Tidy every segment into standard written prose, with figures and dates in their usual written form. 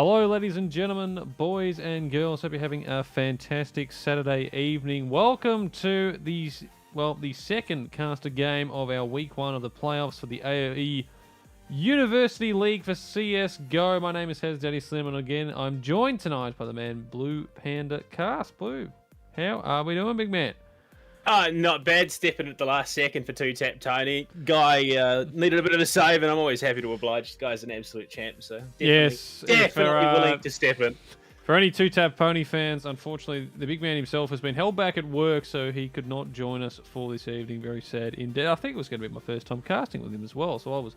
Hello, ladies and gentlemen, boys and girls. Hope you're having a fantastic Saturday evening. Welcome to the second caster game of our week one of the playoffs for the AOE University League for CSGO. My name is Hez Daddy Slim, and again, I'm joined tonight by the man Blue Panda Cast. Blue, how are we doing, big man? Not bad. Stepping at the last second for two-tap Tony. Guy needed a bit of a save, and I'm always happy to oblige. This guy's an absolute champ, so definitely willing to step in. For any two-tap pony fans, unfortunately, the big man himself has been held back at work, so he could not join us for this evening. Very sad indeed. I think it was going to be my first time casting with him as well, so I was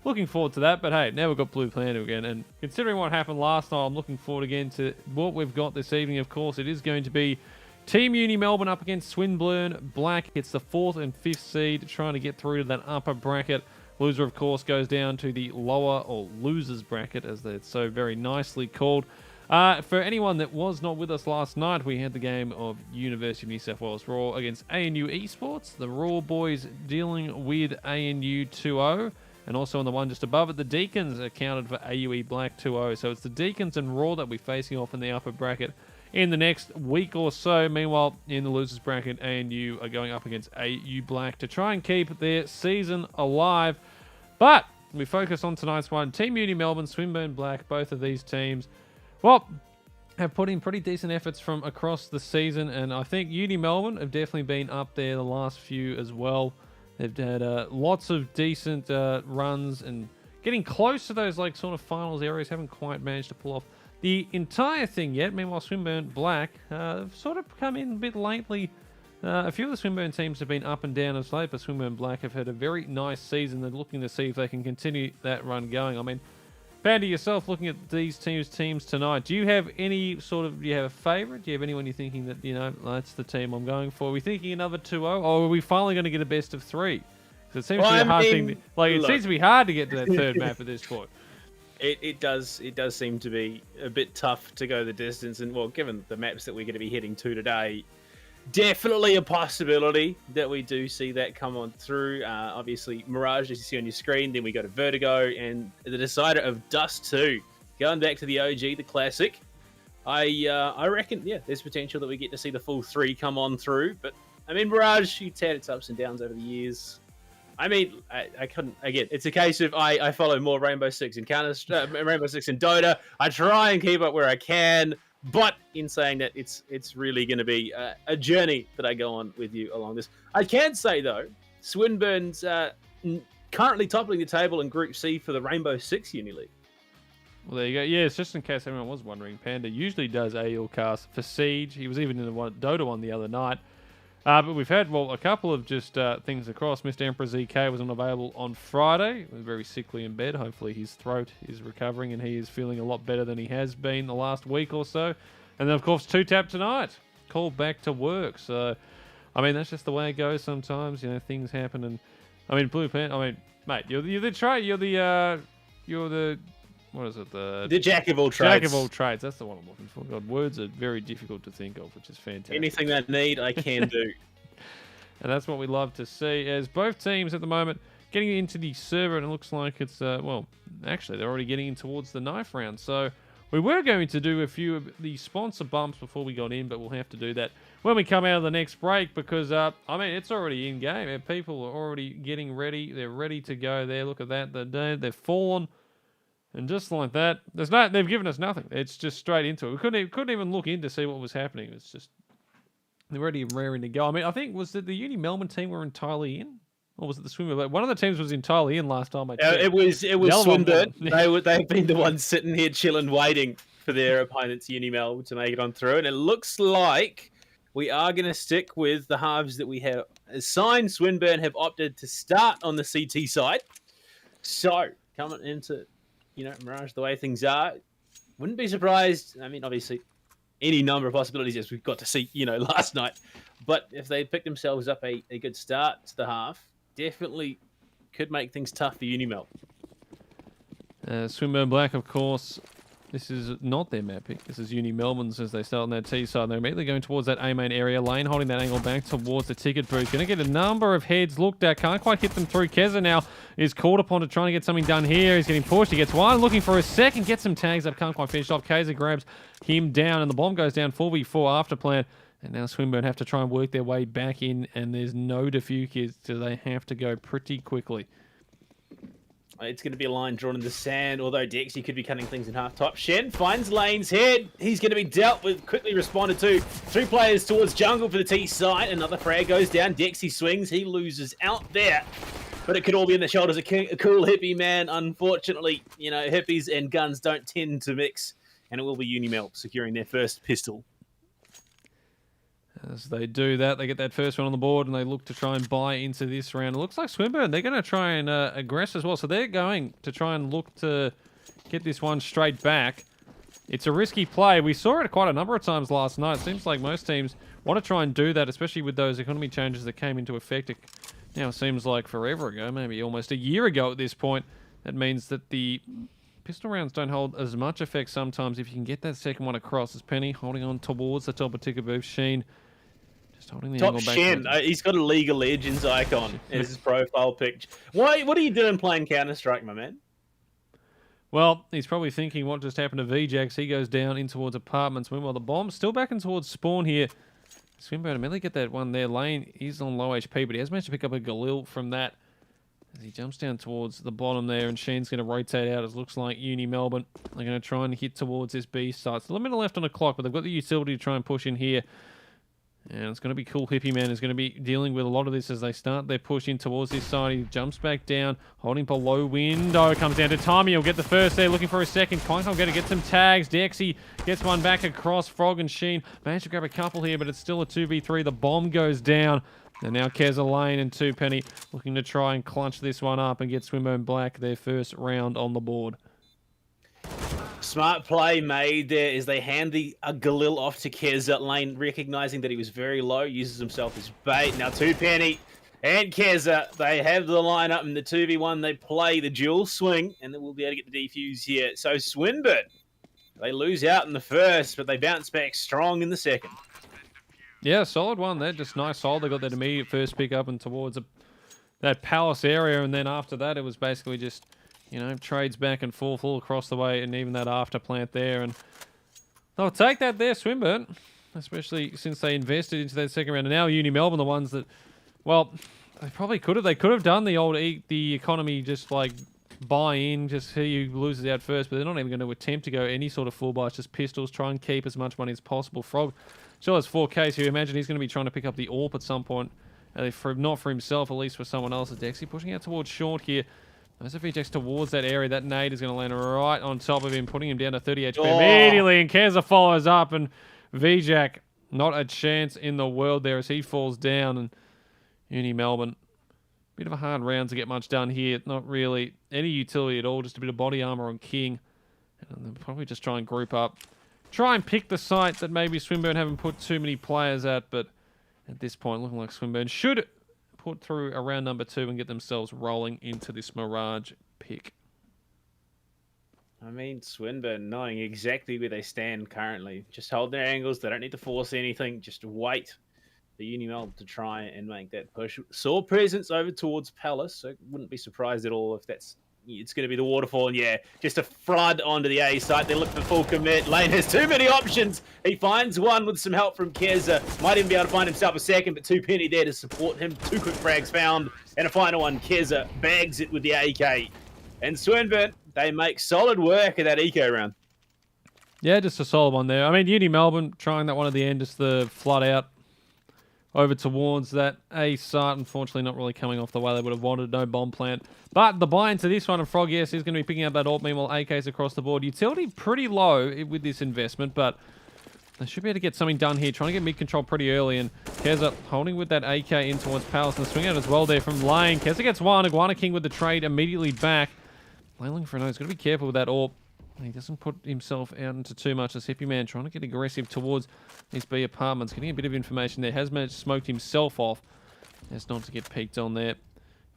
looking forward to that. But hey, now we've got Blue Panda again, and considering what happened last night, I'm looking forward again to what we've got this evening. Of course, it is going to be Team UniMelb up against Swinburne Black. It's the 4th and 5th seed trying to get through to that upper bracket. Loser, of course, goes down to the lower, or losers bracket, as it's so very nicely called. For anyone that was not with us last night, we had the game of University of New South Wales Raw against ANU Esports. The Raw boys dealing with ANU 2-0. And also on the one just above it, the Deacons accounted for AUE Black 2-0. So it's the Deacons and Raw that we're facing off in the upper bracket in the next week or so. Meanwhile, in the losers bracket, ANU are going up against AU Black to try and keep their season alive. But we focus on tonight's one. Team Uni Melbourne, Swinburne Black, both of these teams, well, have put in pretty decent efforts from across the season. And I think Uni Melbourne have definitely been up there the last few as well. They've had lots of decent runs and getting close to those sort of finals areas. Haven't quite managed to pull off the entire thing yet. Meanwhile, Swinburne Black have sort of come in a bit lately. A few of the Swinburne teams have been up and down as late, but Swinburne Black have had a very nice season. They're looking to see if they can continue that run going. I mean, Pandy, yourself, looking at these teams tonight, do you have any do you have a favourite? Do you have anyone you're thinking that, that's the team I'm going for? Are we thinking another 2-0, or are we finally going to get a best of 3? Because it seems to be a hard thing. It seems to be hard to get to that third map at this point. It does seem to be a bit tough to go the distance, and well, given the maps that we're going to be heading to today, definitely a possibility that we do see that come on through. Obviously, Mirage, as you see on your screen, then we go to Vertigo, and the decider of Dust 2. Going back to the OG, the classic, I reckon, there's potential that we get to see the full 3 come on through, but I mean, Mirage, it's had its ups and downs over the years. I mean, I couldn't, again, it's a case of I follow more Rainbow Six and Rainbow Six and Dota. I try and keep up where I can, but in saying that, it's really going to be a journey that I go on with you along this. I can say, though, Swinburne's currently toppling the table in Group C for the Rainbow Six Uni League. Well, there you go. Yeah, it's just in case anyone was wondering, Panda usually does AEL cast for Siege. He was even in the Dota one the other night. But we've had, a couple of just things across. Mr. Emperor ZK was unavailable on Friday. He was very sickly in bed. Hopefully his throat is recovering and he is feeling a lot better than he has been the last week or so. And then, of course, 2-tap tonight. Called back to work. So, I mean, that's just the way it goes sometimes. Things happen. And, I mean, Blue Panda, mate, you're the what is it? The jack of all trades. Jack of all trades. That's the one I'm looking for. God, words are very difficult to think of, which is fantastic. Anything I need, I can do. And that's what we love to see, as both teams at the moment getting into the server, and it looks like it's, actually, they're already getting in towards the knife round. So we were going to do a few of the sponsor bumps before we got in, but we'll have to do that when we come out of the next break, because, it's already in game. People are already getting ready. They're ready to go there. Look at that. They've fallen. And just like that, they've given us nothing. It's just straight into it. We couldn't even look in to see what was happening. It's just, they're already raring to go. I mean, I think, was it the Uni Melbourne team were entirely in? Or was it the Swinburne? One of the teams was entirely in last time I checked. It was Swinburne. They've been the ones sitting here chilling, waiting for their opponents, UniMelb, to make it on through. And it looks like we are going to stick with the halves that we have assigned. Swinburne have opted to start on the CT side. So, coming into Mirage, the way things are, wouldn't be surprised. I mean, obviously, any number of possibilities as we've got to see, last night. But if they pick themselves up a good start to the half, definitely could make things tough for UniMelb. Swinburne Black, of course, This is not their map pick. This is UniMelb's as they start on their T side. They're immediately going towards that A main area. Lane holding that angle back towards the ticket booth. Going to get a number of heads looked at. Can't quite hit them through. Keza now is called upon to try and get something done here. He's getting pushed. He gets one. Looking for a second. Gets some tags up. Can't quite finish off. Keza grabs him down. And the bomb goes down 4v4 after plan. And now Swinburne have to try and work their way back in. And there's no defuse here. So they have to go pretty quickly. It's going to be a line drawn in the sand, although Dexy could be cutting things in half top. Shen finds Lane's head. He's going to be dealt with, quickly responded to. 3 players towards jungle for the T side. Another frag goes down. Dexy swings. He loses out there. But it could all be in the shoulders of a cool hippie man. Unfortunately, you know, hippies and guns don't tend to mix. And it will be UniMelb securing their first pistol. As they do that, they get that first one on the board and they look to try and buy into this round. It looks like Swinburne, they're going to try and aggress as well. So they're going to try and look to get this one straight back. It's a risky play. We saw it quite a number of times last night. It seems like most teams want to try and do that, especially with those economy changes that came into effect. Now it seems like forever ago, maybe almost a year ago at this point. That means that the pistol rounds don't hold as much effect sometimes if you can get that second one across. As Penny holding on towards the top of ticket booth. Sheen just holding the Top angle back. Shen, he's got a League of Legends icon as his profile picture. What are you doing playing Counter-Strike, my man? Well, he's probably thinking what just happened to VJax. He goes down in towards apartments. Meanwhile, the bomb's still back in towards spawn here. Swinburne immediately get that one there. Lane is on low HP, but he has managed to pick up a Galil from that as he jumps down towards the bottom there, and Sheen's going to rotate out. It looks like UniMelb. They're going to try and hit towards this B site. Still a minute left on the clock, but they've got the utility to try and push in here. And it's going to be cool. Hippie Man is going to be dealing with a lot of this as they start their push in towards this side. He jumps back down, holding below window. Comes down to Tommy. He'll get the first there, looking for a second. Can't going to get some tags. Dexy gets one back across. Frog and Sheen managed to grab a couple here, but it's still a 2v3. The bomb goes down. And now Keza Lane and 2Penny looking to try and clutch this one up and get Swinburne Black their first round on the board. Smart play made there as they hand a Galil off to Keza. Lane, recognizing that he was very low, uses himself as bait. Now 2Penny and Keza, they have the lineup in the 2v1. They play the dual swing, and then we'll be able to get the defuse here. So Swinburne, they lose out in the first, but they bounce back strong in the second. Yeah, solid one there. Just nice solid. They got that immediate first pick up and towards that palace area, and then after that, it was basically just, you know, trades back and forth all across the way, and even that after plant there. And they'll take that there, Swinburne, especially since they invested into that second round. And now UniMelb, the ones that, well, they probably could have. They could have done the old the economy, just like buy in, just see who loses out first, but they're not even going to attempt to go any sort of full buy. It's just pistols, try and keep as much money as possible. Frog still has 4K, so you imagine he's going to be trying to pick up the AWP at some point. Not for himself, at least for someone else. Dexy pushing out towards short here. As if he takes towards that area, that nade is going to land right on top of him, putting him down to 30 HP immediately. And Keza follows up, and VJack, not a chance in the world there as he falls down. And UniMelb, bit of a hard round to get much done here. Not really any utility at all, just a bit of body armor on King. And they'll probably just try and group up. Try and pick the site that maybe Swinburne haven't put too many players at, but at this point, looking like Swinburne should put through a round number 2 and get themselves rolling into this Mirage pick. I mean, Swinburne knowing exactly where they stand currently. Just hold their angles. They don't need to force anything. Just wait for UniMelb to try and make that push. Saw presence over towards Palace, so wouldn't be surprised at all if it's going to be the waterfall. And yeah, just a flood onto the A site. They look for full commit. Lane has too many options. He finds one with some help from Keza. Might even be able to find himself a second, but 2Penny there to support him. 2 quick frags found. And a final one, Keza bags it with the AK. And Swinburne, they make solid work of that eco round. Yeah, just a solid one there. I mean, UniMelb trying that one at the end, just the flood out over towards that A site. Unfortunately, not really coming off the way they would have wanted. No bomb plant. But the buy into this one, and Frog, yes, is going to be picking up that AWP. Meanwhile, AKs across the board. Utility pretty low with this investment, but they should be able to get something done here. Trying to get mid-control pretty early, and Keza holding with that AK in towards Palace, and the swing out as well there from Lane. Keza gets one. Iguana King with the trade immediately back. Lane looking for a nose. He's got to be careful with that AWP. He doesn't put himself out into too much as Hippie Man, trying to get aggressive towards these B apartments. Getting a bit of information there. Has managed to smoke himself off. As not to get peeked on there.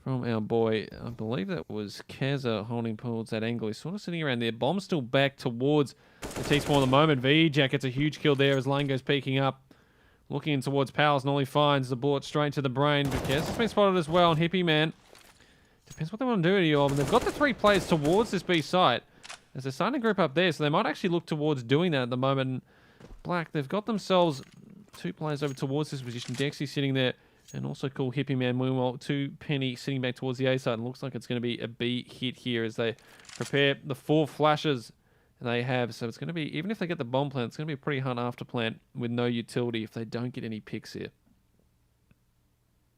from our boy. I believe that was Keza holding towards that angle. He's sort of sitting around there. Bomb's still back towards the T-spawn at the moment. V-Jack gets a huge kill there as Lane goes peeking up. Looking in towards Powers and all he finds the bullet straight to the brain. But Keza's been spotted as well. And Hippie Man. Depends what they want to do to you. They've got the 3 players towards this B site. As they're starting to group up there. So they might actually look towards doing that at the moment. Black, they've got themselves 2 players over towards this position. Dexy sitting there. And also cool Hippie Man. Meanwhile, 2 Penny sitting back towards the A side. And looks like it's going to be a B hit here as they prepare the 4 flashes they have. So it's going to be, even if they get the bomb plant, it's going to be a pretty hard after plant with no utility if they don't get any picks here.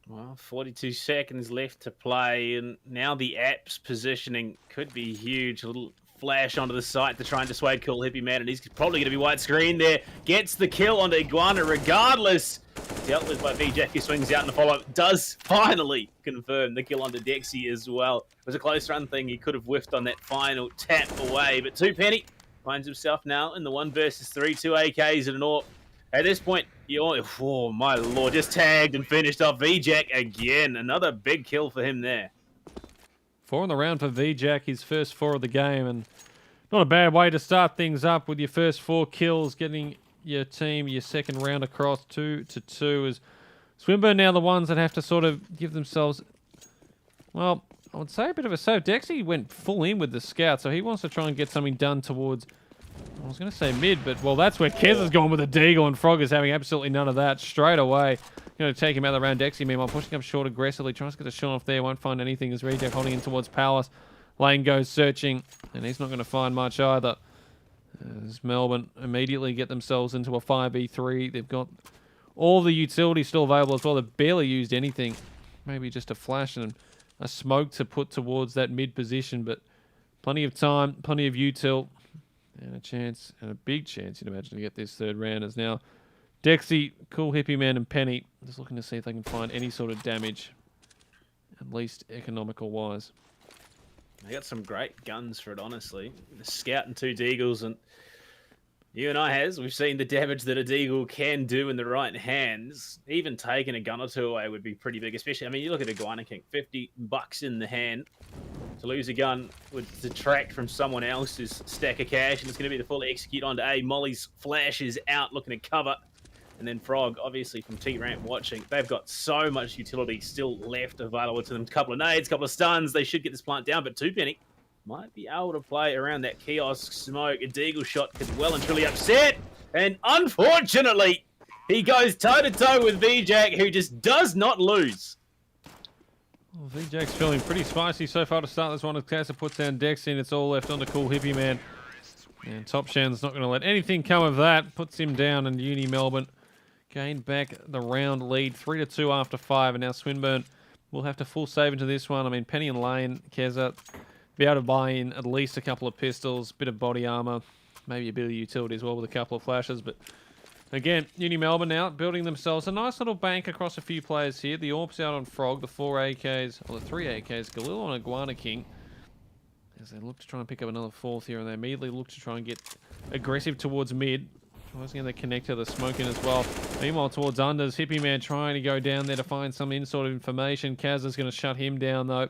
Well, 42 seconds left to play. And now the app's positioning could be huge. A little flash onto the site to try and dissuade cool Hippie Man. And he's probably going to be widescreen there. Gets the kill onto Iguana regardless. Dealt with by V-Jack, who swings out in the follow-up. Does finally confirm the kill onto Dexy as well. It was a close run thing. He could have whiffed on that final tap away. But 2 Penny finds himself now in the 1 versus 3. 2 AKs and an AWP. At this point, oh my lord, just tagged and finished off V-Jack again. Another big kill for him there. 4 in the round for V-Jack, his first 4 of the game. And not a bad way to start things up with your first 4 kills, getting your team your second round across 2-2 as Swinburne now the ones that have to sort of give themselves, well, I would say a bit of a save. Dexy went full in with the scout, so he wants to try and get something done towards, I was going to say mid, but well, that's where Kez has gone with a deagle and Frog is having absolutely none of that straight away. Going to take him out of the round. Dexy meanwhile pushing up short aggressively, tries to get a shot off there, won't find anything as Reject holding in towards Palace. Lane goes searching and he's not going to find much either. As Melbourne immediately get themselves into a 5v3. They've got all the utilities still available as well. They've barely used anything. Maybe just a flash and a smoke to put towards that mid position. But plenty of time, plenty of util. And a chance, and a big chance, you'd imagine, to get this third round. As now Dexy, Cool Hippie Man and Penny just looking to see if they can find any sort of damage. At least economical-wise. They got some great guns for it, honestly. The Scout and 2 Deagles, and you and I we've seen the damage that a Deagle can do in the right hands. Even taking a gun or 2 away would be pretty big, especially, I mean, you look at Iguana King, $50 in the hand. To lose a gun would detract from someone else's stack of cash, and it's going to be the full execute onto A. Molly's flash is out looking to cover. And then Frog, obviously from T-Ramp watching, they've got so much utility still left available to them. A couple of nades, a couple of stuns. They should get this plant down, but 2 Penny might be able to play around that kiosk smoke. A Deagle shot could well and truly upset. And unfortunately, he goes toe-to-toe with V-Jack, who just does not lose. Well, V-Jack's feeling pretty spicy so far to start this one as Casa puts down Dexy and it's all left on the Cool Hippie Man. And Top Shan's not going to let anything come of that. Puts him down and Uni Melbourne gained back the round lead. 3-2 after 5. And now Swinburne will have to full save into this one. I mean, Penny and Lane, Keza, be able to buy in at least a couple of pistols, bit of body armor, maybe a bit of utility as well with a couple of flashes. But again, Uni Melbourne now building themselves a nice little bank across a few players here. The AWP's out on Frog, the 4 AKs, or the 3 AKs, Galil on Iguana King. As they look to try and pick up another 4th here, and they immediately look to try and get aggressive towards mid. Tries to get the connector, the smoke in as well. Meanwhile, towards unders, Hippie Man trying to go down there to find some sort of information. Kaz is going to shut him down, though.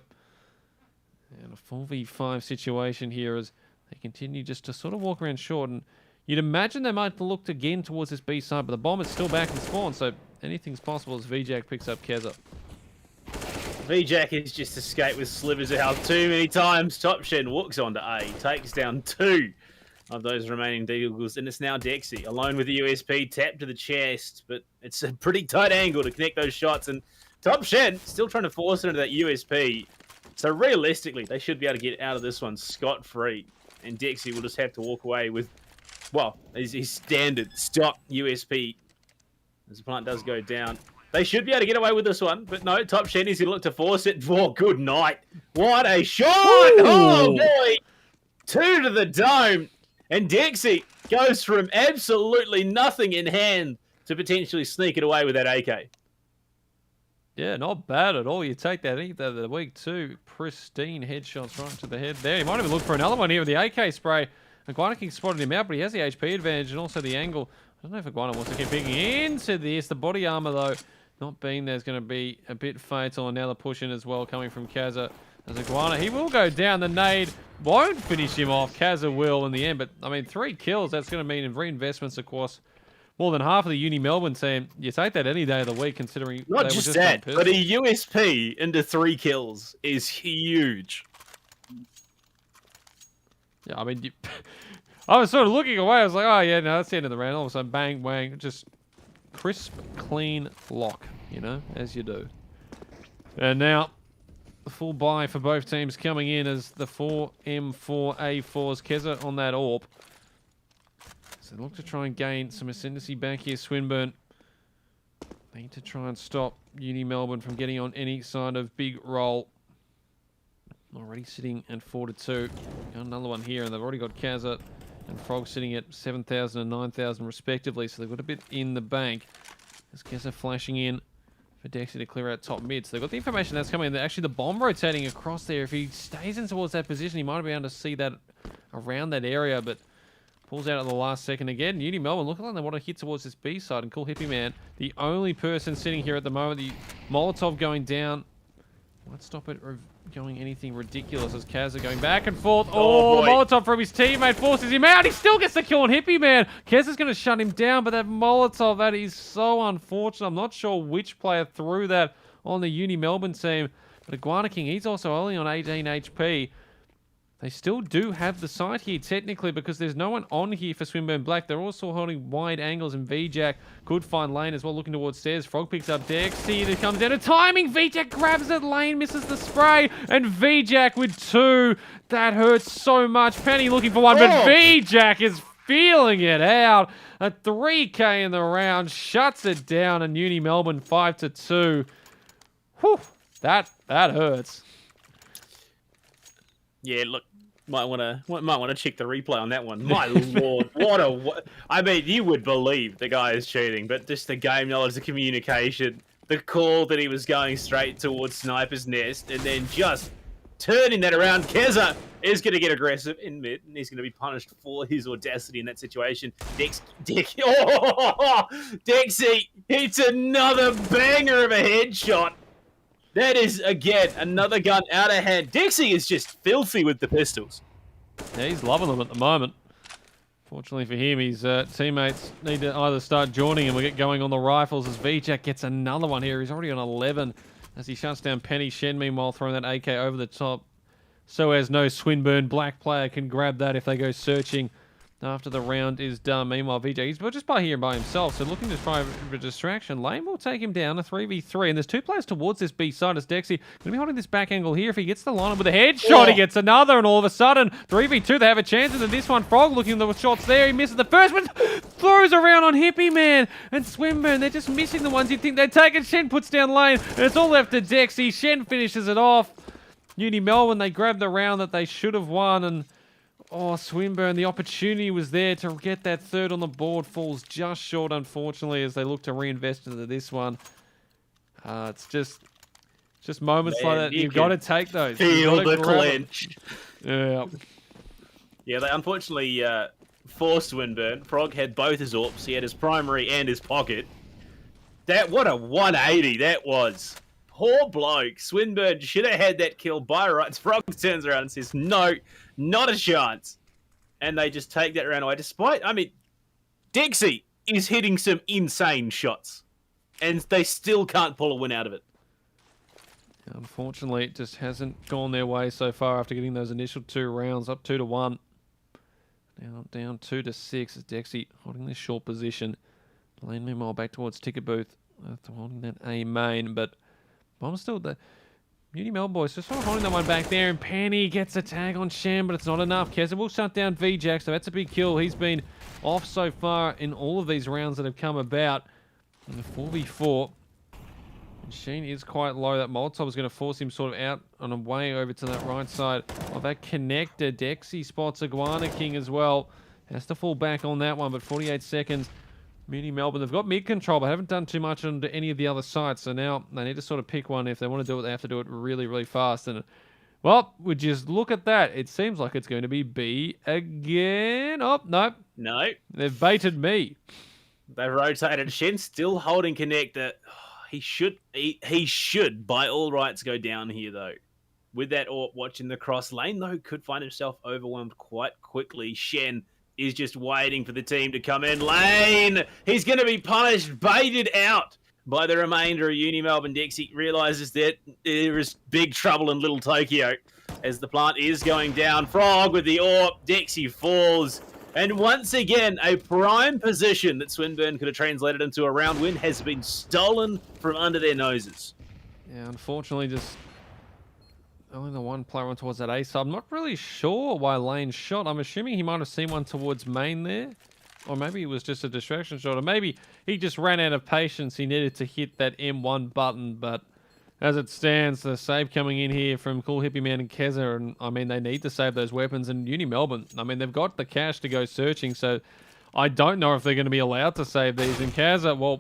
And a 4v5 situation here as they continue just to sort of walk around short. And you'd imagine they might look again towards this B side, but the bomb is still back in spawn, so anything's possible as V-Jack picks up Keza. V-Jack has just escaped with slivers of health too many times. Top Shen walks onto A, takes down 2 of those remaining Deagles, and it's now Dexy alone with the USP, tapped to the chest, but it's a pretty tight angle to connect those shots, and Top Shen still trying to force it into that USP. So realistically, they should be able to get out of this one scot-free, and Dexy will just have to walk away with, well, his standard stock USP as the plant does go down. They should be able to get away with this one, but no, Top Shenny's going to look to force it. Oh, good night. What a shot! Ooh. Oh, boy! 2 to the dome. And Dexy goes from absolutely nothing in hand to potentially sneak it away with that AK. Yeah, not bad at all. You take that either the week 2. Pristine headshots right to the head there. He might even look for another one here with the AK spray. Iguana King spotted him out, but he has the HP advantage and also the angle. I don't know if Iguana wants to keep picking into this. The body armor, though, not being there is going to be a bit fatal. And now the push in as well coming from Kazza. As Iguana, he will go down. The nade won't finish him off. Kazza will in the end. But, I mean, 3 kills, that's going to mean reinvestments, of course, more than half of the UniMelb team. You take that any day of the week, considering not just that, but a USP into 3 kills is huge. Yeah, I mean, I was sort of looking away. I was like, oh, yeah, no, that's the end of the round. All of a sudden, bang, bang, just crisp, clean lock, you know, as you do. And now, the full buy for both teams coming in as the 4M4A4s. Keza on that AWP. So look to try and gain some ascendancy back here. Swinburne need to try and stop UniMelb from getting on any side of big roll. Already sitting at 4-2. Got another one here, and they've already got Kazza and Frog sitting at 7,000 and 9,000 respectively. So they've got a bit in the bank. There's Kazza flashing in for Dexter to clear out top mid. So they've got the information that's coming in. Actually, the bomb rotating across there. If he stays in towards that position, he might be able to see that around that area, but pulls out at the last second again. UniMelb looking like they want to hit towards this B side. And Cool Hippie Man, the only person sitting here at the moment. The Molotov going down. Might stop it going anything ridiculous as Kazza going back and forth. Oh, the Molotov from his teammate forces him out. He still gets the kill on Hippie Man. Kazza's going to shut him down, but that Molotov, that is so unfortunate. I'm not sure which player threw that on the UniMelb team. But Iguana King, he's also only on 18 HP. They still do have the site here, technically, because there's no one on here for Swinburne Black. They're also holding wide angles, and VJack could find lane as well, looking towards stairs. Frog picks up Dexy, that comes down. A timing, VJack grabs it, lane misses the spray, and VJack with 2. That hurts so much. Penny looking for 1, but VJack is feeling it out. A 3K in the round, shuts it down, and UniMelb 5-2. Whew, that hurts. Yeah, look, might want to check the replay on that one. My lord, I mean, you would believe the guy is cheating, but just the game knowledge, the communication, the call that he was going straight towards Sniper's Nest, and then just turning that around. Keza is going to get aggressive in mid, and he's going to be punished for his audacity in that situation. Dexy hits another banger of a headshot. That is, again, another gun out of hand. Dixie is just filthy with the pistols. Yeah, he's loving them at the moment. Fortunately for him, his teammates need to either start joining him or get going on the rifles as VJack gets another one here. He's already on 11 as he shuts down Penny. Shen, meanwhile, throwing that AK over the top so as no Swinburne Black player can grab that if they go searching after the round is done. Meanwhile, VJ, he's just by here by himself, so looking to try a distraction. Lane will take him down, a 3v3, and there's 2 players towards this B side as Dexy going to be holding this back angle here. If he gets the lineup with a headshot, he gets another, and all of a sudden, 3v2, they have a chance, and then this one, Frog looking at the shots there, he misses the first one, throws around on Hippie Man, and Swinburne, they're just missing the ones you'd think they'd take it. Shen puts down Lane, and it's all left to Dexy. Shen finishes it off. UniMelb, they grabbed the round that they should have won, and oh, Swinburne, the opportunity was there to get that 3rd on the board. Falls just short, unfortunately, as they look to reinvest into this one. It's just moments like that. You've got to take those. Feel the clinch. Yeah. Yeah, they unfortunately forced Swinburne. Frog had both his AWPs. He had his primary and his pocket. What a 180 that was. Poor bloke. Swinburne should have had that kill by rights. Frog turns around and says, no, not a chance. And they just take that round away. Despite, I mean, Dexy is hitting some insane shots. And they still can't pull a win out of it. Unfortunately, it just hasn't gone their way so far after getting those initial 2 rounds. Up 2-1. Now down 2-6 as Dexy holding this short position. Lane meanwhile back towards Ticket Booth. Holding that A main, but I'm still the UniMelb boys just sort of holding that one back there, and Penny gets a tag on Sham, but it's not enough. Keza will shut down VJack, so that's a big kill. He's been off so far in all of these rounds that have come about. And the 4v4, and Sheen is quite low. That Molotov is going to force him sort of out on a way over to that right side of that connector. Dexy spots Iguana King as well. Has to fall back on that one, but 48 seconds. UniMelb, they've got mid control, but haven't done too much on any of the other sites. So now they need to sort of pick one. If they want to do it, they have to do it really, really fast. And well, we just look at that. It seems like it's going to be B again. Oh, no. No. They've baited me. They rotated. Shen still holding connector. he should by all rights go down here though. With that AWP watching the cross lane though, could find himself overwhelmed quite quickly. Shen is just waiting for the team to come in. Lane, he's going to be punished, baited out by the remainder of UniMelb, and Dexy realizes that there is big trouble in Little Tokyo as the plant is going down. Frog with the AWP, Dexy falls. And once again, a prime position that Swinburne could have translated into a round win has been stolen from under their noses. Yeah, unfortunately, just only the one player on towards that A side. I'm not really sure why Lane shot. I'm assuming he might have seen one towards main there. Or maybe it was just a distraction shot. Or maybe he just ran out of patience. He needed to hit that M1 button. But as it stands, the save coming in here from Cool Hippie Man and Keza. And I mean, they need to save those weapons. And Melbourne, I mean, they've got the cash to go searching. So I don't know if they're going to be allowed to save these. And Keza, well,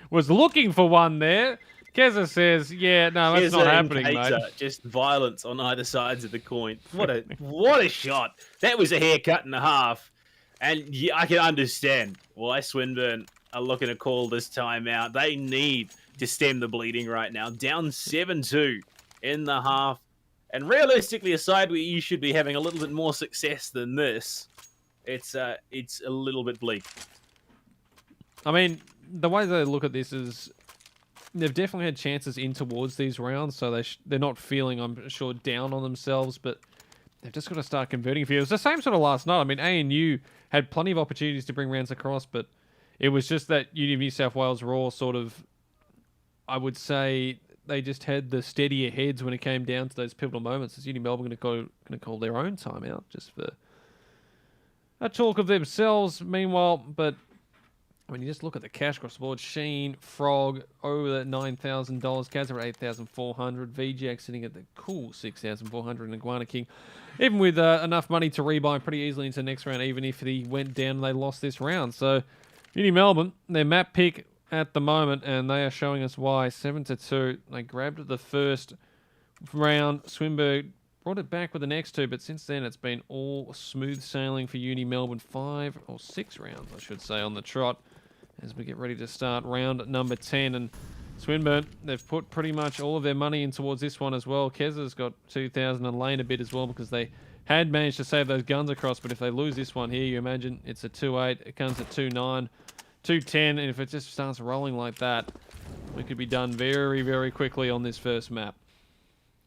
was looking for one there. Keza says, yeah, no, that's not happening, mate. Just violence on either sides of the coin. What a shot. That was a haircut and a half. And yeah, I can understand why Swinburne are looking to call this timeout. They need to stem the bleeding right now. Down 7-2 in the half. And realistically, aside where you should be having a little bit more success than this, it's a little bit bleak. I mean, the way they look at this is they've definitely had chances in towards these rounds, so they're not feeling, I'm sure, down on themselves, but they've just got to start converting a few. It was the same sort of last night. I mean, ANU had plenty of opportunities to bring rounds across, but it was just that Uni of New South Wales Raw sort of, I would say, they just had the steadier heads when it came down to those pivotal moments. Is UniMelb going to call their own timeout just for a talk of themselves? Meanwhile, but when you just look at the cash across the board, Sheen, Frog, over that $9,000. Kaz at $8,400. VJack sitting at the cool $6,400. And Iguana King, even with enough money to rebuy pretty easily into the next round, even if he went down and they lost this round. So, Uni Melbourne, their map pick at the moment, and they are showing us why. 7-2. They grabbed the first round. Swinburne brought it back with the next two, but since then it's been all smooth sailing for Uni Melbourne. 5 or 6 rounds, I should say, on the trot, as we get ready to start round number 10. And Swinburne, they've put pretty much all of their money in towards this one as well. Keza's got 2,000 and Lane a bit as well, because they had managed to save those guns across. But if they lose this one here, you imagine it's a 2-8. It comes at 2-9, 2-10. And if it just starts rolling like that, we could be done very, very quickly on this first map.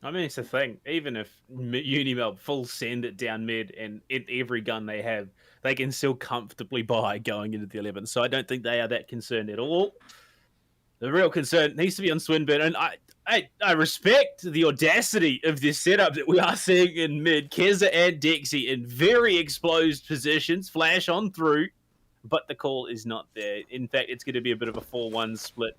I mean, it's the thing. Even if UniMelb full send it down mid and every gun they have, they can still comfortably buy going into the 11th. So I don't think they are that concerned at all. The real concern needs to be on Swinburne. And I respect the audacity of this setup that we are seeing in mid. Keza and Dexy in very exposed positions, flash on through, but the call is not there. In fact, it's going to be a bit of a 4-1 split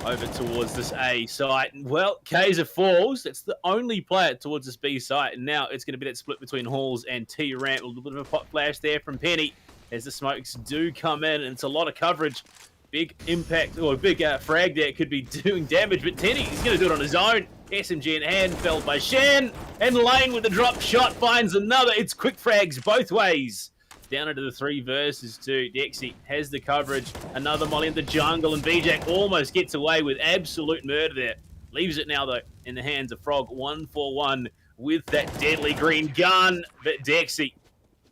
over towards this A site. Well, Kaiser falls. That's the only player towards this B site. And now it's going to be that split between Halls and T-Ramp. A little bit of a pop flash there from Penny as the smokes do come in. And it's a lot of coverage. Big impact, or big frag there could be doing damage. But Tenny, he's going to do it on his own. SMG in hand, felled by Shen. And Lane with the drop shot finds another. It's quick frags both ways. Down into the 3 versus 2. Dexy has the coverage. Another molly in the jungle, and Bijak almost gets away with absolute murder there. Leaves it now, though, in the hands of Frog. 1-for-1 with that deadly green gun. But Dexy,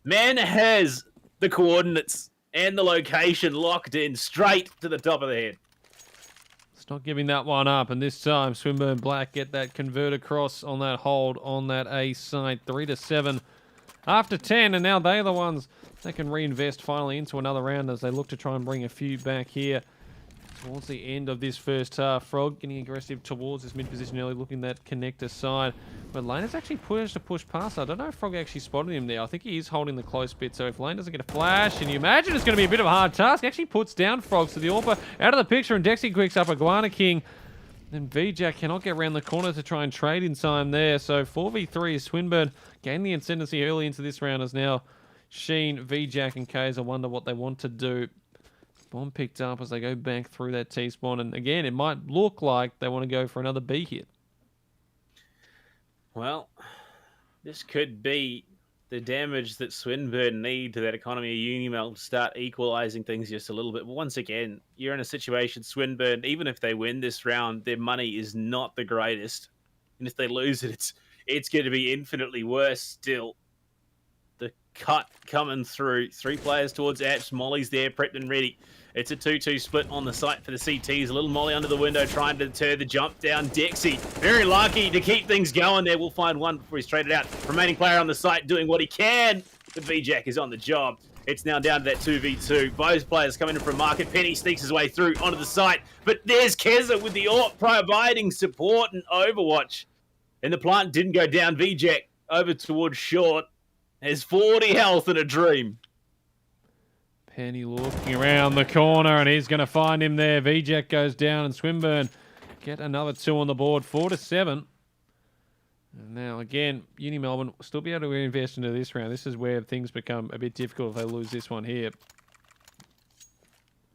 man, has the coordinates and the location locked in straight to the top of the head. It's not giving that one up, and this time Swinburne Black get that convert across on that hold on that A side. 3-7 after 10, and now they're the ones that can reinvest finally into another round as they look to try and bring a few back here towards the end of this first half. Frog getting aggressive towards this mid position early, looking that connector side. But Lane has actually pushed to push past. I don't know if Frog actually spotted him there. I think he is holding the close bit. So if Lane doesn't get a flash, and you imagine it's going to be a bit of a hard task, actually puts down Frog. So the AWPer out of the picture, and Dexy quicks up Iguana King. And VJack cannot get around the corner to try and trade in time there. So 4v3 is Swinburne gained the ascendancy early into this round, as now Sheen, VJack, and Kaiser wonder what they want to do. Bomb picked up as they go back through that T-spawn. And again, it might look like they want to go for another B hit. Well, this could be the damage that Swinburne need to that economy of UniMelb to start equalising things just a little bit. But once again, you're in a situation, Swinburne, even if they win this round, their money is not the greatest. And if they lose it, it's going to be infinitely worse still. The cut coming through. 3 players towards Apps. Molly's there, prepped and ready. It's a 2-2 split on the site for the CTs. A little Molly under the window trying to deter the jump down. Dexy, very lucky to keep things going there. We'll find one before he's traded out. Remaining player on the site doing what he can. The VJack is on the job. It's now down to that 2v2. Both players coming in from market. Penny sneaks his way through onto the site. But there's Keza with the AWP providing support and overwatch. And the plant didn't go down. VJack over towards short. Has 40 health and a dream. Penny looking around the corner, and he's going to find him there. VJack goes down, and Swinburne get another 2 on the board, 4-7. And now, again, UniMelb will still be able to reinvest into this round. This is where things become a bit difficult if they lose this one here.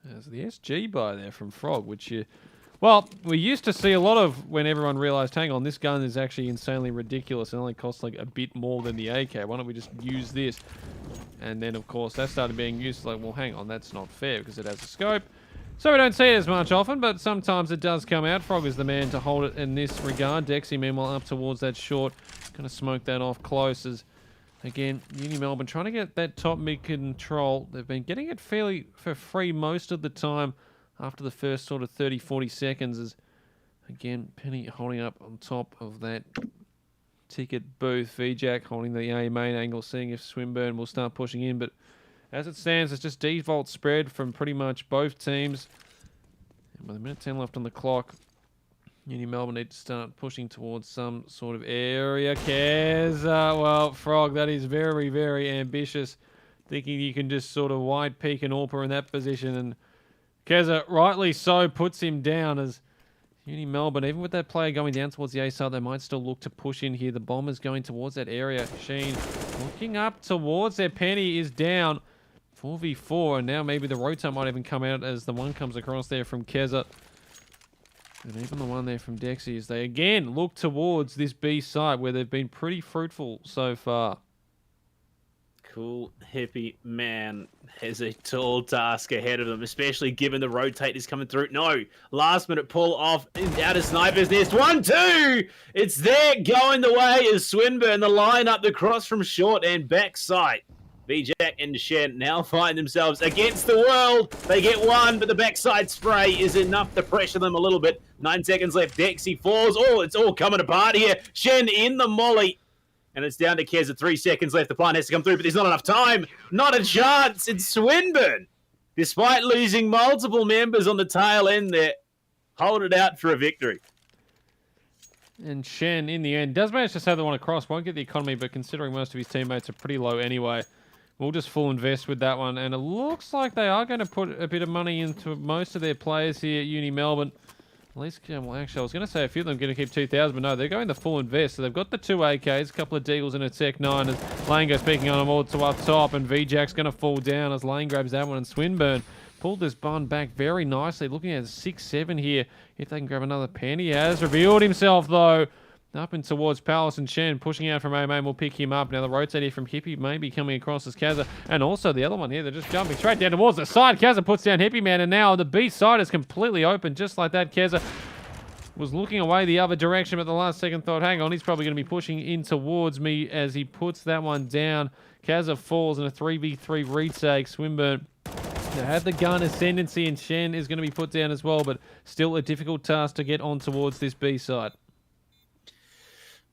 There's the SG buy there from Frog, which well, we used to see a lot of when everyone realised, hang on, this gun is actually insanely ridiculous. It only costs like a bit more than the AK. Why don't we just use this? And then, of course, that started being used like, well, hang on, that's not fair because it has a scope. So we don't see it as much often, but sometimes it does come out. Frog is the man to hold it in this regard. Dexy, meanwhile, up towards that short. Going to smoke that off close as, again, UniMelb trying to get that top mid control. They've been getting it fairly for free most of the time after the first sort of 30, 40 seconds. As, again, Penny holding up on top of that ticket booth. VJack holding the A main angle, seeing if Swinburne will start pushing in. But as it stands, it's just default spread from pretty much both teams. And with a minute 10 left on the clock, UniMelb need to start pushing towards some sort of area. Cares. Well, Frog, that is very, very ambitious. Thinking you can just sort of wide peak an AWPer in that position. And Keza, rightly so, puts him down as UniMelb, even with that player going down towards the A side, they might still look to push in here. The bomber's going towards that area. Sheen looking up towards their Penny is down. 4v4, and now maybe the rotate might even come out as the one comes across there from Keza. And even the one there from Dexy as they again look towards this B side where they've been pretty fruitful so far. Cool hippie man has a tall task ahead of them, especially given the rotate is coming through. No, last minute pull off out of Sniper's Nest. 1-2! It's there going the way as Swinburne, the line up the cross from short and back sight. VJack and Shen now find themselves against the world. They get one, but the backside spray is enough to pressure them a little bit. 9 seconds left. Dexy falls. Oh, it's all coming apart here. Shen in the molly. And it's down to Keza. 3 seconds left. The plant has to come through, but there's not enough time. Not a chance. It's Swinburne. Despite losing multiple members on the tail end there, hold it out for a victory. And Shen, in the end, does manage to save the one across. Won't get the economy, but considering most of his teammates are pretty low anyway, we'll just full invest with that one. And it looks like they are going to put a bit of money into most of their players here at UniMelb. At least, well, actually, I was going to say a few of them are going to keep 2,000, but no, they're going the full invest. So they've got the 2 AKs, a couple of Deagles and a Tech 9 as Lane goes speaking on them all to up top, and VJack's going to fall down as Lane grabs that one, and Swinburne pulled this bun back very nicely, looking at 6-7 here. If they can grab another pen, he has revealed himself, though. Up and towards Palace, and Shen pushing out from A-Main will pick him up. Now the rotate here from Hippie may be coming across as Kazza, and also the other one here, they're just jumping straight down towards the side. Kazza puts down Hippie Man, and now the B side is completely open, just like that. Kazza was looking away the other direction, but the last second thought, hang on, he's probably going to be pushing in towards me as he puts that one down. Kazza falls in a 3v3 retake. Swinburne they have the gun ascendancy, and Shen is going to be put down as well, but still a difficult task to get on towards this B side.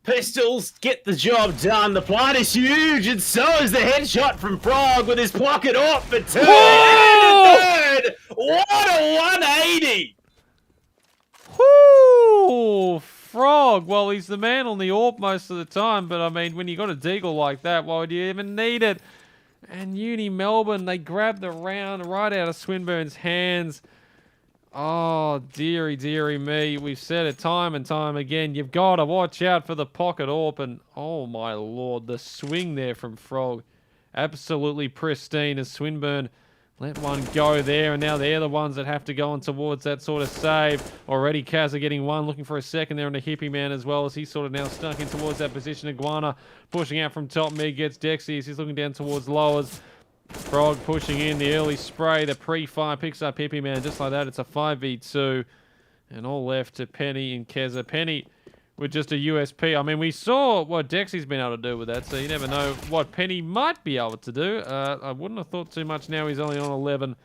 Pistols get the job done. The plant is huge, and so is the headshot from Frog with his pocket off for 2 and a third. What a 180! Whoo! Frog. Well, he's the man on the AWP most of the time, but I mean, when you got a Deagle like that, why would you even need it? And UniMelb, they grabbed the round right out of Swinburne's hands. Oh, dearie, dearie me. We've said it time and time again. You've got to watch out for the pocket AWP. And oh, my Lord, the swing there from Frog. Absolutely pristine as Swinburne Let one go there, and now they're the ones that have to go on towards that sort of save. Already Kazza getting one, looking for a second there on the hippie man as well, as he's sort of now stuck in towards that position. Iguana pushing out from top mid, gets Dexy as he's looking down towards lowers. Frog pushing in the early spray, the pre-fire picks up hippie man. Just like that, it's a 5v2. And all left to Penny and Keza. Penny with just a USP. I mean, we saw what Dexy's been able to do with that, so you never know what Penny might be able to do. I wouldn't have thought too much now. He's only on 11,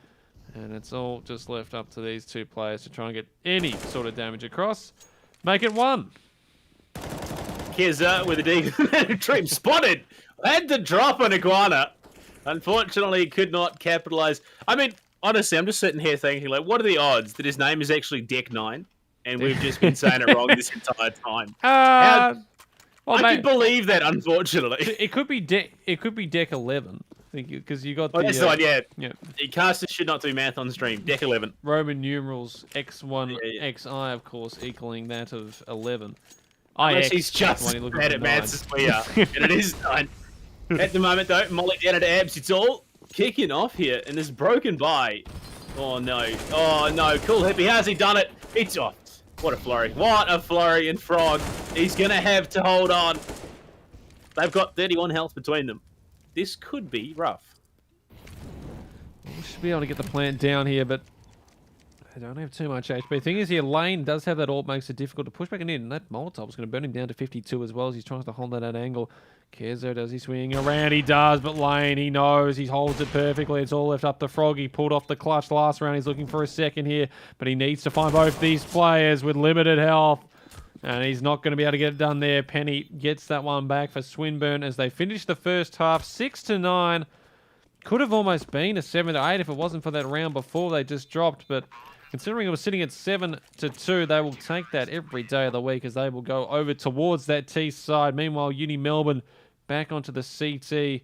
and it's all just left up to these two players to try and get any sort of damage across. Make it 1. Keza with a deep dream spotted. Had to drop on Iguana. Unfortunately, could not capitalize. I mean, honestly, I'm just sitting here thinking, like, what are the odds that his name is actually Deck 9? And we've just been saying it wrong this entire time. I can believe that, unfortunately. It could be Deck 11. I think because you got the. That's right, yeah. The casters should not do math on stream. Deck 11. Roman numerals X1, XI, of course, equaling that of 11. Unless he's just bad at maths as we are, and it is 9. At the moment, though, Molly down at abs. It's all kicking off here, and this broken by. Oh no! Oh no! Cool hippie, how's he done it? It's off. What a flurry. What a flurry, and Frog. He's going to have to hold on. They've got 31 health between them. This could be rough. We should be able to get the plant down here, but they don't have too much HP. Thing is here, Lane does have that ult, makes it difficult to push back in. And that Molotov is going to burn him down to 52 as well as he's trying to hold that at angle. Kezo, does he swing around? He does, but Lane, he knows. He holds it perfectly. It's all left up to Frog. He pulled off the clutch last round. He's looking for a second here, but he needs to find both these players with limited health. And he's not going to be able to get it done there. Penny gets that one back for Swinburne as they finish the first half 6-9. Could have almost been a 7-8 if it wasn't for that round before they just dropped, but considering it was sitting at 7-2, they will take that every day of the week as they will go over towards that T side. Meanwhile, UniMelb back onto the CT.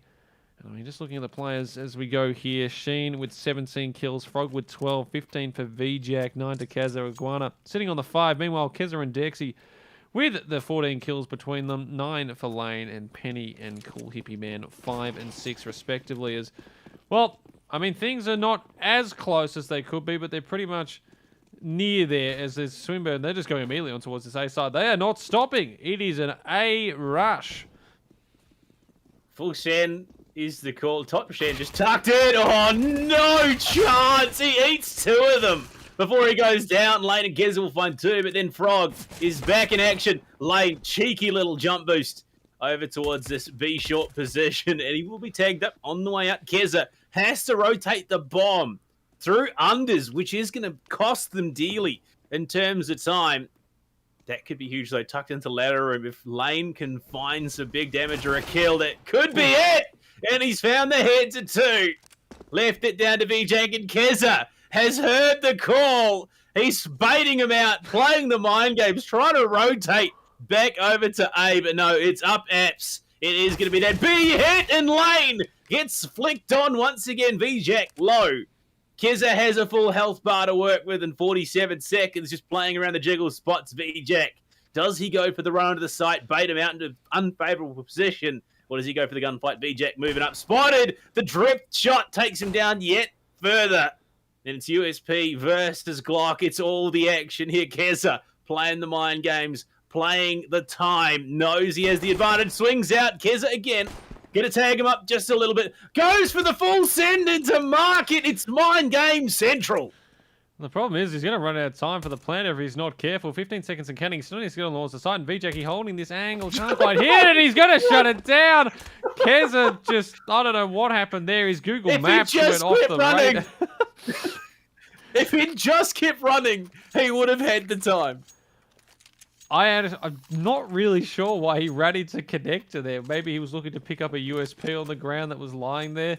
I mean, just looking at the players as we go here. Sheen with 17 kills, Frog with 12, 15 for VJack, 9 to Kazza Iguana. Sitting on the 5. Meanwhile, Keza and Dexy with the 14 kills between them, 9 for Lane and Penny and Cool Hippie Man, 5 and 6 respectively. As well, I mean, things are not as close as they could be, but they're pretty much near there as there's Swinburne. They're just going immediately on towards this A side. They are not stopping. It is an A rush. Full Shen is the call. Top Shen just tucked it. Oh, no chance. He eats 2 of them before he goes down. Lane and Keza will find 2, but then Frog is back in action. Lane, cheeky little jump boost over towards this B short position, and he will be tagged up on the way up. Keza has to rotate the bomb through unders, which is going to cost them dearly in terms of time. That could be huge, though. Tucked into ladder room. If Lane can find some big damage or a kill, that could be it. And he's found the heads of 2. Left it down to VJ, and Keza has heard the call. He's baiting him out, playing the mind games, trying to rotate back over to A. But no, it's up apps. It is going to be that B hit, and Lane gets flicked on once again. VJ low. Keza has a full health bar to work with in 47 seconds, just playing around the jiggle spots. VJack, does he go for the run onto the site, bait him out into unfavorable position, or does he go for the gunfight? VJack moving up, spotted. The drift shot takes him down yet further. And it's USP versus Glock. It's all the action here. Keza playing the mind games, playing the time, knows he has the advantage, swings out. Keza again. Gonna tag him up just a little bit. Goes for the full send into market. It's mind game central. The problem is he's going to run out of time for the plant if he's not careful. 15 seconds and counting. Still needs to get on the side. And VJ holding this angle. Can't quite hit it. He's going to shut it down. Keza just, I don't know what happened there. His Google Maps went off the radar. If he just kept running, he would have had the time. I'm not really sure why he ran into connector there. Maybe he was looking to pick up a USP on the ground that was lying there.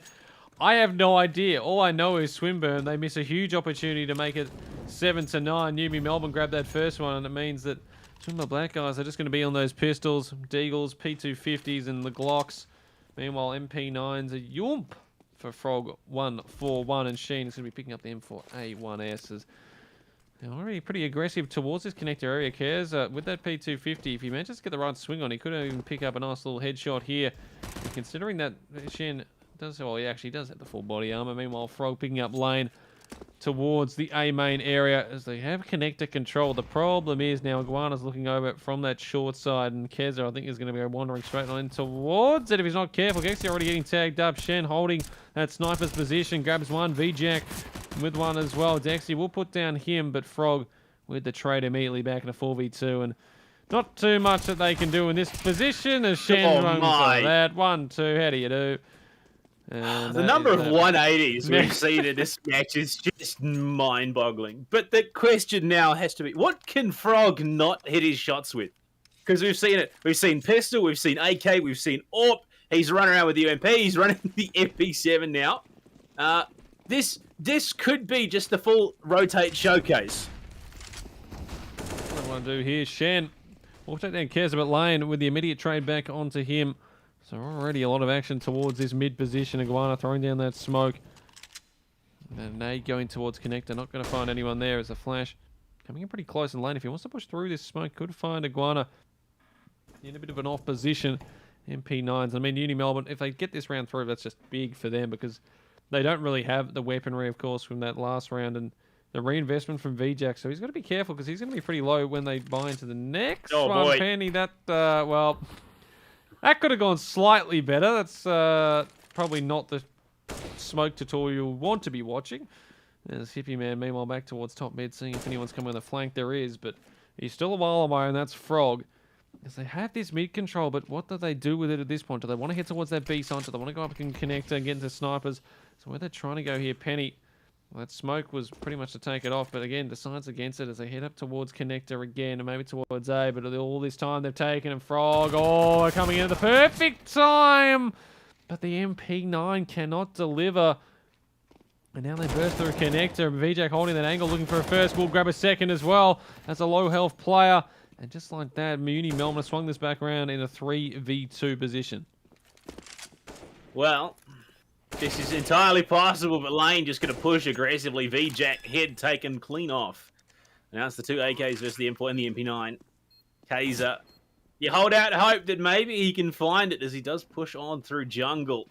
I have no idea. All I know is Swinburne, they miss a huge opportunity to make it 7-9. UniMelb grabbed that first one, and it means that two of my black guys are just going to be on those pistols, Deagles, P250s, and the Glocks. Meanwhile, MP9s are Yump for Frog 141, and Sheen is going to be picking up the M4A1Ss. They're already pretty aggressive towards this connector area. Cares with that P250. If he manages to get the right swing on, he could even pick up a nice little headshot here. And considering that Shen Well, he actually does have the full body armor. Meanwhile, Frog picking up lane towards the A main area as they have connector control. The problem is now Iguana's looking over from that short side, and Keza, I think, is going to be wandering straight on towards it if he's not careful. Gexy already getting tagged up. Shen holding that sniper's position, grabs one. VJack with one as well. Dexy will put down him, but Frog with the trade immediately back in a 4v2, and not too much that they can do in this position as Shen runs that. 1-2, how do you do? And the number of 180s we've seen in this match is just mind-boggling. But the question now has to be, what can Frog not hit his shots with? Because we've seen it. We've seen pistol, we've seen AK, we've seen AWP. He's running around with the UMP. He's running the MP7 now. This could be just the full rotate showcase. What I want to do here, Shen will take down Kezabit Lane with the immediate trade back onto him. So already a lot of action towards this mid position. Iguana throwing down that smoke. And Nade going towards connector. Not going to find anyone there as a flash. Coming in pretty close in lane. If he wants to push through this smoke, could find Iguana in a bit of an off position. MP9s. I mean, UniMelb, if they get this round through, that's just big for them because they don't really have the weaponry, of course, from that last round. And the reinvestment from VJack. So he's got to be careful because he's going to be pretty low when they buy into the next one. Boy. Penny, that, well... That could have gone slightly better. That's probably not the smoke tutorial you want to be watching. There's Hippie Man, meanwhile, back towards top mid, seeing if anyone's coming with a flank. There is, but he's still a while away, and that's Frog. As they have this mid control, but what do they do with it at this point? Do they want to head towards that B side? Do they want to go up and connect and get into snipers? So where they're trying to go here, Penny. Well, that smoke was pretty much to take it off, but again, decides against it as they head up towards connector again, and maybe towards A, but all this time they've taken, and Frog, oh, coming in at the perfect time! But the MP9 cannot deliver. And now they burst through connector, VJack holding that angle, looking for a first, will grab a second as well, as a low health player. And just like that, UniMelb swung this back around in a 3v2 position. Well... this is entirely possible, but Lane just going to push aggressively. VJack head taken clean off. Now it's the two AKs versus the M4 and the MP9. Kaiser, you hold out hope that maybe he can find it as he does push on through jungle.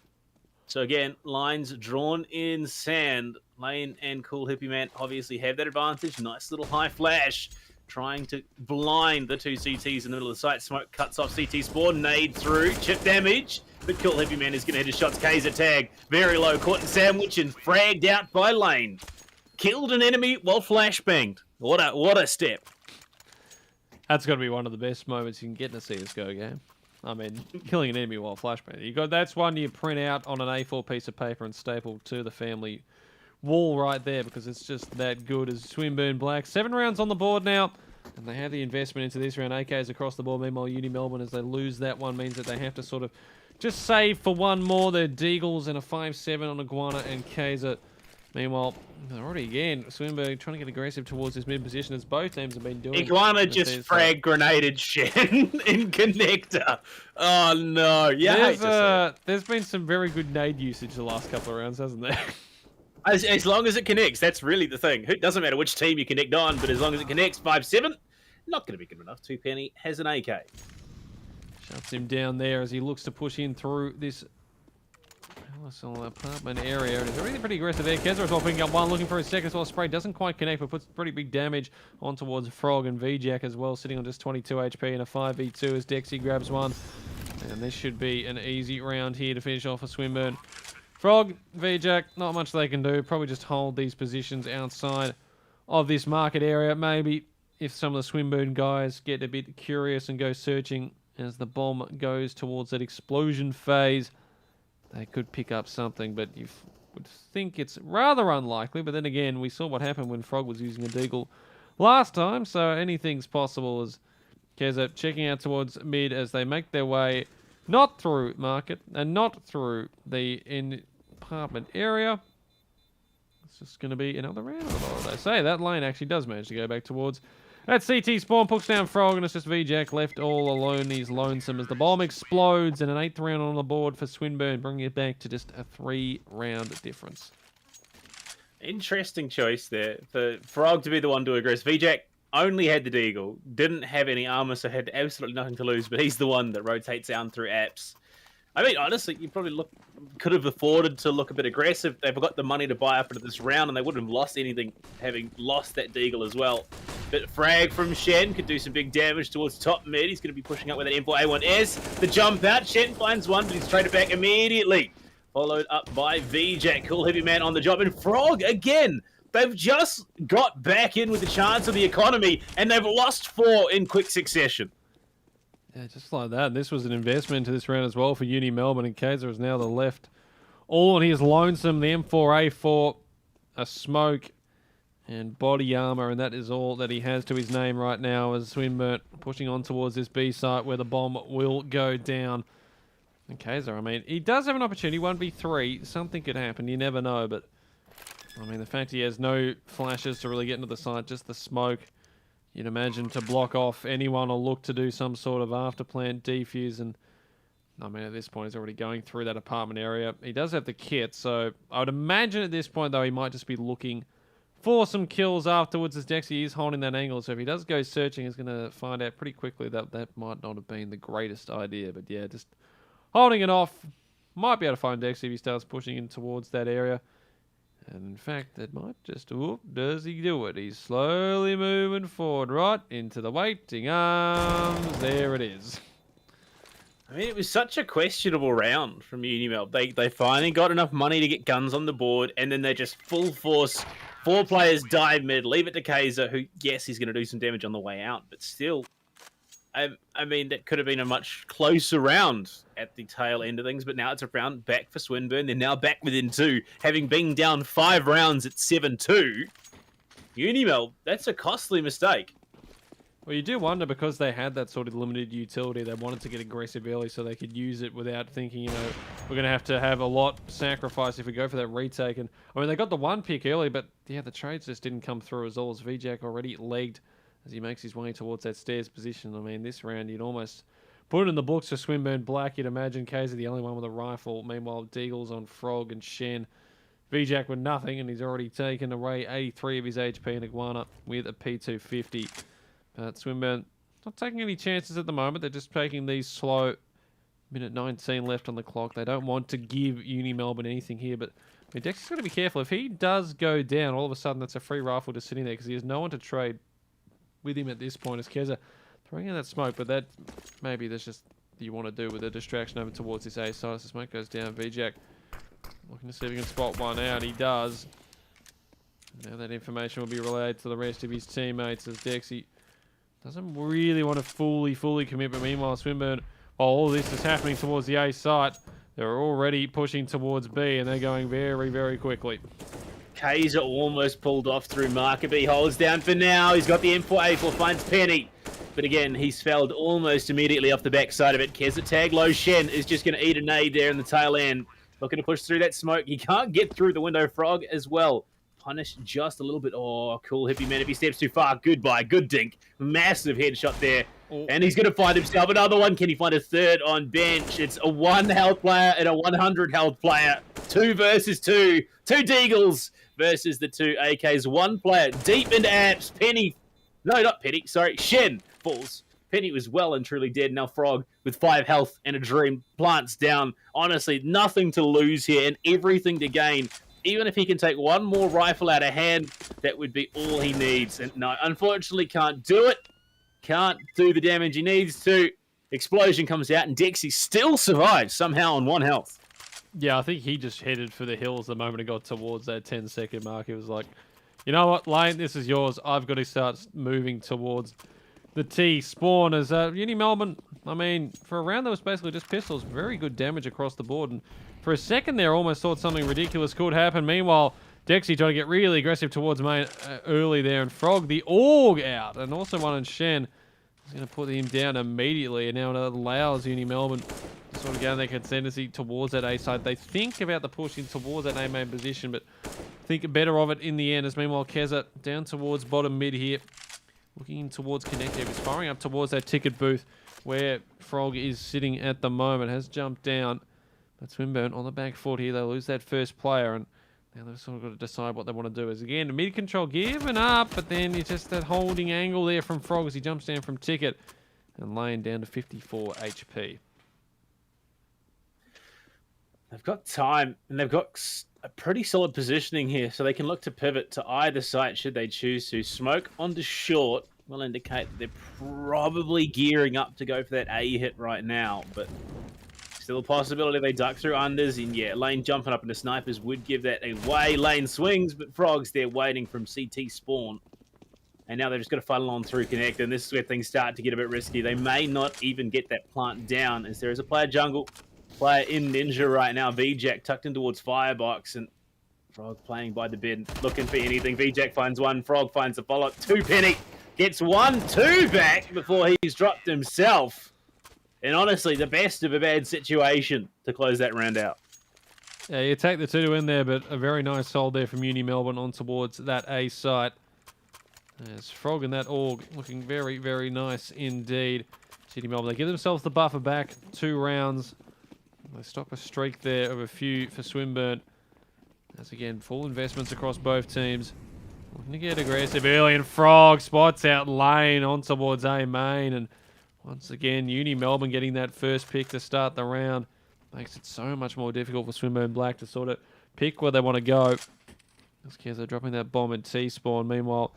So again, lines drawn in sand. Lane and Cool Hippie Man obviously have that advantage. Nice little high flash. Trying to blind the two CTs in the middle of the site. Smoke cuts off CT spawn. Nade through. Chip damage. But Cool Hippie Man is going to hit his shots. Kaiser tag. Very low. Caught in sandwich and fragged out by Lane. Killed an enemy while flashbanged. What a step. That's got to be one of the best moments you can get in a CSGO game. I mean, killing an enemy while flashbanging. That's one you print out on an A4 piece of paper and staple to the family wall right there because it's just that good as Swinburne Black. 7 rounds on the board now, and they have the investment into this round. AKs across the board. Meanwhile, UniMelb, as they lose that one, means that they have to sort of just save for one more. They're Deagles and a 5-7 on Iguana and Kaiser. Meanwhile, they're already again, Swinburne trying to get aggressive towards this mid position as both teams have been doing. Iguana just frag grenaded Shen in connector. Oh no. Yeah. There's been some very good nade usage the last couple of rounds, hasn't there? As long as it connects, that's really the thing. It doesn't matter which team you connect on, but as long as it connects, 5-7, not going to be good enough. 2Penny has an AK. Shuts him down there as he looks to push in through this apartment area. And it's already pretty aggressive there. Kezra as well picking up one, looking for his second. So spray doesn't quite connect, but puts pretty big damage on towards Frog and VJack as well, sitting on just 22 HP in a 5v2 as Dexy grabs one. And this should be an easy round here to finish off for Swinburne. Frog, VJack, not much they can do. Probably just hold these positions outside of this market area. Maybe if some of the Swinburne guys get a bit curious and go searching as the bomb goes towards that explosion phase, they could pick up something, but you would think it's rather unlikely. But then again, we saw what happened when Frog was using a deagle last time, so anything's possible as Keza checking out towards mid as they make their way not through market and not through the apartment area. It's just going to be another round. Although they say that lane actually does manage to go back towards that CT spawn, puts down Frog, and it's just VJack left all alone. He's lonesome as the bomb explodes, and an 8th round on the board for Swinburne, bringing it back to just a 3-round difference. Interesting choice there for Frog to be the one to aggress. VJack only had the deagle, didn't have any armor, so had absolutely nothing to lose, but he's the one that rotates down through apps. I mean, honestly, you probably could have afforded to look a bit aggressive. They've got the money to buy up into this round, and they wouldn't have lost anything having lost that deagle as well. But frag from Shen could do some big damage towards top mid. He's going to be pushing up with an M4A1S. The jump out, Shen finds one, but he's traded back immediately. Followed up by VJack, cool heavy man on the job, and Frog again. They've just got back in with the chance of the economy, and they've lost 4 in quick succession. Yeah, just like that. This was an investment into this round as well for UniMelb, and Kaiser is now the left. All on his lonesome, the M4A4, a smoke, and body armor, and that is all that he has to his name right now as Swinburne pushing on towards this B site where the bomb will go down. And Kaiser, I mean, he does have an opportunity, 1v3. Something could happen, you never know, but I mean, the fact he has no flashes to really get into the site, just the smoke. You'd imagine to block off anyone or look to do some sort of afterplant defuse. And I mean, at this point, he's already going through that apartment area. He does have the kit, so I would imagine at this point, though, he might just be looking for some kills afterwards as Dexy is holding that angle. So if he does go searching, he's going to find out pretty quickly that that might not have been the greatest idea. But yeah, just holding it off. Might be able to find Dexy if he starts pushing in towards that area. And in fact, that might just... Whoop, does he do it? He's slowly moving forward, right into the waiting arms. There it is. I mean, it was such a questionable round from UniMelb. They finally got enough money to get guns on the board, and then they just full force 4 players dive mid, leave it to Kaiser, who, yes, he's going to do some damage on the way out, but still... I mean, that could have been a much closer round at the tail end of things, but now it's a round back for Swinburne. They're now back within 2, having been down 5 rounds at 7-2. UniMelb, that's a costly mistake. Well, you do wonder, because they had that sort of limited utility, they wanted to get aggressive early so they could use it without thinking, you know, we're going to have a lot sacrificed if we go for that retake. And I mean, they got the 1 pick early, but yeah, the trades just didn't come through as all as VJack already legged as he makes his way towards that stairs position. I mean, this round, you'd almost put it in the books for Swinburne Black. You'd imagine Kaiser the only one with a rifle. Meanwhile, Deagle's on Frog and Shen. VJack with nothing, and he's already taken away 83 of his HP, and Iguana with a P250. But Swinburne not taking any chances at the moment. They're just taking these slow. Minute 19 left on the clock. They don't want to give UniMelb anything here, but I mean, Dexter's got to be careful. If he does go down, all of a sudden that's a free rifle just sitting there because he has no one to trade with him at this point as Keza throwing in that smoke, but that maybe that's just you want to do with a distraction over towards this A side. As the smoke goes down, VJack looking to see if he can spot one out. He does. Now that information will be relayed to the rest of his teammates as Dexy doesn't really want to fully commit, but meanwhile Swinburne, while all this is happening towards the A site, they're already pushing towards B and they're going very quickly. Kaiser almost pulled off through Markaby, holds down for now. He's got the M4A4, finds Penny. But again, he's felled almost immediately off the backside of it. Keza tag low. Shen is just going to eat a nade there in the tail end. Looking to push through that smoke. He can't get through the window. Frog as well. Punished just a little bit. Oh, cool hippie man. If he steps too far, goodbye. Good dink. Massive headshot there. Oh. And he's going to find himself another one. Can he find a third on bench? It's a 1 health player and a 100 health player. 2 versus 2. 2 Deagles versus the 2 AKs. 1 player deep into apps. Penny. No, not Penny. Sorry. Shen falls. Penny was well and truly dead. Now Frog with 5 health and a dream plants down. Honestly, nothing to lose here and everything to gain. Even if he can take 1 more rifle out of hand, that would be all he needs. And no, unfortunately can't do it. Can't do the damage he needs to. Explosion comes out and Dexy still survives somehow on 1 health. Yeah, I think he just headed for the hills the moment he got towards that 10-second mark. He was like, you know what, Lane, this is yours. I've got to start moving towards the T spawn. As UniMelb, I mean, for a round that was basically just pistols, very good damage across the board. And for a second there, almost thought something ridiculous could happen. Meanwhile, Dexy trying to get really aggressive towards main early there. And Frog, the AUG out. And also one on Shen. He's going to put him down immediately. And now it allows UniMelb to sort of go in their ascendancy towards that A side. They think about the pushing towards that A main position, but think better of it in the end. As meanwhile, Keza down towards bottom mid here. Looking towards Connective. He's firing up towards that ticket booth where Frog is sitting at the moment. Has jumped down. But Swinburne on the back foot here. They lose that first player. And now they've sort of got to decide what they want to do. As again, mid control giving up. But then it's just that holding angle there from Frog as he jumps down from ticket. And laying down to 54 HP. They've got time, and they've got a pretty solid positioning here, so they can look to pivot to either side should they choose to. Smoke onto short will indicate that they're probably gearing up to go for that A hit right now, but still a possibility they duck through unders, and yeah, Lane jumping up into snipers would give that away. Lane swings, but Frog's there waiting from CT spawn. And now they've just got to funnel on through connect, and this is where things start to get a bit risky. They may not even get that plant down, as there is a player jungle, player in Ninja right now. VJack tucked in towards Firebox, and Frog playing by the bid, looking for anything. VJack finds one, Frog finds a follow-up. 2 Penny gets 1-2 back before he's dropped himself. And honestly, the best of a bad situation to close that round out. Yeah, you take the 2 to win there, but a very nice hold there from UniMelb on towards that A site. There's Frog and that Org looking very, very nice indeed. UniMelb, they give themselves the buffer back. 2 rounds. They stop a streak there of a few for Swinburne. As again, full investments across both teams. Looking to get aggressive early, and Frog spots out Lane on towards A main. And once again, UniMelb getting that first pick to start the round. Makes it so much more difficult for Swinburne Black to sort of pick where they want to go. As Keza dropping that bomb at T-spawn. Meanwhile,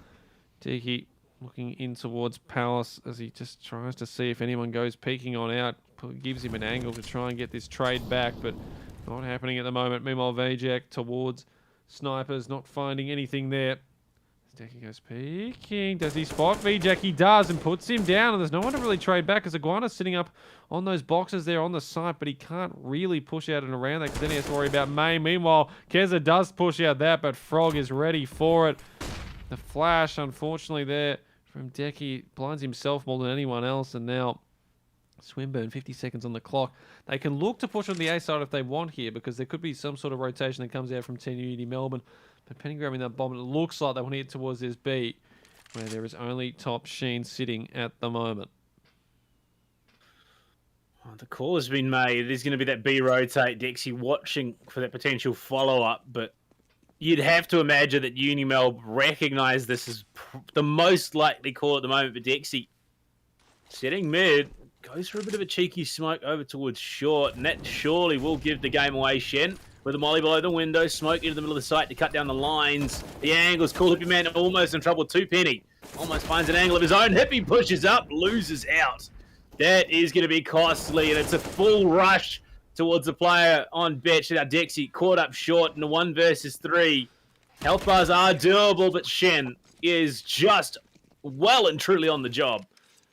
Tiki looking in towards Palace as he just tries to see if anyone goes peeking on out. Gives him an angle to try and get this trade back, but not happening at the moment. Meanwhile, Vajak towards snipers, not finding anything there. Tiki goes peeking. Does he spot Vajak? He does, and puts him down, and there's no one to really trade back as Iguana's sitting up on those boxes there on the site, but he can't really push out and around that because then he has to worry about Main. Meanwhile, Keza does push out that, but Frog is ready for it. The flash, unfortunately, there from Decky blinds himself more than anyone else, and now Swinburne, 50 seconds on the clock. They can look to push on the A side if they want here, because there could be some sort of rotation that comes out from Team Unity Melbourne. But Penny grabbing that bomb, and it looks like they want to get towards this B, where there is only Top Sheen sitting at the moment. Oh, the call has been made. There's going to be that B rotate. Dexy watching for that potential follow-up, but you'd have to imagine that UniMelb recognize this as the most likely call at the moment for Dexy. Sitting mid, goes for a bit of a cheeky smoke over towards short, and that surely will give the game away. Shen with a molly below the window, smoke into the middle of the site to cut down the lines. The angle's cool. Hippie Man almost in trouble. 2 Penny almost finds an angle of his own. Hippie pushes up, loses out. That is going to be costly, and it's a full rush towards the player on bench. Now Dexy caught up short in the 1 versus 3. Health bars are doable, but Shen is just well and truly on the job.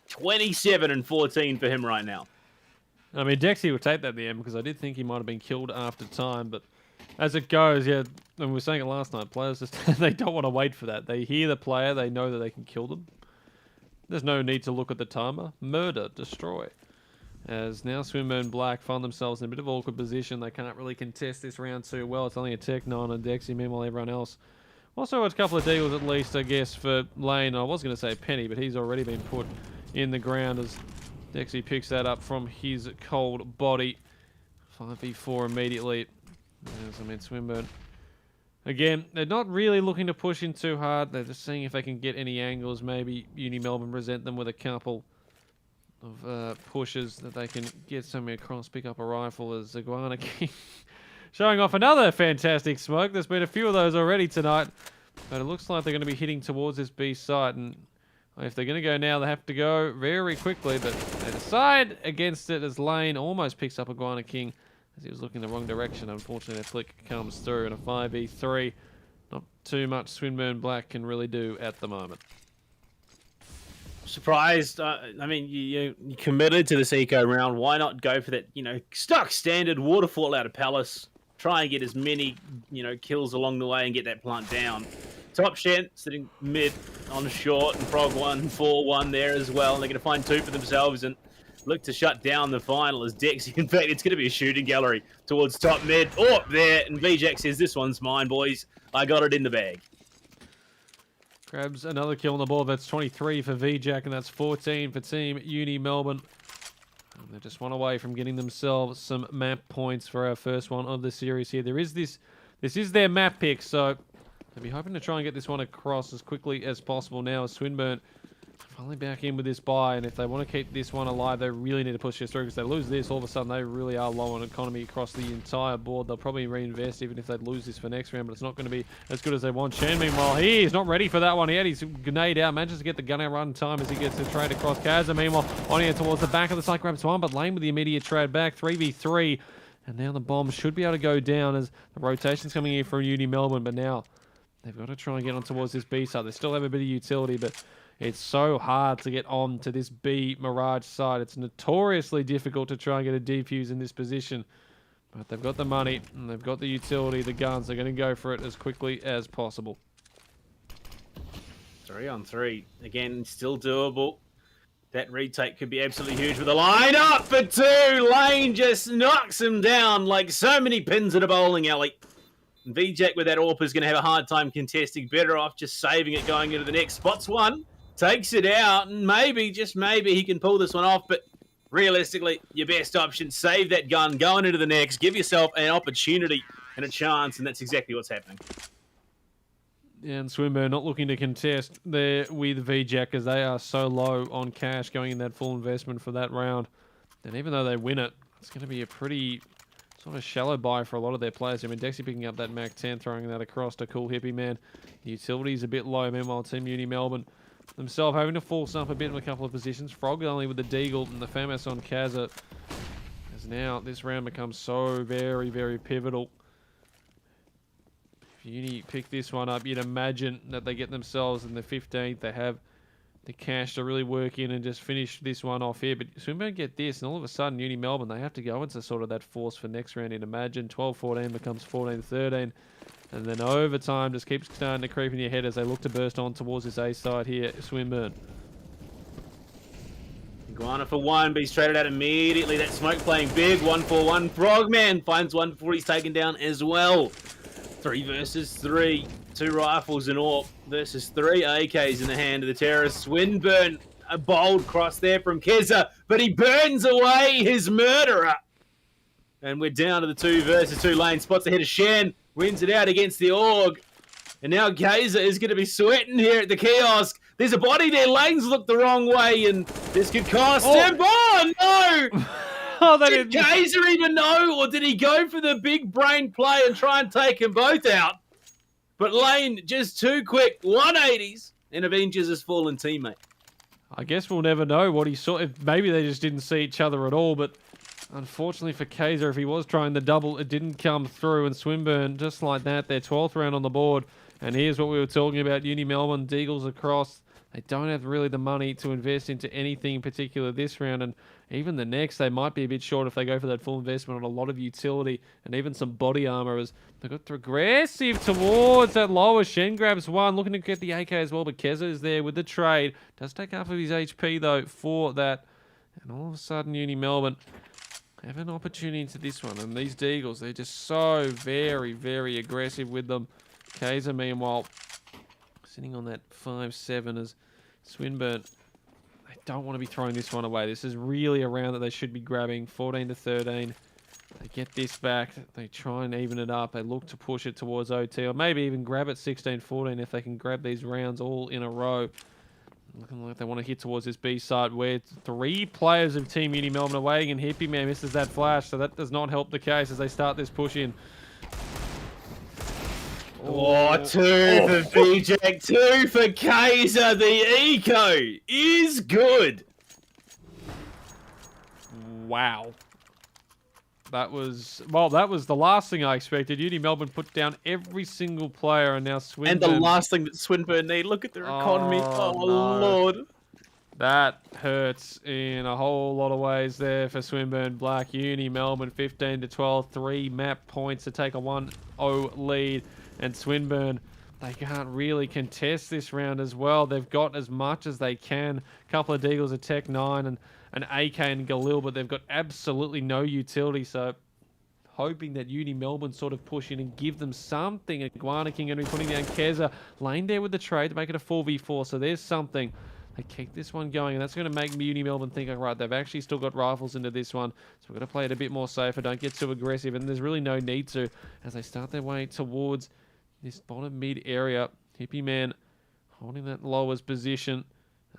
27 and 14 for him right now. I mean, Dexy will take that at the end, because I did think he might have been killed after time, but as it goes, yeah, and we were saying it last night, players just they don't want to wait for that. They hear the player, they know that they can kill them. There's no need to look at the timer. Murder, destroy. As now Swinburne Black find themselves in a bit of awkward position. They can't really contest this round too well. It's only a Tech 9 on Dexy. Meanwhile, everyone else also a couple of deals at least, I guess, for Lane. I was going to say Penny, but he's already been put in the ground as Dexy picks that up from his cold body. 5v4 immediately. As I mean, Swinburne. Again, they're not really looking to push in too hard. They're just seeing if they can get any angles. Maybe UniMelb present them with a couple of pushes that they can get somewhere across, pick up a rifle as Iguana King showing off another fantastic smoke. There's been a few of those already tonight, but it looks like they're going to be hitting towards this B site, and if they're going to go now, they have to go very quickly, but they decide against it as Lane almost picks up Iguana King as he was looking the wrong direction. Unfortunately, their flick comes through in a 5v3. Not too much Swinburne Black can really do at the moment. Surprised. I mean, you committed to this eco round. Why not go for that, stock standard waterfall out of Palace? Try and get as many, kills along the way and get that plant down. Top Shen sitting mid on short, and Frog 1-4-1 there as well. And they're going to find 2 for themselves and look to shut down the final as Dexy. In fact, it's going to be a shooting gallery towards top mid. Oh, there. And Vjak says, this one's mine, boys. I got it in the bag. Grabs another kill on the board. That's 23 for Vjak, and that's 14 for Team Uni Melbourne. And they're just one away from getting themselves some map points for our first one of the series here. There is this is their map pick, so they'll be hoping to try and get this one across as quickly as possible now as Swinburne Finally back in with this buy, and if they want to keep this one alive, they really need to push this through, because they lose this, all of a sudden they really are low on economy across the entire board. They'll probably reinvest even if they lose this for next round, but it's not going to be as good as they want. Shen, meanwhile, he's not ready for that one. He had his grenade out, manages to get the gun out right in time as he gets the trade across. Kaza, meanwhile, on here towards the back of the site, grabs one, but Lane with the immediate trade back, 3v3. And now the bomb should be able to go down as the rotation's coming in from UniMelb, but now they've got to try and get on towards this B side. They still have a bit of utility, but it's so hard to get on to this B Mirage side. It's notoriously difficult to try and get a defuse in this position. But they've got the money, and they've got the utility, the guns. They're going to go for it as quickly as possible. 3 on 3. Again, still doable. That retake could be absolutely huge with a line up for 2. Lane just knocks him down like so many pins in a bowling alley. And VJack with that AWP is going to have a hard time contesting. Better off just saving it going into the next. Spots one. Takes it out, and maybe, just maybe, he can pull this one off, but realistically, your best option, save that gun, going into the next, give yourself an opportunity and a chance, and that's exactly what's happening. Yeah, and Swinburne not looking to contest there with VJack, as they are so low on cash going in that full investment for that round. And even though they win it, it's going to be a pretty sort of shallow buy for a lot of their players. I mean, Dexy picking up that Mac 10, throwing that across to Cool Hippie Man. The utility's a bit low, meanwhile, Team UniMelb themselves having to force up a bit in a couple of positions. Frog only with the Deagle and the FAMAS on Kaza. As now this round becomes so very, very pivotal. If Uni pick this one up, you'd imagine that they get themselves in the 15th. They have the cash to really work in and just finish this one off here. But Swinburne get this, and all of a sudden UniMelb, they have to go into sort of that force for next round. You'd imagine 12-14 becomes 14-13. And then overtime just keeps starting to creep in your head as they look to burst on towards this A side here, Swinburne. Iguana for 1, but he's traded out immediately. That smoke playing big. 1-4-1. Frogman finds 1 before he's taken down as well. 3 versus 3. 2 rifles and AWP versus 3 AKs in the hand of the terrorist. Swinburne, a bold cross there from Keza, but he burns away his murderer. And we're down to the 2 versus 2 lane. Spots ahead of Shen. Wins it out against the Org. And now Gazer is going to be sweating here at the kiosk. There's a body there. Lanes look the wrong way, and this could cost him. Oh, no! Oh, did Gazer even know, or did he go for the big brain play and try and take them both out? But Lane just too quick. 180s, and avenges his fallen teammate. I guess we'll never know what he saw. Maybe they just didn't see each other at all, but unfortunately for Kaiser, if he was trying the double, it didn't come through. And Swinburne, just like that, their 12th round on the board. And here's what we were talking about. UniMelb, Deagles across. They don't have really the money to invest into anything in particular this round. And even the next, they might be a bit short if they go for that full investment on a lot of utility and even some body armor. As they got aggressive towards that lower. Shen grabs 1, looking to get the AK as well. But Keza is there with the trade. Does take half of his HP, though, for that. And all of a sudden, UniMelb have an opportunity into this one. And these Deagles, they're just so very, very aggressive with them. Kaiser, meanwhile, sitting on that 5-7 as Swinburne. They don't want to be throwing this one away. This is really a round that they should be grabbing. 14-13. They get this back. They try and even it up. They look to push it towards OT, or maybe even grab it 16-14 if they can grab these rounds all in a row. Looking like they want to hit towards this B side where 3 players of Team UniMelb are waiting, and Hippie Man misses that flash, so that does not help the case as they start this push in. Oh, 2 for VJack, 2 for Kaiser. The eco is good. Wow. That was the last thing I expected. UniMelb put down every single player, and now Swinburne. And the last thing that Swinburne need. Look at their economy. Oh no. Lord. That hurts in a whole lot of ways there for Swinburne Black. UniMelb 15-12, 3 map points to take a 1-0 lead. And Swinburne, they can't really contest this round as well. They've got as much as they can. A couple of Deagles, a Tech 9 and an AK and Galil, but they've got absolutely no utility. So hoping that UniMelb sort of push in and give them something. Iguana King going to be putting down Keza. Lane there with the trade to make it a 4v4. So there's something. They keep this one going, and that's going to make UniMelb think, all right, they've actually still got rifles into this one, so we're going to play it a bit more safer, don't get too aggressive, and there's really no need to as they start their way towards this bottom mid area. Hippie Man holding that lowest position.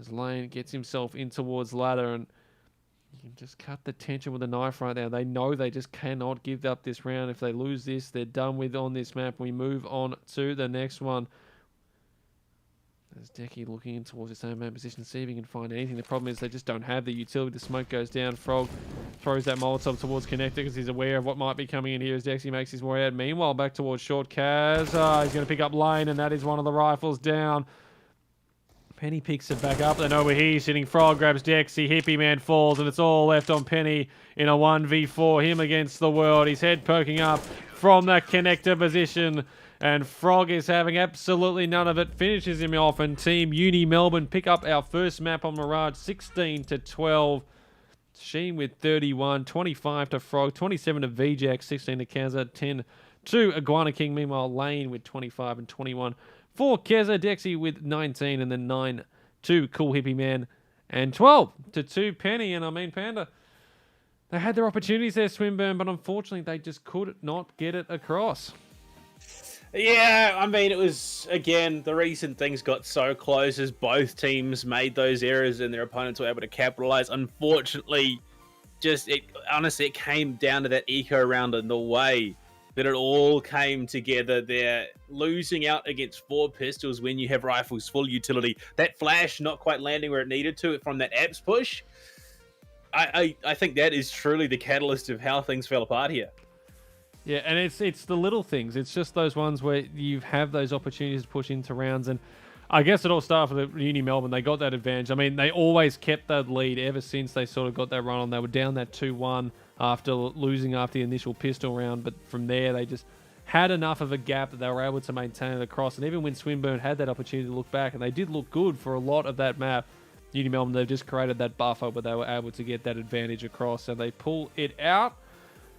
As Lane gets himself in towards ladder, and you can just cut the tension with a knife right now. They know they just cannot give up this round. If they lose this, they're done with on this map. We move on to the next one. There's Decky looking in towards his own man position, see if he can find anything. The problem is they just don't have the utility. The smoke goes down. Frog throws that Molotov towards Connector because he's aware of what might be coming in here as Dexy makes his way out. Meanwhile, back towards Short Kaz. He's going to pick up Lane, and that is one of the rifles down. Penny picks it back up. They know where he's sitting. Frog grabs Dexy. Hippie Man falls, and it's all left on Penny in a 1v4. Him against the world. His head poking up from that Connector position. And Frog is having absolutely none of it. Finishes him off, and Team UniMelb pick up our first map on Mirage, 16-12. Sheen with 31, 25 to Frog, 27 to VJack, 16 to Kazza, 10 to Iguana King. Meanwhile, Lane with 25 and 21 for Kazza, Dexy with 19, and then 9 to Cool Hippie Man, and 12 to 2 Penny. And I mean, Panda, they had their opportunities there, Swinburne, but unfortunately they just could not get it across. Yeah, I mean, it was, again, the reason things got so close is both teams made those errors and their opponents were able to capitalize. Unfortunately, honestly, it came down to that eco round and the way that it all came together there. Losing out against 4 pistols when you have rifles full utility. That flash not quite landing where it needed to from that apps push. I think that is truly the catalyst of how things fell apart here. Yeah, and it's the little things. It's just those ones where you have those opportunities to push into rounds. And I guess it all started with UniMelb. They got that advantage. I mean, they always kept that lead ever since they sort of got that run on. They were down that 2-1 after losing after the initial pistol round. But from there, they just had enough of a gap that they were able to maintain it across. And even when Swinburne had that opportunity to look back, and they did look good for a lot of that map, UniMelb, they've just created that buffer where they were able to get that advantage across. And they pull it out.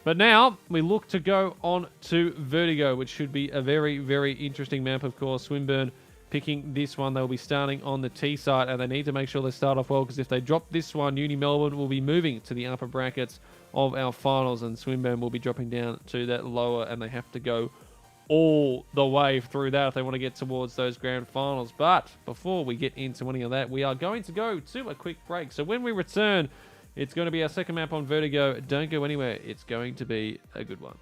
But now we look to go on to Vertigo, which should be a very, very interesting map, of course. Swinburne picking this one. They'll be starting on the T side, and they need to make sure they start off well, because if they drop this one, UniMelb will be moving to the upper brackets of our finals, and Swinburne will be dropping down to that lower, and they have to go all the way through that if they want to get towards those grand finals. But before we get into any of that, we are going to go to a quick break. So when we return, it's going to be our second map on Vertigo. Don't go anywhere. It's going to be a good one.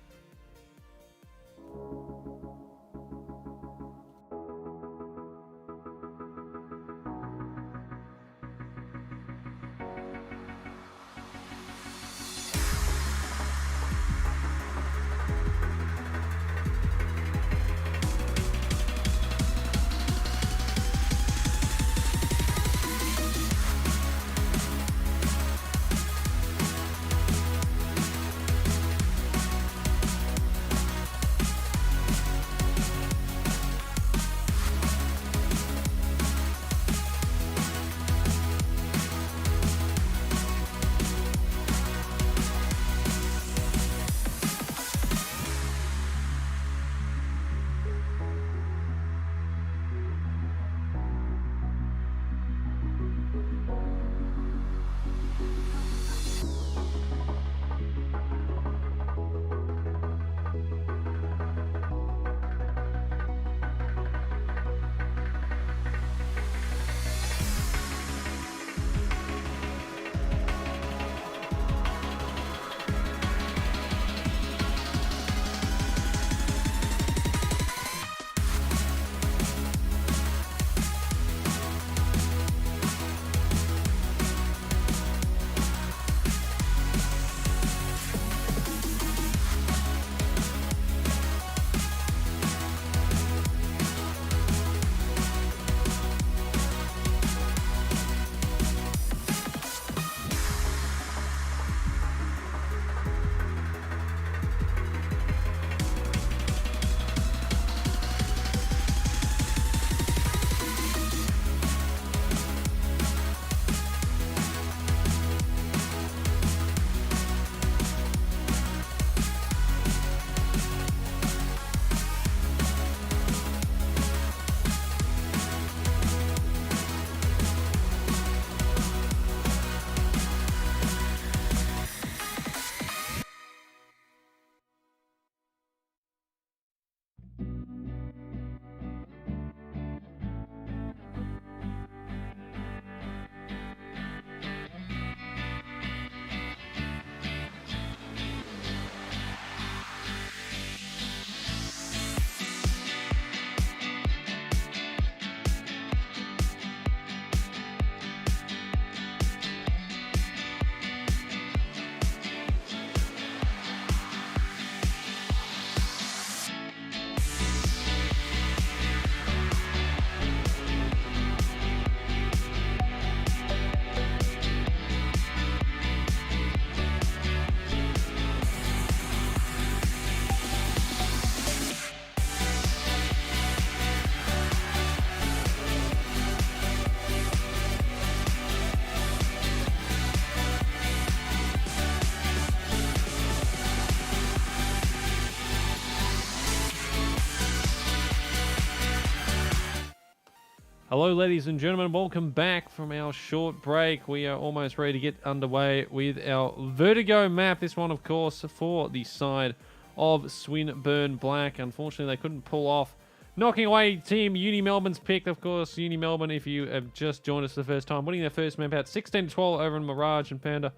Hello, ladies and gentlemen. Welcome back from our short break. We are almost ready to get underway with our Vertigo map. This one, of course, for the side of Swinburne Black. Unfortunately, they couldn't pull off knocking away Team UniMelb's pick. Of course, UniMelb, if you have just joined us for the first time, winning their first map out 16-12 over in Mirage and Panda.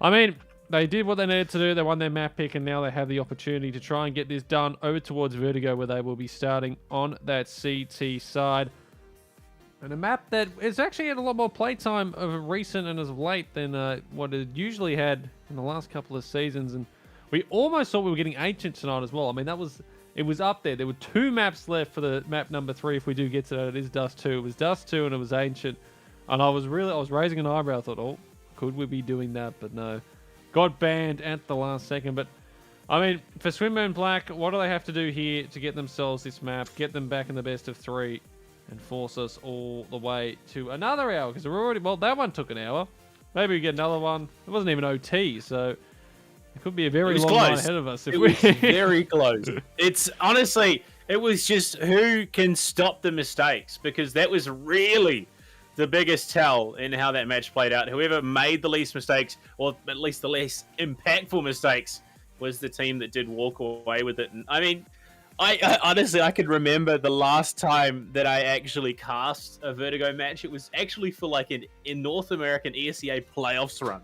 I mean, they did what they needed to do. They won their map pick, and now they have the opportunity to try and get this done over towards Vertigo, where they will be starting on that CT side. And a map that has actually had a lot more playtime of recent and as of late than what it usually had in the last couple of seasons. And we almost thought we were getting Ancient tonight as well. I mean, it was up there. There were 2 maps left for the map number 3 if we do get to that. It is Dust 2. It was Dust 2 and it was Ancient. And I was raising an eyebrow. I thought, oh, could we be doing that? But no. Got banned at the last second. But, I mean, for Swinburne Black, what do they have to do here to get themselves this map, get them back in the best of 3? And force us all the way to another hour, because we're already... Well, that one took an hour. Maybe we get another one. It wasn't even OT, so it could be a very long line ahead of us. It was very close. It's honestly, it was just who can stop the mistakes, because that was really the biggest tell in how that match played out. Whoever made the least mistakes, or at least the less impactful mistakes, was the team that did walk away with it. And I mean... I honestly, I can remember the last time that I actually cast a Vertigo match. It was actually for like in North American ESEA playoffs run,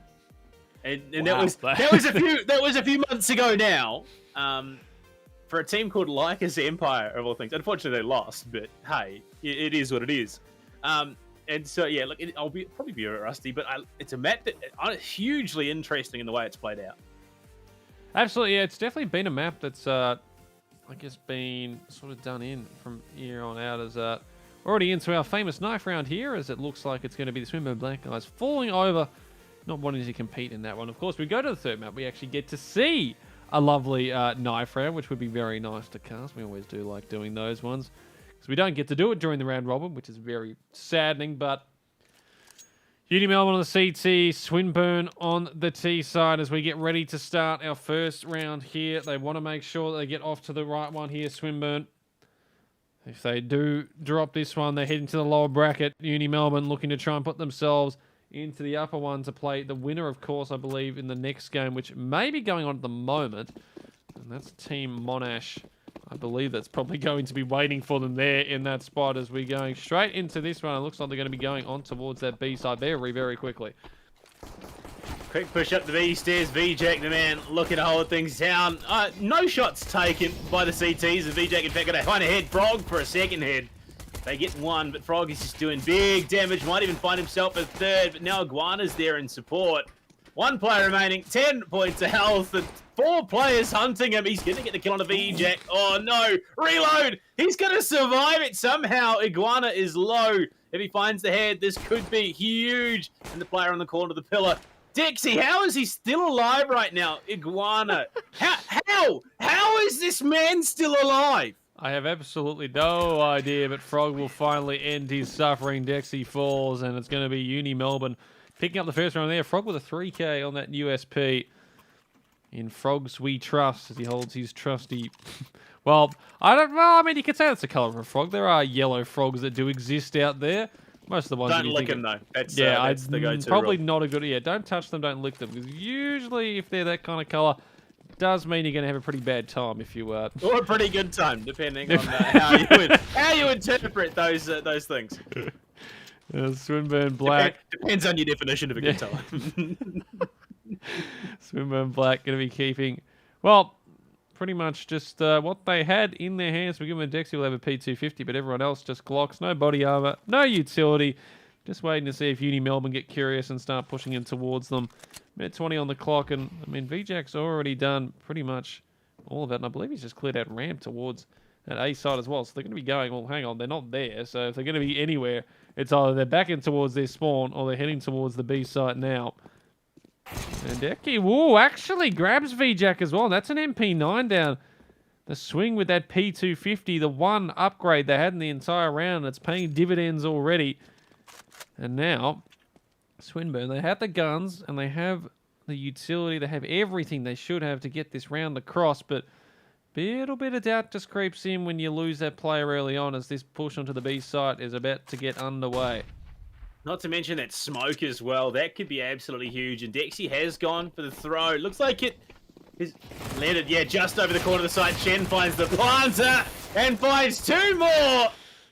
and wow, that was a few months ago now. For a team called Lycus Empire of all things. Unfortunately, they lost, but hey, it is what it is. And so yeah, look, I'll probably be a bit rusty, but it's a map that hugely interesting in the way it's played out. Absolutely, yeah, it's definitely been a map that's I guess been sort of done in from here on out as already into our famous knife round here, as it looks like it's going to be the Swinburne Black guys falling over, not wanting to compete in that one. Of course, we go to the third map. We actually get to see a lovely knife round, which would be very nice to cast. We always do like doing those ones, because we don't get to do it during the round robin, which is very saddening, but... UniMelb on the CT, Swinburne on the T side as we get ready to start our first round here. They want to make sure that they get off to the right one here, Swinburne. If they do drop this one, they're heading to the lower bracket. UniMelb looking to try and put themselves into the upper one to play the winner, of course, I believe, in the next game, which may be going on at the moment. And that's Team Monash. I believe that's probably going to be waiting for them there in that spot as we're going straight into this one. It looks like they're going to be going on towards that B side very, very quickly. Quick push up the B stairs. VJack, the man, looking to hold things down. No shots taken by the CTs. And VJack, in fact, going to find a head. Frog for a second head. They get one, but Frog is just doing big damage. Might even find himself a third, but now Iguana's there in support. 1 player remaining, 10 points of health, and 4 players hunting him. He's going to get the kill on a VJack. Oh no, reload! He's going to survive it somehow. Iguana is low. If he finds the head, this could be huge. And the player on the corner of the pillar. Dixie, how is he still alive right now? Iguana. How is this man still alive? I have absolutely no idea, but Frog will finally end his suffering. Dixie falls, and it's going to be UniMelb picking up the first round there. Frog with a 3K on that USP. In Frogs we trust, as he holds his trusty... Well, I mean, you could say that's the colour of a frog. There are yellow frogs that do exist out there. Most of the ones... Don't lick them, though. That's the go-to probably rule. not a good... Yeah, don't touch them, don't lick them. Because usually, if they're that kind of colour, does mean you're going to have a pretty bad time if you... Or a pretty good time, depending on how you interpret those things. Swinburne Black. Depends on your definition of a good time. Swinburne Black going to be keeping, well, pretty much just what they had in their hands. We give them a Dexy, will have a P250, but everyone else just Glocks, no body armor, no utility. Just waiting to see if UniMelb get curious and start pushing him towards them. Minute 20 on the clock, and I mean, VJack's already done pretty much all of it, and I believe he's just cleared out ramp towards that A side as well. So they're going to be going, well, hang on, they're not there. So if they're going to be anywhere, it's either they're backing towards their spawn or they're heading towards the B site now. And Deki, actually grabs VJack as well. That's an MP9 down the swing with that P250, the one upgrade they had in the entire round. That's paying dividends already. And now, Swinburne, they have the guns and they have the utility. They have everything they should have to get this round across, but little bit of doubt just creeps in when you lose that player early on, as this push onto the B site is about to get underway. Not to mention that smoke as well. That could be absolutely huge. And Dexy has gone for the throw. Looks like it is landed, yeah, just over the corner of the site. Shen finds the planter and finds 2 more.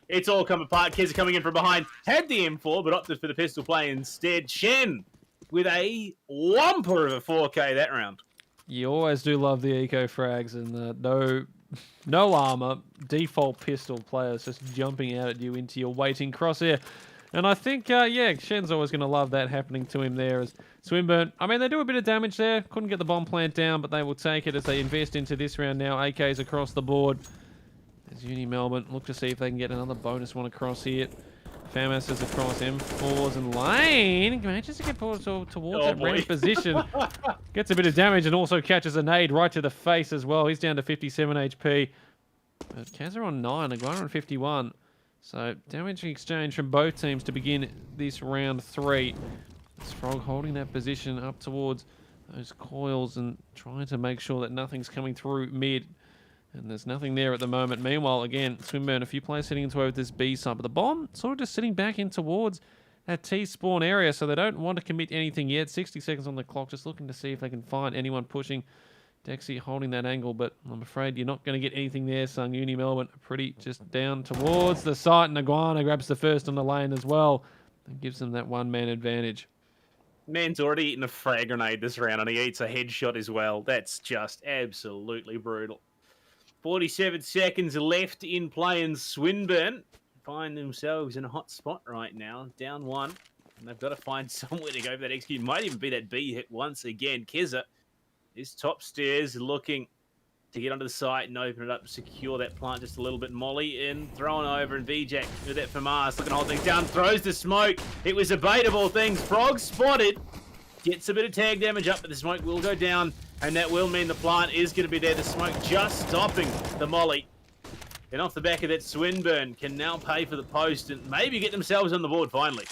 It's all come apart. Kids are coming in from behind. Had the M4, but opted for the pistol play instead. Shen with a whomper of a 4K that round. You always do love the eco frags and the no armor, default pistol players just jumping out at you into your waiting crosshair. And I think, yeah, Shen's always going to love that happening to him there as Swinburne. I mean, they do a bit of damage there. Couldn't get the bomb plant down, but they will take it as they invest into this round now. AKs across the board. As UniMelb look to see if they can get another bonus one across here. Famas is across M4s and Lane manages to get towards that ramp position. Gets a bit of damage and also catches a nade right to the face as well. He's down to 57 HP. But Kaz are on 9, Iguana on 51. So damage exchange from both teams to begin this round 3. It's Frog holding that position up towards those coils and trying to make sure that nothing's coming through mid. And there's nothing there at the moment. Meanwhile, again, Swinburne, a few players heading into over this B side. But the bomb sort of just sitting back in towards that T spawn area. So they don't want to commit anything yet. 60 seconds on the clock. Just looking to see if they can find anyone pushing. Dexy holding that angle. But I'm afraid you're not going to get anything there. Sung UniMelb pretty just down towards the site. And Iguana grabs the first on the lane as well. And gives them that one-man advantage. Man's already eaten a frag grenade this round. And he eats a headshot as well. That's just absolutely brutal. 47 seconds left in play, and Swinburne find themselves in a hot spot right now. Down 1. And they've got to find somewhere to go for that execute. Might even be that B hit once again. Keza is top stairs looking to get onto the site and open it up, secure that plant just a little bit. Molly in, thrown over, and VJack with that for Mars. Looking to hold things down, throws the smoke. It was a bait of all things. Frog spotted. Gets a bit of tag damage up, but the smoke will go down. And that will mean the plant is going to be there. The smoke just stopping the molly. And off the back of that, Swinburne can now pay for the post and maybe get themselves on the board finally.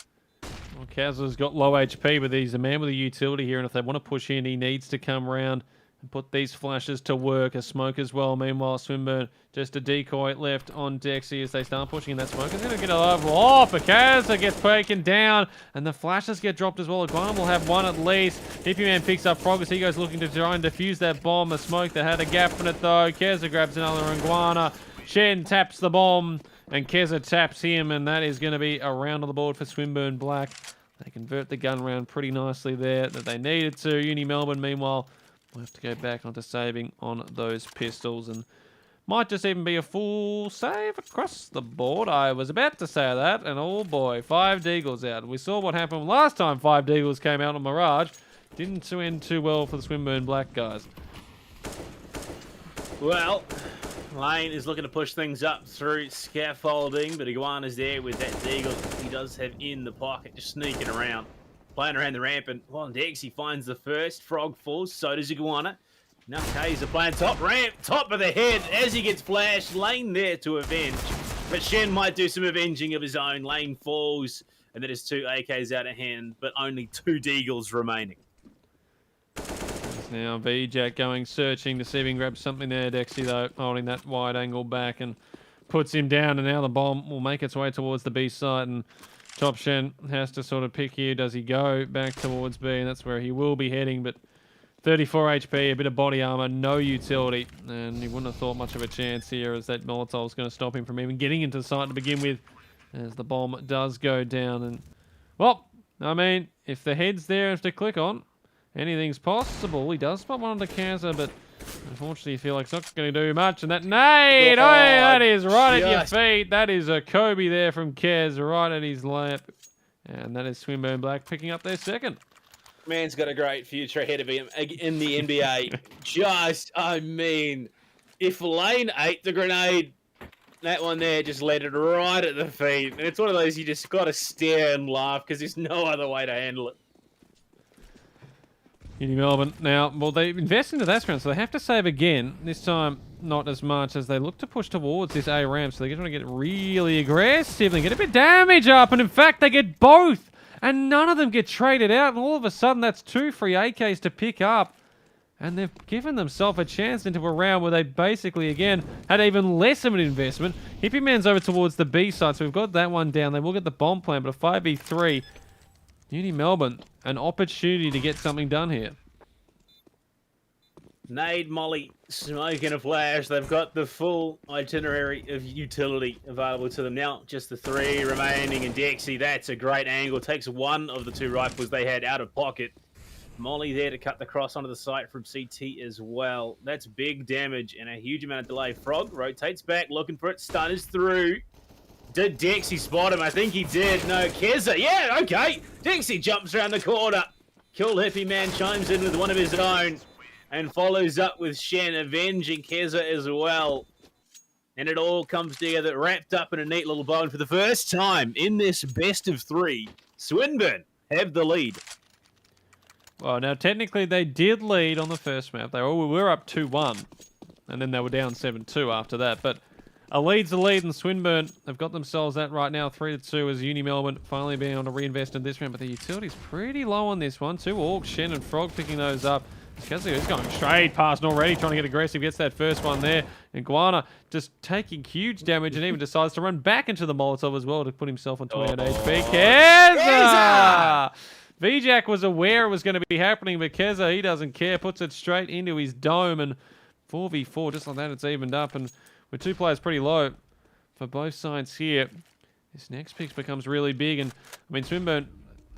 Well, Kazza's got low HP, but he's a man with a utility here. And if they want to push in, he needs to come round and put these flashes to work. A smoke as well. Meanwhile, Swinburne just a decoy left on Dexy as they start pushing in that smoke. It's going to get a level off. But Kazza gets taken down. And the flashes get dropped as well. Iguana will have one at least. Hippie Man picks up Frog as he goes looking to try and defuse that bomb. A smoke that had a gap in it though. Kazza grabs another Iguana. Shen taps the bomb. And Keza taps him. And that is going to be a round on the board for Swinburne Black. They convert the gun round pretty nicely there that they needed to. UniMelb, meanwhile, we'll have to go back onto saving on those pistols. And might just even be a full save across the board. I was about to say that. And oh boy, 5 Deagles out. We saw what happened last time 5 Deagles came out on Mirage. Didn't end too well for the Swinburne Black guys. Well, Lane is looking to push things up through scaffolding, but Iguana's there with that Deagle he does have in the pocket, just sneaking around. Playing around the ramp, and well, Dexy finds the first. Frog falls, so does Iguana. Now Kaiser playing top ramp, top of the head as he gets flashed. Lane there to avenge, but Shen might do some avenging of his own. Lane falls, and that is 2 AKs out of hand, but only 2 Deagles remaining. Now VJack going searching to see if he can grab something there. Dexy though holding that wide angle back and puts him down, and now the bomb will make its way towards the B side, and Top Shen has to sort of pick here. Does he go back towards B? And that's where he will be heading, but 34 HP, a bit of body armor, no utility, and he wouldn't have thought much of a chance here as that Molotov's going to stop him from even getting into the site to begin with as the bomb does go down. And well, I mean, if the head's there to click on, anything's possible. He does spot one on the Kazza, but unfortunately, I feel like it's not going to do much. And that nade, that is right at your feet. That is a Kobe there from Kaz, right at his lap. And that is Swinburne Black picking up their second. Man's got a great future ahead of him in the NBA. I mean, if Lane ate the grenade, that one there just landed right at the feet. And it's one of those you just got to stare and laugh because there's no other way to handle it. UniMelb now, well, they invest into that round, so they have to save again. This time, not as much as they look to push towards this A ramp, so they're going to get really aggressive and get a bit of damage up, and in fact, they get both, and none of them get traded out, and all of a sudden, that's 2 free AKs to pick up. And they've given themselves a chance into a round where they basically, again, had even less of an investment. Hippie Man's over towards the B side, so we've got that one down. They will get the bomb plan, but a 5v3. UniMelb, an opportunity to get something done here. Nade, Molly, Smoke, and a Flash. They've got the full itinerary of utility available to them now. Just the 3 remaining, and Dexy, that's a great angle. Takes one of the 2 rifles they had out of pocket. Molly there to cut the cross onto the site from CT as well. That's big damage and a huge amount of delay. Frog rotates back, looking for it. Stunners through. Did Dexy spot him? I think he did. No, Keza. Yeah, okay. Dexy jumps around the corner. Cool Hippie Man chimes in with one of his own and follows up with Shen, avenging Keza as well. And it all comes together, wrapped up in a neat little bow. And for the first time in this best of 3, Swinburne have the lead. Well, now technically they did lead on the first map. They were up 2-1, and then they were down 7-2 after that. But a lead's a lead, and Swinburne have got themselves that right now, 3-2, as UniMelb finally being able to reinvest in this round. But the utility's pretty low on this one. 2 Orcs, Shen and Frog picking those up. Kazuya is going straight past and already trying to get aggressive. Gets that first one there. And Guana just taking huge damage and even decides to run back into the Molotov as well to put himself on 28 HP. Keza! VJack was aware it was going to be happening, but Keza, he doesn't care. Puts it straight into his dome, and 4v4, just like that, it's evened up. And with 2 players pretty low for both sides here, this next pick becomes really big. And, I mean, Swinburne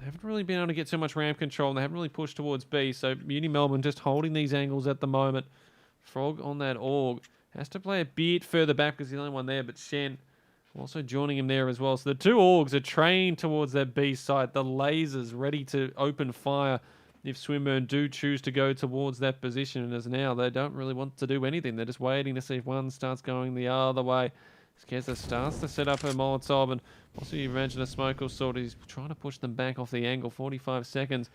haven't really been able to get too much ramp control, and they haven't really pushed towards B. So UniMelb just holding these angles at the moment. Frog on that Org. Has to play a bit further back because he's the only one there, but Shen also joining him there as well. So the 2 Orgs are trained towards that B site. The lasers ready to open fire if Swinburne do choose to go towards that position. And as now, they don't really want to do anything. They're just waiting to see if one starts going the other way. Keza starts to set up her Molotov, and also you imagine a smoke or sort of he's trying to push them back off the angle. 45 seconds.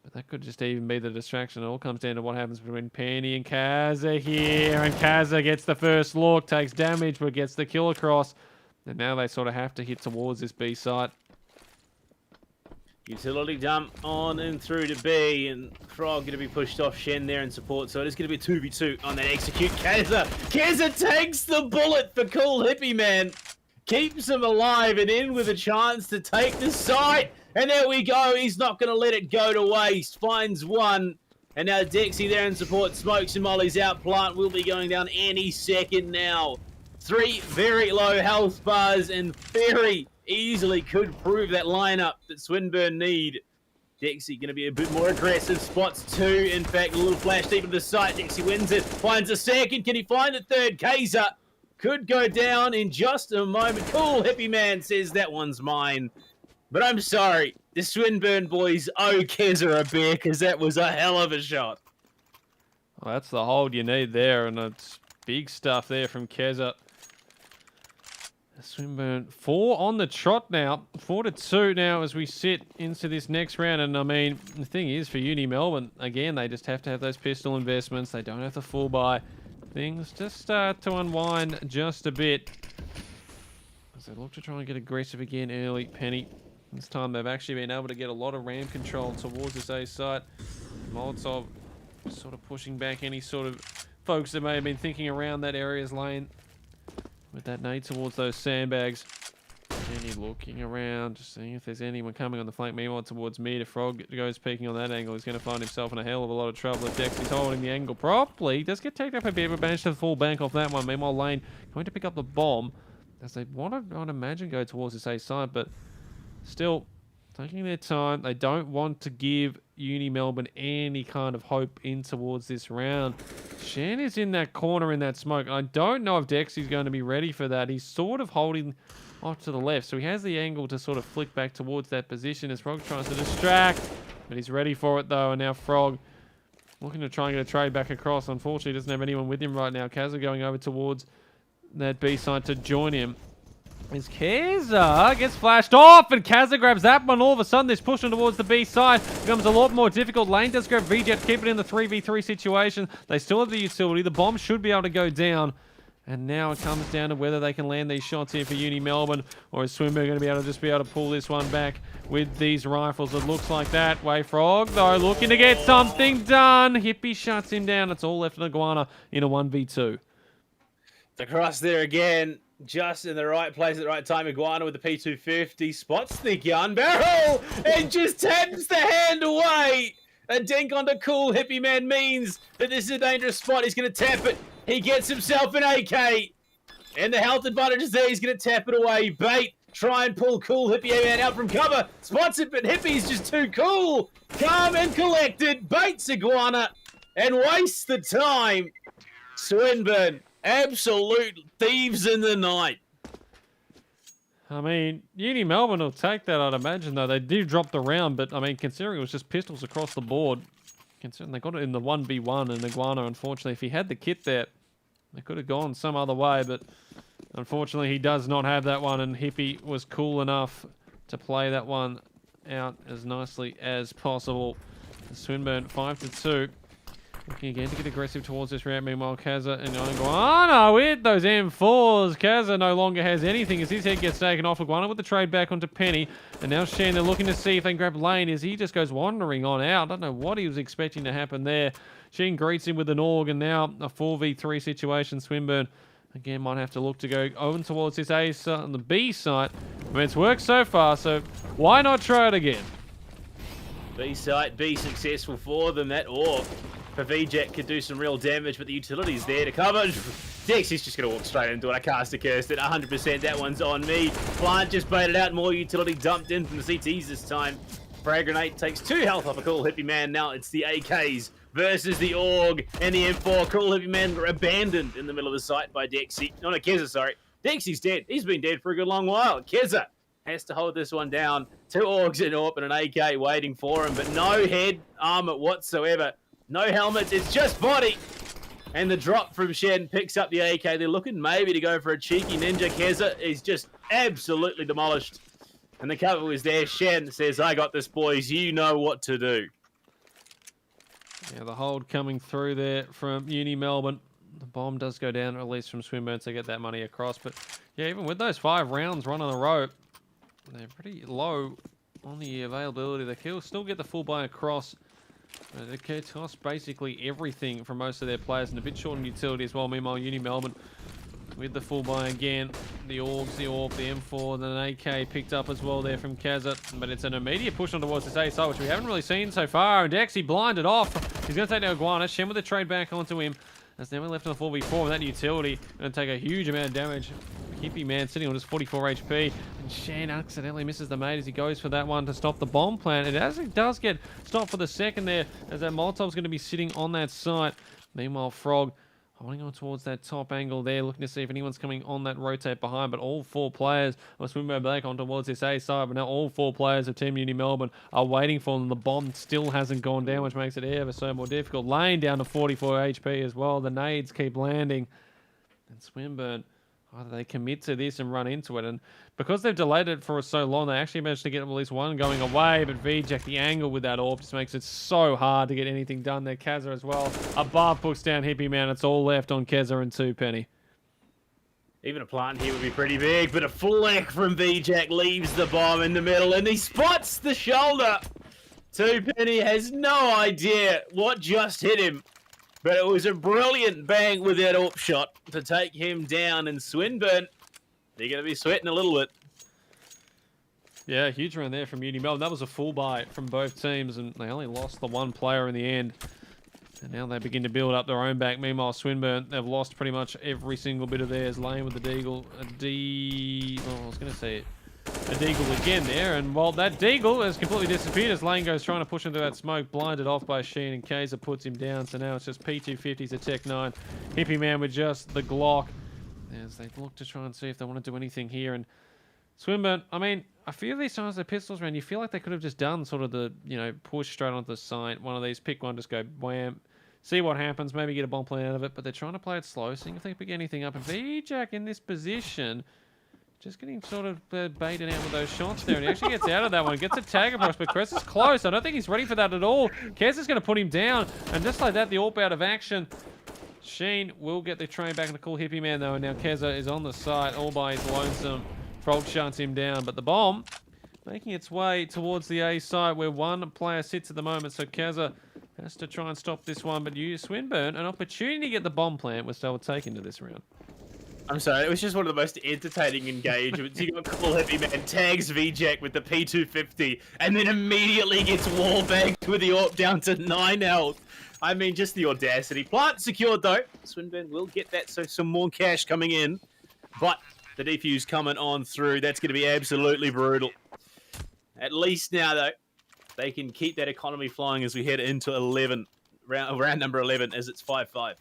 But that could just even be the distraction. It all comes down to what happens between Penny and Kaza here. And Kaza gets the first look, takes damage, but gets the kill across. And now they sort of have to hit towards this B site. Utility dump on and through to B, and Frog going to be pushed off Shen there in support. So it is going to be a 2v2 on that execute. Keza takes the bullet for Cool Hippie Man. Keeps him alive and in with a chance to take the site. And there we go. He's not going to let it go to waste. Finds one. And now Dexy there in support. Smokes and Molly's out. Plant will be going down any second now. 3 very low health bars and very easily could prove that lineup that Swinburne need. Dexy going to be a bit more aggressive. Spots 2. In fact, a little flash deep into the site. Dexy wins it. Finds a second. Can he find the third? Keza could go down in just a moment. Cool Hippie Man says that one's mine. But I'm sorry. The Swinburne boys owe Keza a beer because that was a hell of a shot. Well, that's the hold you need there, and it's big stuff there from Keza. Swinburne 4 on the trot now, 4-2 now as we sit into this next round. And I mean, the thing is for UniMelb, again, they just have to have those pistol investments. They don't have to full buy. Things just start to unwind just a bit as they look to try and get aggressive again early. Penny, this time they've actually been able to get a lot of ram control towards this A site. Molotov sort of pushing back any sort of folks that may have been thinking around that area's lane. With that nade towards those sandbags. Jenny looking around, just seeing if there's anyone coming on the flank. Meanwhile, towards me, if Frog goes peeking on that angle, he's going to find himself in a hell of a lot of trouble. If Dexy's holding the angle properly, does get taken up a bit, but managed to fall bank off that one. Meanwhile, Lane going to pick up the bomb as they want to, I'd imagine, go towards this A side, but still taking their time. They don't want to give UniMelb any kind of hope in towards this round. Shen is in that corner in that smoke. I don't know if Dexy's going to be ready for that. He's sort of holding off to the left, so he has the angle to sort of flick back towards that position as Frog tries to distract, but he's ready for it though. And now Frog looking to try and get a trade back across. Unfortunately, he doesn't have anyone with him right now. Kaza going over towards that B side to join him. As Keza gets flashed off, and Kaza grabs that one. All of a sudden, this pushing towards the B side becomes a lot more difficult. Lane does grab VJ to keep it in the 3v3 situation. They still have the utility. The bomb should be able to go down. And now it comes down to whether they can land these shots here for UniMelb, or is Swinburne going to be able to pull this one back with these rifles? It looks like that. Frog, though, looking to get something done. Hippie shuts him down. It's all left in Iguana in a 1v2. The cross there again, just in the right place at the right time. Iguana with the P250 spots the gun barrel and just taps the hand away. A dink onto Cool Hippie Man means that this is a dangerous spot. He's going to tap it. He gets himself an AK. And the health advantage is there. He's going to tap it away. Bait. Try and pull Cool Hippie Man out from cover. Spots it, but Hippie's just too cool. Calm and collected. Baits Iguana and wastes the time. Swinburne, absolute thieves in the night. I mean, UniMelb will take that, I'd imagine, though. They do drop the round, but, I mean, considering it was just pistols across the board, considering they got it in the 1v1, and Iguana, unfortunately, if he had the kit there, they could have gone some other way, but unfortunately, he does not have that one, and Hippie was cool enough to play that one out as nicely as possible. Swinburne, 5-2. Looking again to get aggressive towards this round. Meanwhile, Kazza and Iguana with those M4s. Kazza no longer has anything as his head gets taken off. Iguana with the trade back onto Penny. And now Shen, they're looking to see if they can grab Lane as he just goes wandering on out. I don't know what he was expecting to happen there. Shen greets him with an AUG, and now a 4v3 situation. Swinburne again might have to look to go over towards this A site on the B site. I mean, it's worked so far, so why not try it again? B site, B successful for them. That AUG for VJack could do some real damage, but the utility's there to cover. Dex is just going to walk straight into it. I cast a curse at 100%. That one's on me. Plant just baited out. More utility dumped in from the CTs this time. Frag grenade takes 2 health off a Cool Hippie Man. Now it's the AKs versus the AUG and the M4. Cool Hippie Man were abandoned in the middle of the site by Dexy. No, Keza, sorry. Dexy's dead. He's been dead for a good long while. Keza has to hold this one down. 2 AUGs in AWP and an AK waiting for him, but no head armor whatsoever. No helmets, it's just body. And the drop from Shen picks up the AK. They're looking maybe to go for a cheeky ninja. Keza is just absolutely demolished. And the cover was there. Shen says, I got this, boys. You know what to do. Yeah, the hold coming through there from UniMelb. The bomb does go down, at least from Swinburne, to get that money across. But yeah, even with those 5 rounds run on the rope, they're pretty low on the availability. They can still get the full buy across. They can toss basically everything from most of their players, and a bit short on utility as well. Meanwhile, UniMelb with the full buy again. The AUGs, the AWP, the M4, and then an AK picked up as well there from Kazza. But it's an immediate push on towards this A side, which we haven't really seen so far. And Dexy blinded off. He's going to take down Iguana. Shen with the trade back onto him. That's now left on the 4v4 with that utility. Going to take a huge amount of damage. Hippie Man sitting on just 44 HP. And Shen accidentally misses the mate as he goes for that one to stop the bomb plant. It actually does get stopped for the second there, as that Molotov's going to be sitting on that site. Meanwhile, Frog holding on towards that top angle there, looking to see if anyone's coming on that rotate behind. But all 4 players are Swinburne back on towards this A side. But now all 4 players of Team UniMelb are waiting for them. The bomb still hasn't gone down, which makes it ever so more difficult. Lane down to 44 HP as well. The nades keep landing. And Swinburne, either they commit to this and run into it, and because they've delayed it for so long, they actually managed to get at least one going away. But VJack, the angle with that AWP just makes it so hard to get anything done there. Kazza as well above puts down Hippie Man. It's all left on Kazza and 2 Penny. Even a plant here would be pretty big, but a flick from VJack leaves the bomb in the middle, and he spots the shoulder. 2 Penny has no idea what just hit him. But it was a brilliant bang with that AWP shot to take him down. And Swinburne, they're going to be sweating a little bit. Yeah, huge run there from UniMelb. That was a full buy from both teams, and they only lost the 1 player in the end. And now they begin to build up their own back. Meanwhile, Swinburne, they've lost pretty much every single bit of theirs. Lane with the deagle. I was going to say it. A deagle again there, and while that deagle has completely disappeared as Lane goes trying to push into that smoke, blinded off by Sheen, and Kaiser puts him down. So now it's just P250s at Tech 9. Hippie Man with just the Glock as they look to try and see if they want to do anything here. And Swinburne, I mean, a few of these times the pistols around, you feel like they could have just done sort of the, push straight onto the site. One of these, pick one, just go wham, see what happens, maybe get a bomb plan out of it, but they're trying to play it slow, seeing if they pick anything up. And VJack in this position, just getting sort of baited out with those shots there, and he actually gets out of that one, gets a tag across, but Kress is close. I don't think he's ready for that at all. Kez is going to put him down, and just like that, the AWP out of action. Sheen will get the train back in the cool hippie man, though, and now Keza is on the side all by his lonesome. Frog shuts him down, but the bomb making its way towards the A side where one player sits at the moment, so Keza has to try and stop this one, but you, Swinburne, an opportunity to get the bomb plant was they were taken to this round. I'm sorry, it was just one of the most entertaining engagements. You got Cool Heavy Man tags VJack with the P250 and then immediately gets wallbanged with the AWP down to 9 health. I mean, just the audacity. Plant secured though. Swinburne will get that, so some more cash coming in. But the defuse coming on through, that's going to be absolutely brutal. At least now though, they can keep that economy flying as we head into 11, round number 11, as it's 5-5.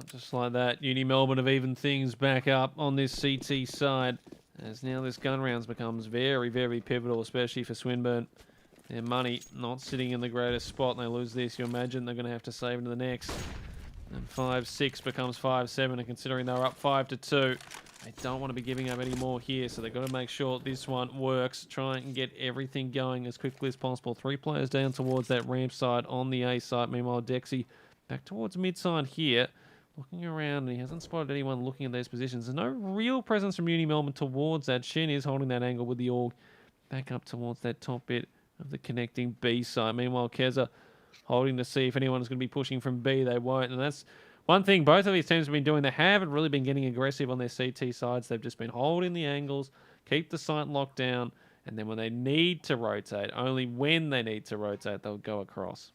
Just like that, UniMelb have evened things back up on this CT side, as now this gun rounds becomes very, very pivotal, especially for Swinburne. Their money not sitting in the greatest spot, and they lose this. You imagine they're going to have to save into the next. And 5-6 becomes 5-7, and considering they were up 5-2, they don't want to be giving up any more here, so they've got to make sure this one works. Try and get everything going as quickly as possible. 3 players down towards that ramp side on the A side. Meanwhile, Dexy back towards mid side here. Looking around, and he hasn't spotted anyone looking at those positions. There's no real presence from UniMelb towards that. Shin is holding that angle with the AUG back up towards that top bit of the connecting B side. Meanwhile, Keza holding to see if anyone's going to be pushing from B. They won't, and that's one thing both of these teams have been doing. They haven't really been getting aggressive on their CT sides. They've just been holding the angles, keep the site locked down, and then when they need to rotate, only when they need to rotate, they'll go across.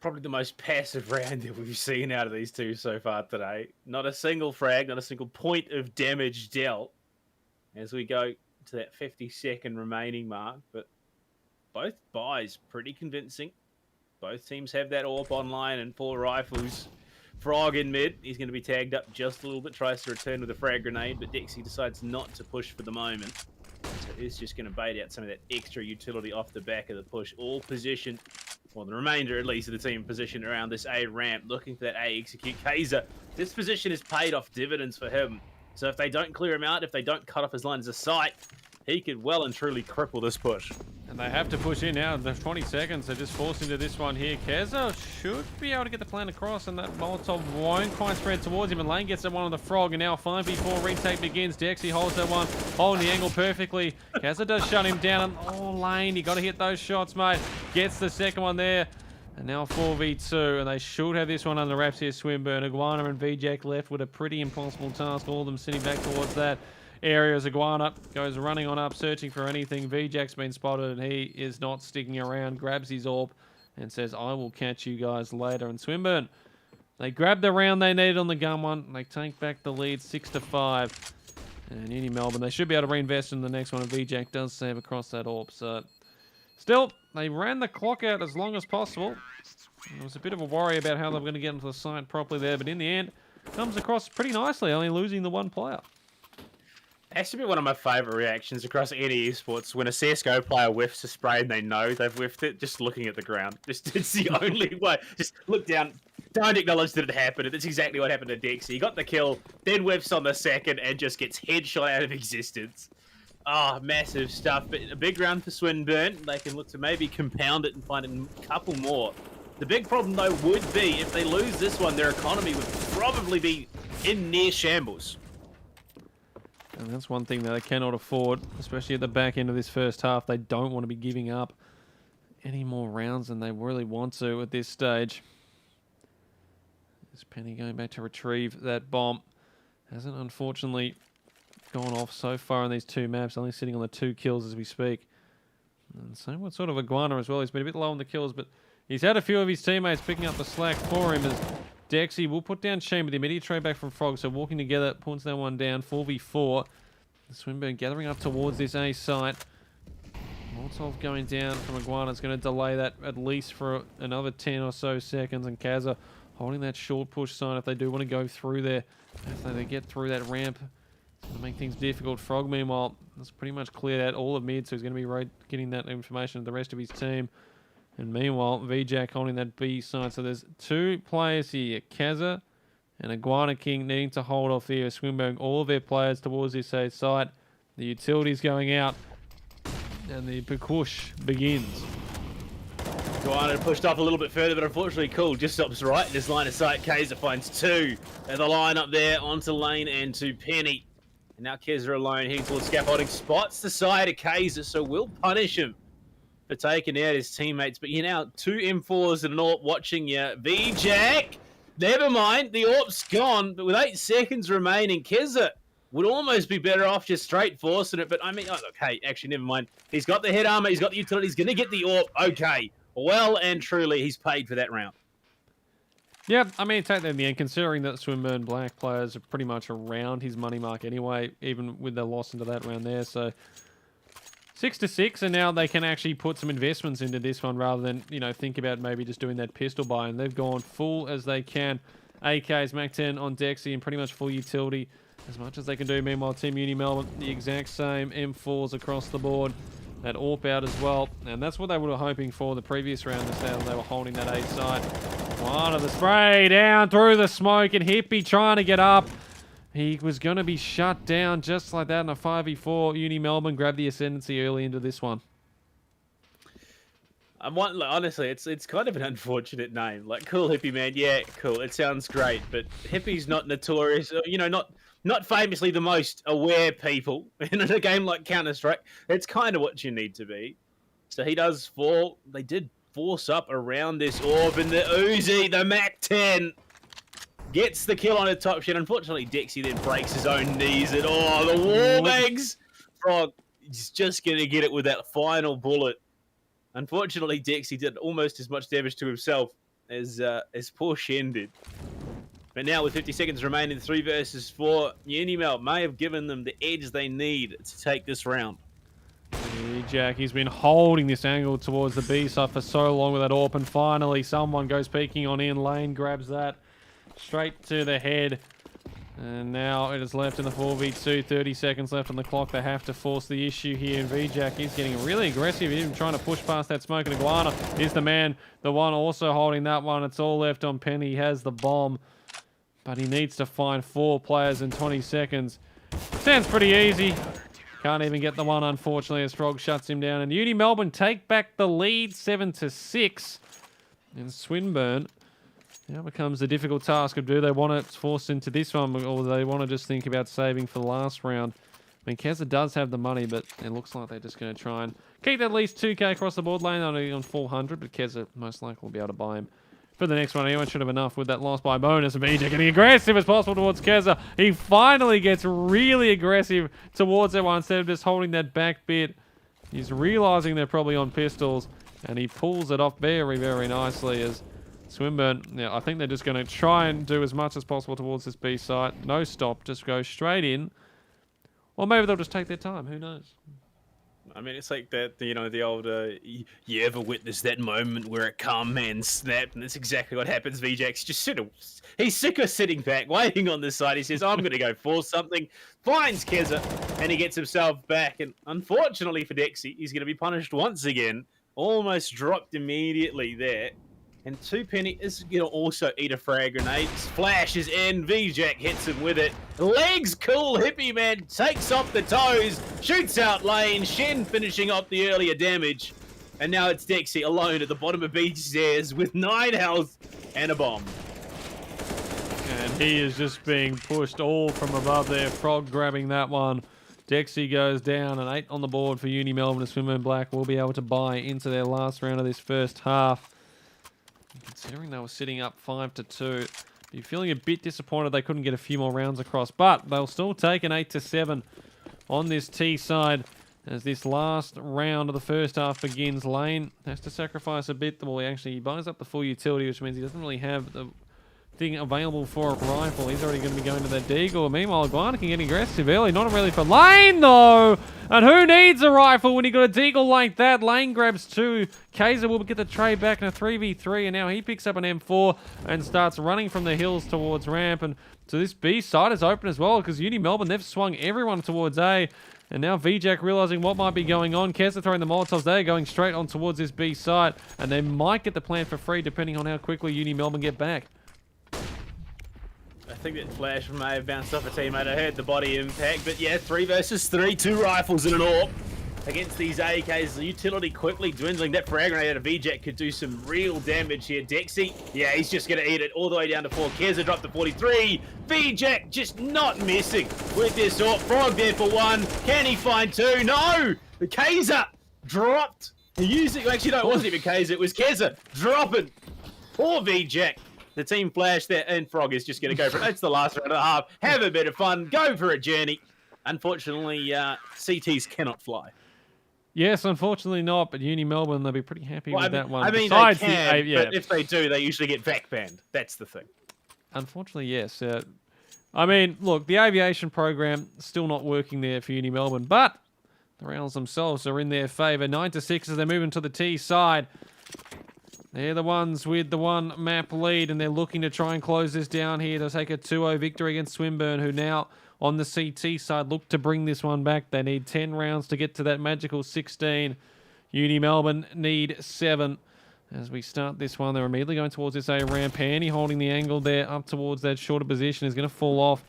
Probably the most passive round that we've seen out of these two so far today. Not a single frag, not a single point of damage dealt as we go to that 50-second remaining mark. But both buys pretty convincing. Both teams have that AWP online and 4 rifles. Frog in mid. He's going to be tagged up just a little bit. Tries to return with a frag grenade, but Dexy decides not to push for the moment. So he's just going to bait out some of that extra utility off the back of the push. All position. Well, the remainder, at least, of the team positioned around this A ramp, looking for that A execute. Kaiser, this position has paid off dividends for him. So if they don't clear him out, if they don't cut off his lines of sight, he could well and truly cripple this push. And they have to push in now. The 20 seconds, they're just forced into this one here. Keza should be able to get the plan across, and that Molotov won't quite spread towards him. And Lane gets that one on the Frog, and now 5v4 retake begins. Dexy holds that one, holding the angle perfectly. Keza does shut him down. And, oh, Lane, you got to hit those shots, mate. Gets the second one there. And now 4v2, and they should have this one under wraps here, Swinburne. Iguana and VJack left with a pretty impossible task. All of them sitting back towards that area as Iguana goes running on up, searching for anything. VJack's been spotted, and he is not sticking around. Grabs his AWP and says, I will catch you guys later. And Swinburne, they grab the round they needed on the gun one. They take back the lead 6-5. And UniMelb, they should be able to reinvest in the next one. And VJack does save across that AWP. So still, they ran the clock out as long as possible. There was a bit of a worry about how they were going to get into the site properly there, but in the end, comes across pretty nicely, only losing the one player. Has to be one of my favourite reactions across any esports when a CSGO player whiffs a spray and they know they've whiffed it, just looking at the ground. Just it's the only way. Just look down, don't acknowledge that it happened. That's exactly what happened to Dexy. He got the kill, then whiffs on the second and just gets headshot out of existence. Ah, oh, massive stuff. But a big round for Swinburne. They can look to maybe compound it and find a couple more. The big problem, though, would be if they lose this one, their economy would probably be in near shambles. And that's one thing that they cannot afford, especially at the back end of this first half. They don't want to be giving up any more rounds than they really want to at this stage. There's Penny going back to retrieve that bomb. Hasn't, unfortunately, gone off so far on these 2 maps, only sitting on the 2 kills as we speak. And same with sort of Iguana as well. He's been a bit low on the kills, but he's had a few of his teammates picking up the slack for him as Dexy will put down Shane with the immediate trade back from Frog. So walking together, points that one down, 4v4. Swinburne gathering up towards this A site. Molotov going down from Iguana is going to delay that at least for another 10 or so seconds. And Kaza holding that short push sign if they do want to go through there. If they get through that ramp, it's going to make things difficult. Frog, meanwhile, has pretty much cleared out all of mid, so he's going to be getting that information to the rest of his team. And meanwhile, VJack holding that B side. So there's 2 players here, Kaza and Iguana King, needing to hold off here. Swinburne, all of their players towards this A site. The utility's going out, and the push begins. Guana pushed off a little bit further, but unfortunately Cool just stops right in his line of sight. Kaiser finds 2 at the line up there onto Lane and to Penny. And now Kaiser alone heading towards scaffolding, spots the side of Kaiser, so we'll punish him for taking out his teammates. But you're now 2 M4s and an AWP watching you. V-Jack, never mind, the AWP's gone, but with 8 seconds remaining, Kaiser would almost be better off just straight forcing it. But I mean, okay, actually, never mind. He's got the head armor, he's got the utility, he's going to get the AWP. Okay. Well and truly, he's paid for that round. Yeah, I mean, take that in the end, considering that Swinburne Black players are pretty much around his money mark anyway, even with the loss into that round there. So 6-6, and now they can actually put some investments into this one rather than, you know, think about maybe just doing that pistol buy. And they've gone full as they can. AKs, Mac-10 on Dexy, and pretty much full utility as much as they can do. Meanwhile, Team UniMelb, the exact same M4s across the board. That AWP out as well, and that's what they were hoping for the previous round. They were holding that A side. One of the spray down through the smoke, and Hippie trying to get up. He was going to be shut down just like that in a 5v4. UniMelb grabbed the ascendancy early into this one. Honestly, it's kind of an unfortunate name. Like, Cool Hippie, man. Yeah, cool. It sounds great, but Hippie's not notorious. You know, not famously the most aware people in a game like Counter-Strike. It's kind of what you need to be. So he does fall. They did force up around this orb, and the Uzi, the Mac-10, gets the kill on a top shot. Unfortunately, Dexy then breaks his own knees. And oh, the Warbags Frog is just going to get it with that final bullet. Unfortunately, Dexy did almost as much damage to himself as poor Shen did. But now with 50 seconds remaining, 3 versus 4, UniMelb may have given them the edge they need to take this round. Jack, he's been holding this angle towards the B side for so long with that AWP, and finally someone goes peeking on in. Lane grabs that straight to the head. And now it is left in the 4v2, 30 seconds left on the clock. They have to force the issue here, and V-Jack is getting really aggressive, even trying to push past that smoke, and Iguana is the man, the one also holding that one. It's all left on Penny. He has the bomb, but he needs to find 4 players in 20 seconds. Sounds pretty easy. Can't even get the one, unfortunately, as Frog shuts him down. And UniMelb take back the lead, 7-6. And Swinburne now becomes a difficult task of, do they want it forced into this one, or do they want to just think about saving for the last round? I mean, Keza does have the money, but it looks like they're just going to try and keep at least 2k across the board. Lane only on 400, but Keza most likely will be able to buy him for the next one. Anyone should have enough with that loss by bonus. And BJ getting aggressive as possible towards Keza. He finally gets really aggressive towards that one instead of just holding that back bit. He's realizing they're probably on pistols, and he pulls it off very, very nicely as Swinburne. Yeah, I think they're just going to try and do as much as possible towards this B site. No stop, just go straight in. Or maybe they'll just take their time. Who knows? I mean, it's like that, you know, the old, you ever witness that moment where a calm man snapped? And that's exactly what happens. VJack's just he's sick of sitting back, waiting on this side. He says, I'm going to go for something. Finds Keza, and he gets himself back. And unfortunately for Dexy, he's going to be punished once again. Almost dropped immediately there. And 2 Penny is going to also eat a frag grenade. Flashes in. V-Jack hits him with it. Legs Cool Hippie, man. Takes off the toes. Shoots out Lane. Shen finishing off the earlier damage. And now it's Dexy alone at the bottom of beach stairs with 9 health and a bomb. And he is just being pushed all from above there. Frog grabbing that one. Dexy goes down, and 8 on the board for UniMelb, and Swinburne Black will be able to buy into their last round of this first half. Considering they were sitting up 5-2, you're feeling a bit disappointed they couldn't get a few more rounds across, but they'll still take an 8-7 on this T side as this last round of the first half begins. Lane has to sacrifice a bit. Well, he buys up the full utility, which means he doesn't really have the thing available for a rifle. He's already going to be going to that deagle. Meanwhile, Iguana can get aggressive early. Not really for Lane, though. And who needs a rifle when you got a deagle like that? Lane grabs 2. Kaiser will get the trade back in a 3v3, and now he picks up an M4 and starts running from the hills towards ramp. And so this B side is open as well, because UniMelb, they've swung everyone towards A. And now V-Jack realizing what might be going on. Kesa throwing the Molotovs there, going straight on towards this B side. And they might get the plant for free, depending on how quickly UniMelb get back. I think that Flash may have bounced off a teammate. I heard the body impact, but yeah, 3 versus 3, 2 rifles and an AWP. against these AKs. The utility quickly dwindling. That frag grenade out of VJack could do some real damage here. Dexy, yeah, he's just going to eat it all the way down to 4. Keza dropped to 43. VJack just not missing with this AWP. Frog there for 1. Can he find 2? No! The Keza dropped. Actually, no, it wasn't even Keza. It was Keza dropping. Poor VJack. The team flash there, and Frog is just going to go for it. It's the last round and a half. Have a bit of fun. Go for a journey. Unfortunately, CTs cannot fly. Yes, unfortunately not, but UniMelb, they'll be pretty happy with that one. I mean, Besides they can, yeah. but if they do, they usually get vac banned. That's the thing. Unfortunately, yes. I mean, look, the aviation program still not working there for UniMelb, but the rounds themselves are in their favour. 9-6 as they're moving to the T side. They're the ones with the 1 map lead, and they're looking to try and close this down here. They'll take a 2-0 victory against Swinburne, who now on the CT side look to bring this one back. They need 10 rounds to get to that magical 16. UniMelb need 7. As we start this one, they're immediately going towards this A ramp. Handy holding the angle there up towards that shorter position is going to fall off.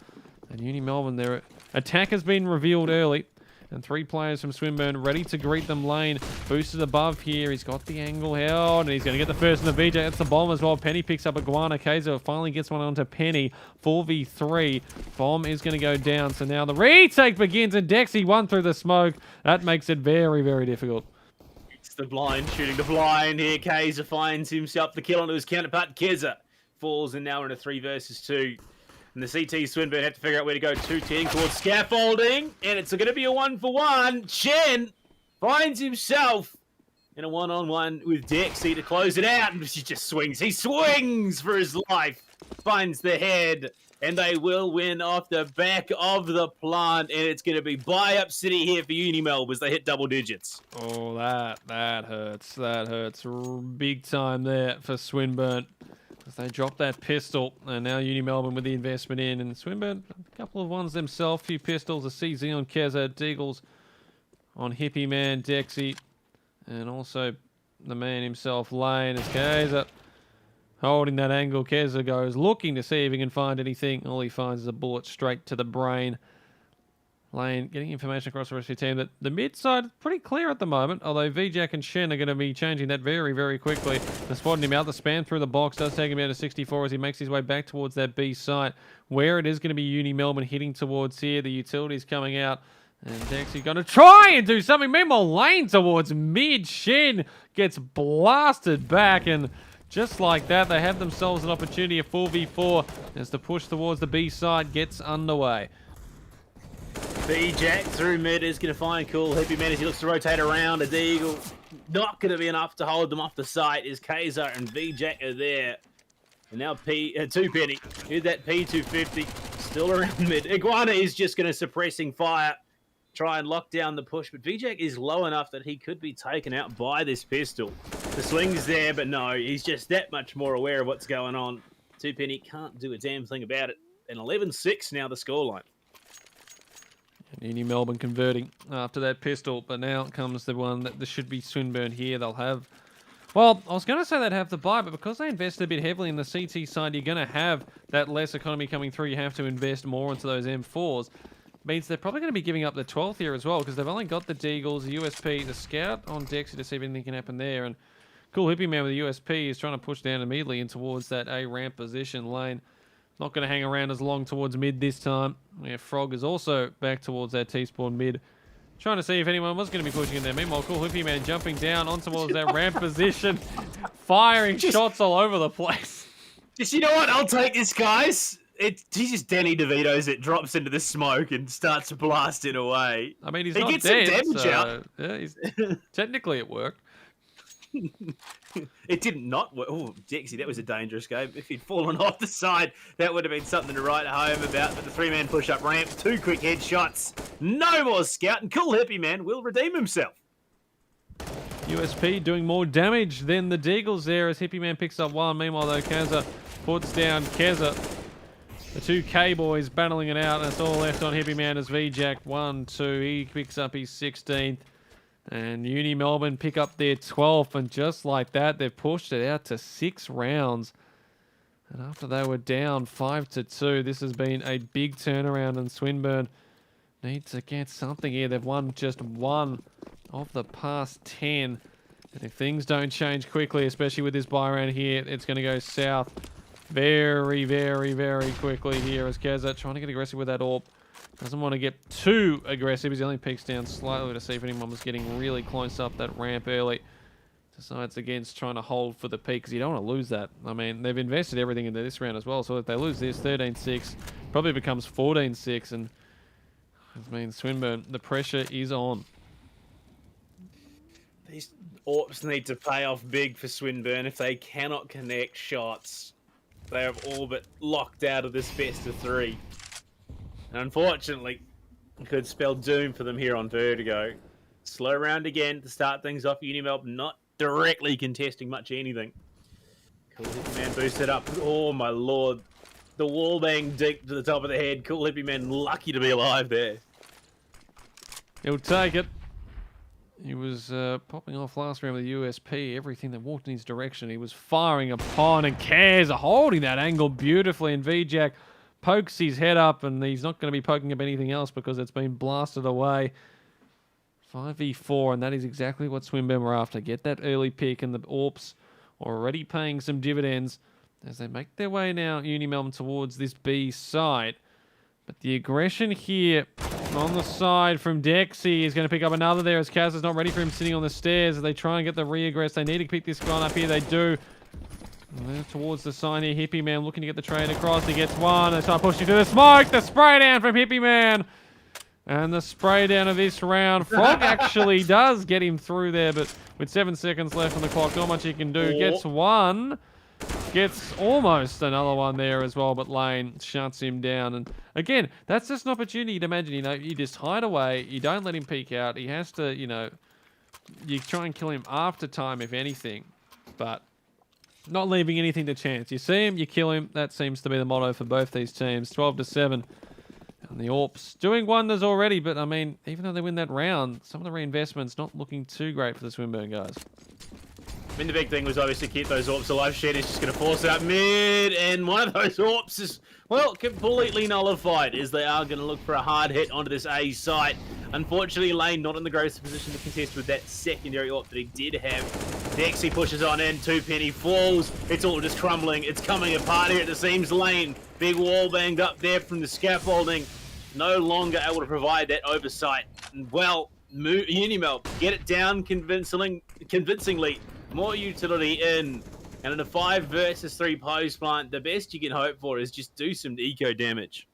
And UniMelb, their attack has been revealed early. And 3 players from Swinburne ready to greet them lane. Boosted above here. He's got the angle held. And he's going to get the first in the VJ. That's the bomb as well. Penny picks up Iguana. Kaiser finally gets one onto Penny. 4v3. Bomb is going to go down. So now the retake begins. And Dexy 1 through the smoke. That makes it very, very difficult. It's the blind shooting the blind here. Kaiser finds himself the kill onto his counterpart. Keza falls and now we're in a 3 versus 2. And the CT Swinburne have to figure out where to go. 2-10 towards scaffolding. And it's going to be a 1-for-1. Chen finds himself in a 1-on-1 with Dexy to close it out. And he just swings. He swings for his life. Finds the head. And they will win off the back of the plant. And it's going to be buy-up city here for UniMelb as they hit double digits. Oh, that hurts. That hurts big time there for Swinburne. As they drop that pistol, and now UniMelb with the investment in, and Swinburne, a couple of ones themselves, few pistols, a CZ on Keza, Deagles on Hippie Man, Dexy, and also the man himself, Lane, as Keza holding that angle. Keza goes looking to see if he can find anything. All he finds is a bullet straight to the brain. Lane getting information across the rest of your team that the mid side pretty clear at the moment, although VJack and Shen are going to be changing that very, very quickly. They're spotting him out. The spam through the box does take him down to 64 as he makes his way back towards that B site, where it is going to be UniMelb hitting towards here. The utility's coming out, and Dexy going to try and do something. Meanwhile, Lane towards mid. Shen gets blasted back, and just like that, they have themselves an opportunity, a 4v4, as the push towards the B side gets underway. VJack through mid is going to find Cool Hippie Man as he looks to rotate around. A Deagle not going to be enough to hold them off the site as Kaiser and VJack are there. And now 2 Penny. Here's that P250 still around mid. Iguana is just going to suppressing fire, try and lock down the push, but VJack is low enough that he could be taken out by this pistol. The swing's there, but no, he's just that much more aware of what's going on. 2 Penny can't do a damn thing about it. And 11-6 now the scoreline. UniMelb converting after that pistol, but now comes the one that should be Swinburne here. They'll have, well, I was going to say they'd have the buy, but because they invested a bit heavily in the CT side, you're going to have that less economy coming through. You have to invest more into those M4s. Means they're probably going to be giving up the 12th here as well, because they've only got the Deagles, the USP, the Scout on Dexy to see if anything can happen there. And Cool Hippie Man with the USP is trying to push down immediately in towards that A ramp position. Lane not going to hang around as long towards mid this time. Yeah, Frog is also back towards that T-spawn mid, trying to see if anyone was going to be pushing in there. Meanwhile, Cool Hippie Man jumping down on towards that ramp position, firing shots all over the place. Just, you know what? I'll take this, guys. He's just Danny DeVito's it drops into the smoke and starts blasting away. I mean, he gets dead, some damage out. Yeah, technically it worked. It did not work. Oh, Dexy, that was a dangerous game. If he'd fallen off the side, that would have been something to write home about. But the 3-man push-up ramp, 2 quick headshots, no more Scout, and Cool Hippie Man will redeem himself. USP doing more damage than the Deagles there as Hippie Man picks up 1. Meanwhile, though, Keza puts down Keza. The 2 K-boys battling it out, and it's all left on Hippie Man as VJack 1-2. He picks up his 16th. And UniMelb pick up their 12th, and just like that, they've pushed it out to 6 rounds. And after they were down 5-2, this has been a big turnaround, and Swinburne need to get something here. They've won just 1 of the past 10. And if things don't change quickly, especially with this buy round here, it's going to go south very, very, very quickly here as Keza trying to get aggressive with that AWP. Doesn't want to get too aggressive. He only peeks down slightly to see if anyone was getting really close up that ramp early. Decides against trying to hold for the peak because you don't want to lose that. I mean, they've invested everything into this round as well. So if they lose this, 13-6, probably becomes 14-6. And I mean, Swinburne, the pressure is on. These AWPs need to pay off big for Swinburne. If they cannot connect shots, they have all but locked out of this best of 3. And unfortunately, it could spell doom for them here on Vertigo. Slow round again to start things off. UniMelb not directly contesting much anything. Cool Hippie Man boosted up. Oh my lord. The wall bang deep to the top of the head. Cool Hippie Man lucky to be alive there. He'll take it. He was popping off last round with the USP. Everything that walked in his direction, he was firing upon, and Kaz holding that angle beautifully, and VJack pokes his head up, and he's not going to be poking up anything else because it's been blasted away. 5v4, and that is exactly what Swinburne were after. Get that early pick, and the AWPs already paying some dividends as they make their way now, UniMelb, towards this B side. But the aggression here on the side from Dexy is going to pick up another there as Kaz is not ready for him sitting on the stairs as they try and get the re-aggress. They need to pick this gun up here. They do. And they're towards the sign here. Hippie Man looking to get the trade across. He gets one. They start pushing to the smoke. The spray down from Hippie Man. And the spray down of this round. Frog actually does get him through there, but with 7 seconds left on the clock, not much he can do. Gets one. Gets almost another one there as well, but Lane shuts him down. And again, that's just an opportunity you'd imagine, you just hide away. You don't let him peek out. He has to, you try and kill him after time, if anything. But not leaving anything to chance. You see him, you kill him. That seems to be the motto for both these teams. 12-7. And the AWPs doing wonders already, but I mean, even though they win that round, some of the reinvestments not looking too great for the Swinburne guys. I mean, the big thing was obviously keep those AWPs alive. Shed is just going to force it up mid, and one of those AWPs is, well, completely nullified as they are going to look for a hard hit onto this A site. Unfortunately, Lane not in the greatest position to contest with that secondary AWP that he did have. Dexy pushes on in, 2Penny falls. It's all just crumbling. It's coming apart here at the seams. Lane, big wall banged up there from the scaffolding. No longer able to provide that oversight. And well, UniMelb, get it down convincingly. More utility in. And in a 5 versus 3 post plant, the best you can hope for is just do some eco damage.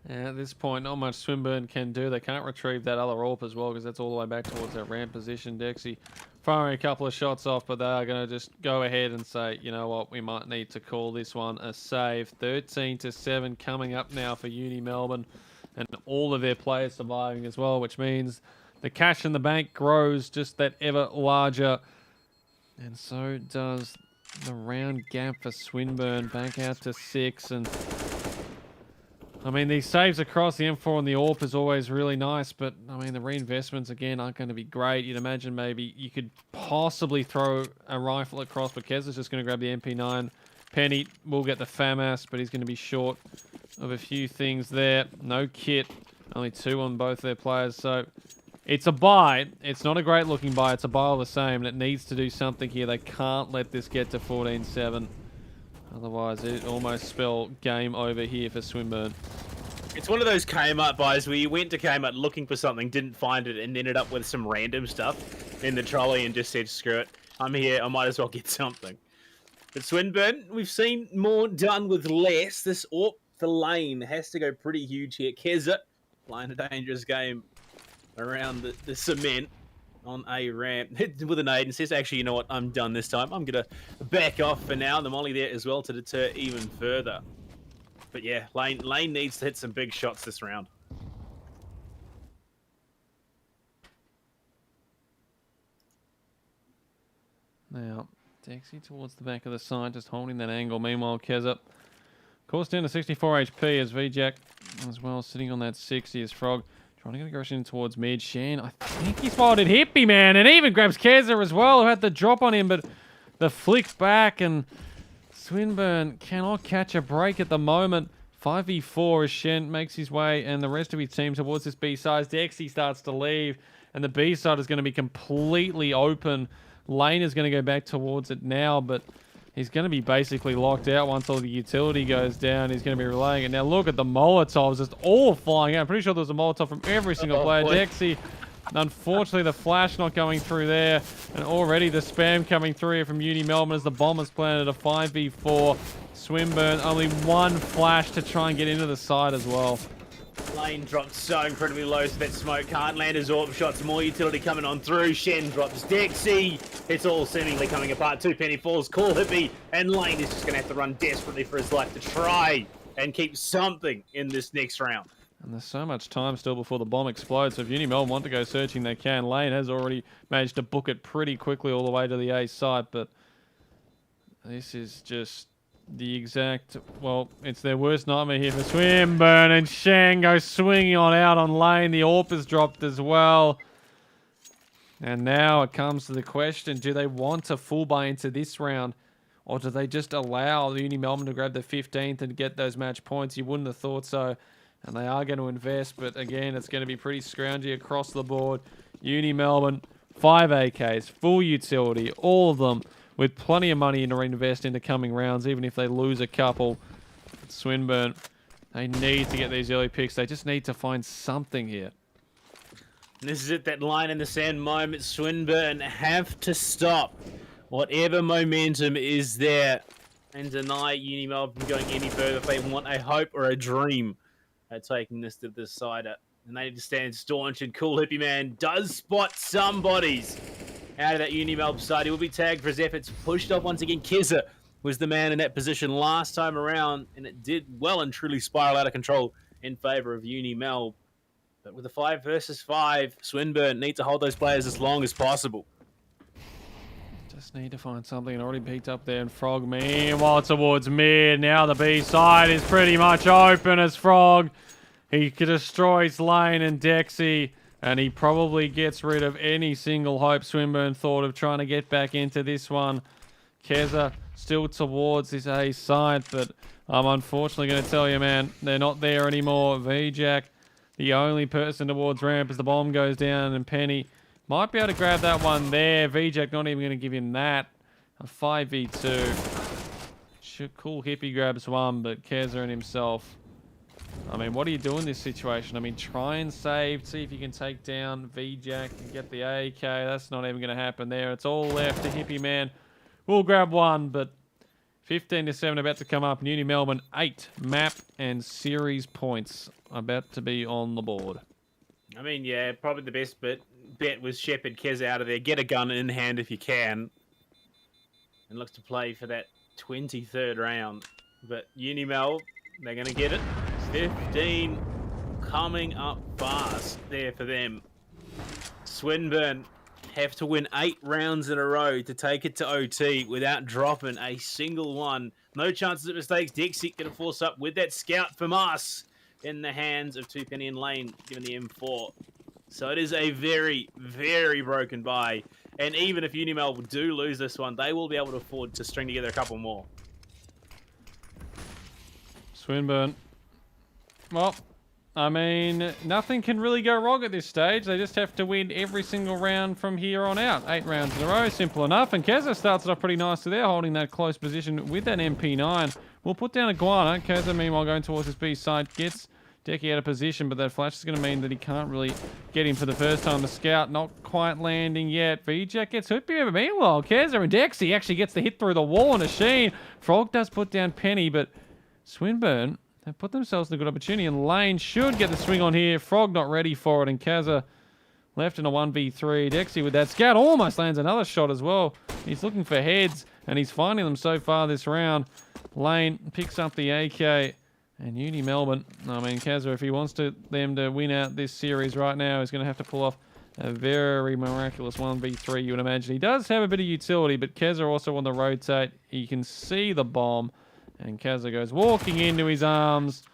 Yeah, at this point, not much Swinburne can do. They can't retrieve that other AWP as well because that's all the way back towards that ramp position. Dexy firing a couple of shots off, but they are going to just go ahead and say, you know what, we might need to call this one a save. 13-7 coming up now for UniMelb, and all of their players surviving as well, which means the cash in the bank grows just that ever larger. And so does the round gap for Swinburne, back out to 6. And I mean, these saves across the M4 and the AWP is always really nice, but I mean, the reinvestments again aren't going to be great. You'd imagine maybe you could possibly throw a rifle across, but Kez is just going to grab the MP9. Penny will get the FAMAS, but he's going to be short of a few things there. No kit, only 2 on both their players, so it's a buy. It's not a great looking buy. It's a buy all the same, and it needs to do something here. They can't let this get to 14-7. Otherwise, it almost spell game over here for Swinburne. It's one of those Kmart buys where you went to Kmart looking for something, didn't find it, and ended up with some random stuff in the trolley and just said, screw it. I'm here. I might as well get something. But Swinburne, we've seen more done with less. This AWP for Lane has to go pretty huge here. Keza playing a dangerous game around the cement on a ramp with an aid and says, actually, you know what, I'm done this time. I'm going to back off for now. The molly there as well to deter even further. But yeah, Lane needs to hit some big shots this round. Now, Dexy towards the back of the side, just holding that angle. Meanwhile, Keza, of course, down to 64 HP as VJack as well, sitting on that 60 as Frog. Trying to get aggression towards mid. Shan, I think he spotted Hippie Man and even grabs Keza as well, who had the drop on him, but the flick back and Swinburne cannot catch a break at the moment. 5v4 as Shen makes his way and the rest of his team towards this B side. Dexy starts to leave and the B side is going to be completely open. Lane is going to go back towards it now, but he's going to be basically locked out once all the utility goes down. He's going to be relaying it. Now look at the Molotovs just all flying out. I'm pretty sure there was a Molotov from every single player. Dexy, unfortunately, the flash not going through there. And already the spam coming through here from UniMelb as the Bombers planted a 5v4. Swinburne, only one flash to try and get into the side as well. Lane dropped so incredibly low, so that smoke can't land his AWP shots. More utility coming on through. Shen drops Dexy. It's all seemingly coming apart. 2 Penny falls, Cool Hippie, and Lane is just going to have to run desperately for his life to try and keep something in this next round. And there's so much time still before the bomb explodes, so if UniMelb want to go searching, they can. Lane has already managed to book it pretty quickly all the way to the A site, but this is just the exact, well, it's their worst nightmare here for Swinburne, and Shang goes swinging on out on Lane. The AWP is dropped as well. And now it comes to the question, do they want to full buy into this round, or do they just allow the UniMelb to grab the 15th and get those match points? You wouldn't have thought so. And they are going to invest, but again, it's going to be pretty scroungy across the board. UniMelb, 5 AKs, full utility, all of them with plenty of money to reinvest into coming rounds, even if they lose a couple. Swinburne, they need to get these early picks. They just need to find something here. And this is it, that line in the sand moment. Swinburne have to stop whatever momentum is there and deny UniMelb from going any further if they want a hope or a dream at taking this to the decider. And they need to stand staunch, and Cool Hippie Man does spot somebody's out of that UniMelb side. He will be tagged for his efforts. Pushed off once again. Keza was the man in that position last time around, and it did well and truly spiral out of control in favor of UniMelb. But with a 5 versus 5, Swinburne need to hold those players as long as possible. Just need to find something. Already peeked up there, and Frog meanwhile towards mid. Now the B side is pretty much open as Frog. He destroys Lane and Dexy. And he probably gets rid of any single hope Swinburne thought of trying to get back into this one. Keza still towards his A side, but I'm unfortunately going to tell you, man, they're not there anymore. VJack, the only person towards ramp as the bomb goes down, and Penny might be able to grab that one there. VJack not even going to give him that. A 5v2. Cool Hippie grabs one, but Keza and himself, I mean, what do you do in this situation? I mean, try and save, see if you can take down VJack and get the AK. That's not even going to happen there. It's all left to Hippie Man. We'll grab one, but 15-7 about to come up. UniMelb 8 map and series points about to be on the board. I mean, yeah, probably the best bet was Shepherd Kez out of there. Get a gun in hand if you can. And looks to play for that 23rd round. But UniMelb, they're going to get it. 15 coming up fast there for them. Swinburne have to win 8 rounds in a row to take it to OT without dropping a single one. No chances of mistakes. Dixie going to force up with that scout from us in the hands of 2 Penny and Lane, given the M4. So it is a very, very broken buy. And even if UniMelb do lose this one, they will be able to afford to string together a couple more. Swinburne. Well, I mean, nothing can really go wrong at this stage. They just have to win every single round from here on out. 8 rounds in a row, simple enough. And Keza starts it off pretty nicely there, holding that close position with that MP9. We'll put down Iguana. Keza, meanwhile, going towards his B side, gets Decky out of position, but that flash is going to mean that he can't really get him for the first time. The scout not quite landing yet. VJack gets hit. Meanwhile, Keza and Dexy actually gets the hit through the wall and a sheen. Frog does put down Penny, but Swinburne, they've put themselves in a good opportunity, and Lane should get the swing on here. Frog not ready for it, and Keza left in a 1v3. Dexy with that scout almost lands another shot as well. He's looking for heads, and he's finding them so far this round. Lane picks up the AK, and UniMelb, I mean, Keza, if he wants them to win out this series right now, he's going to have to pull off a very miraculous 1v3, you would imagine. He does have a bit of utility, but Keza also on the rotate. He can see the bomb. And Keza goes walking into his arms.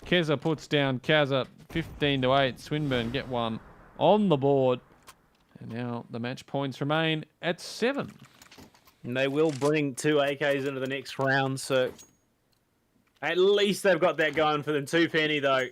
Keza puts down Keza 15-8. Swinburne get one on the board. And now the match points remain at 7. And they will bring 2 AKs into the next round. So At least they've got that going for them. 2 penny, though.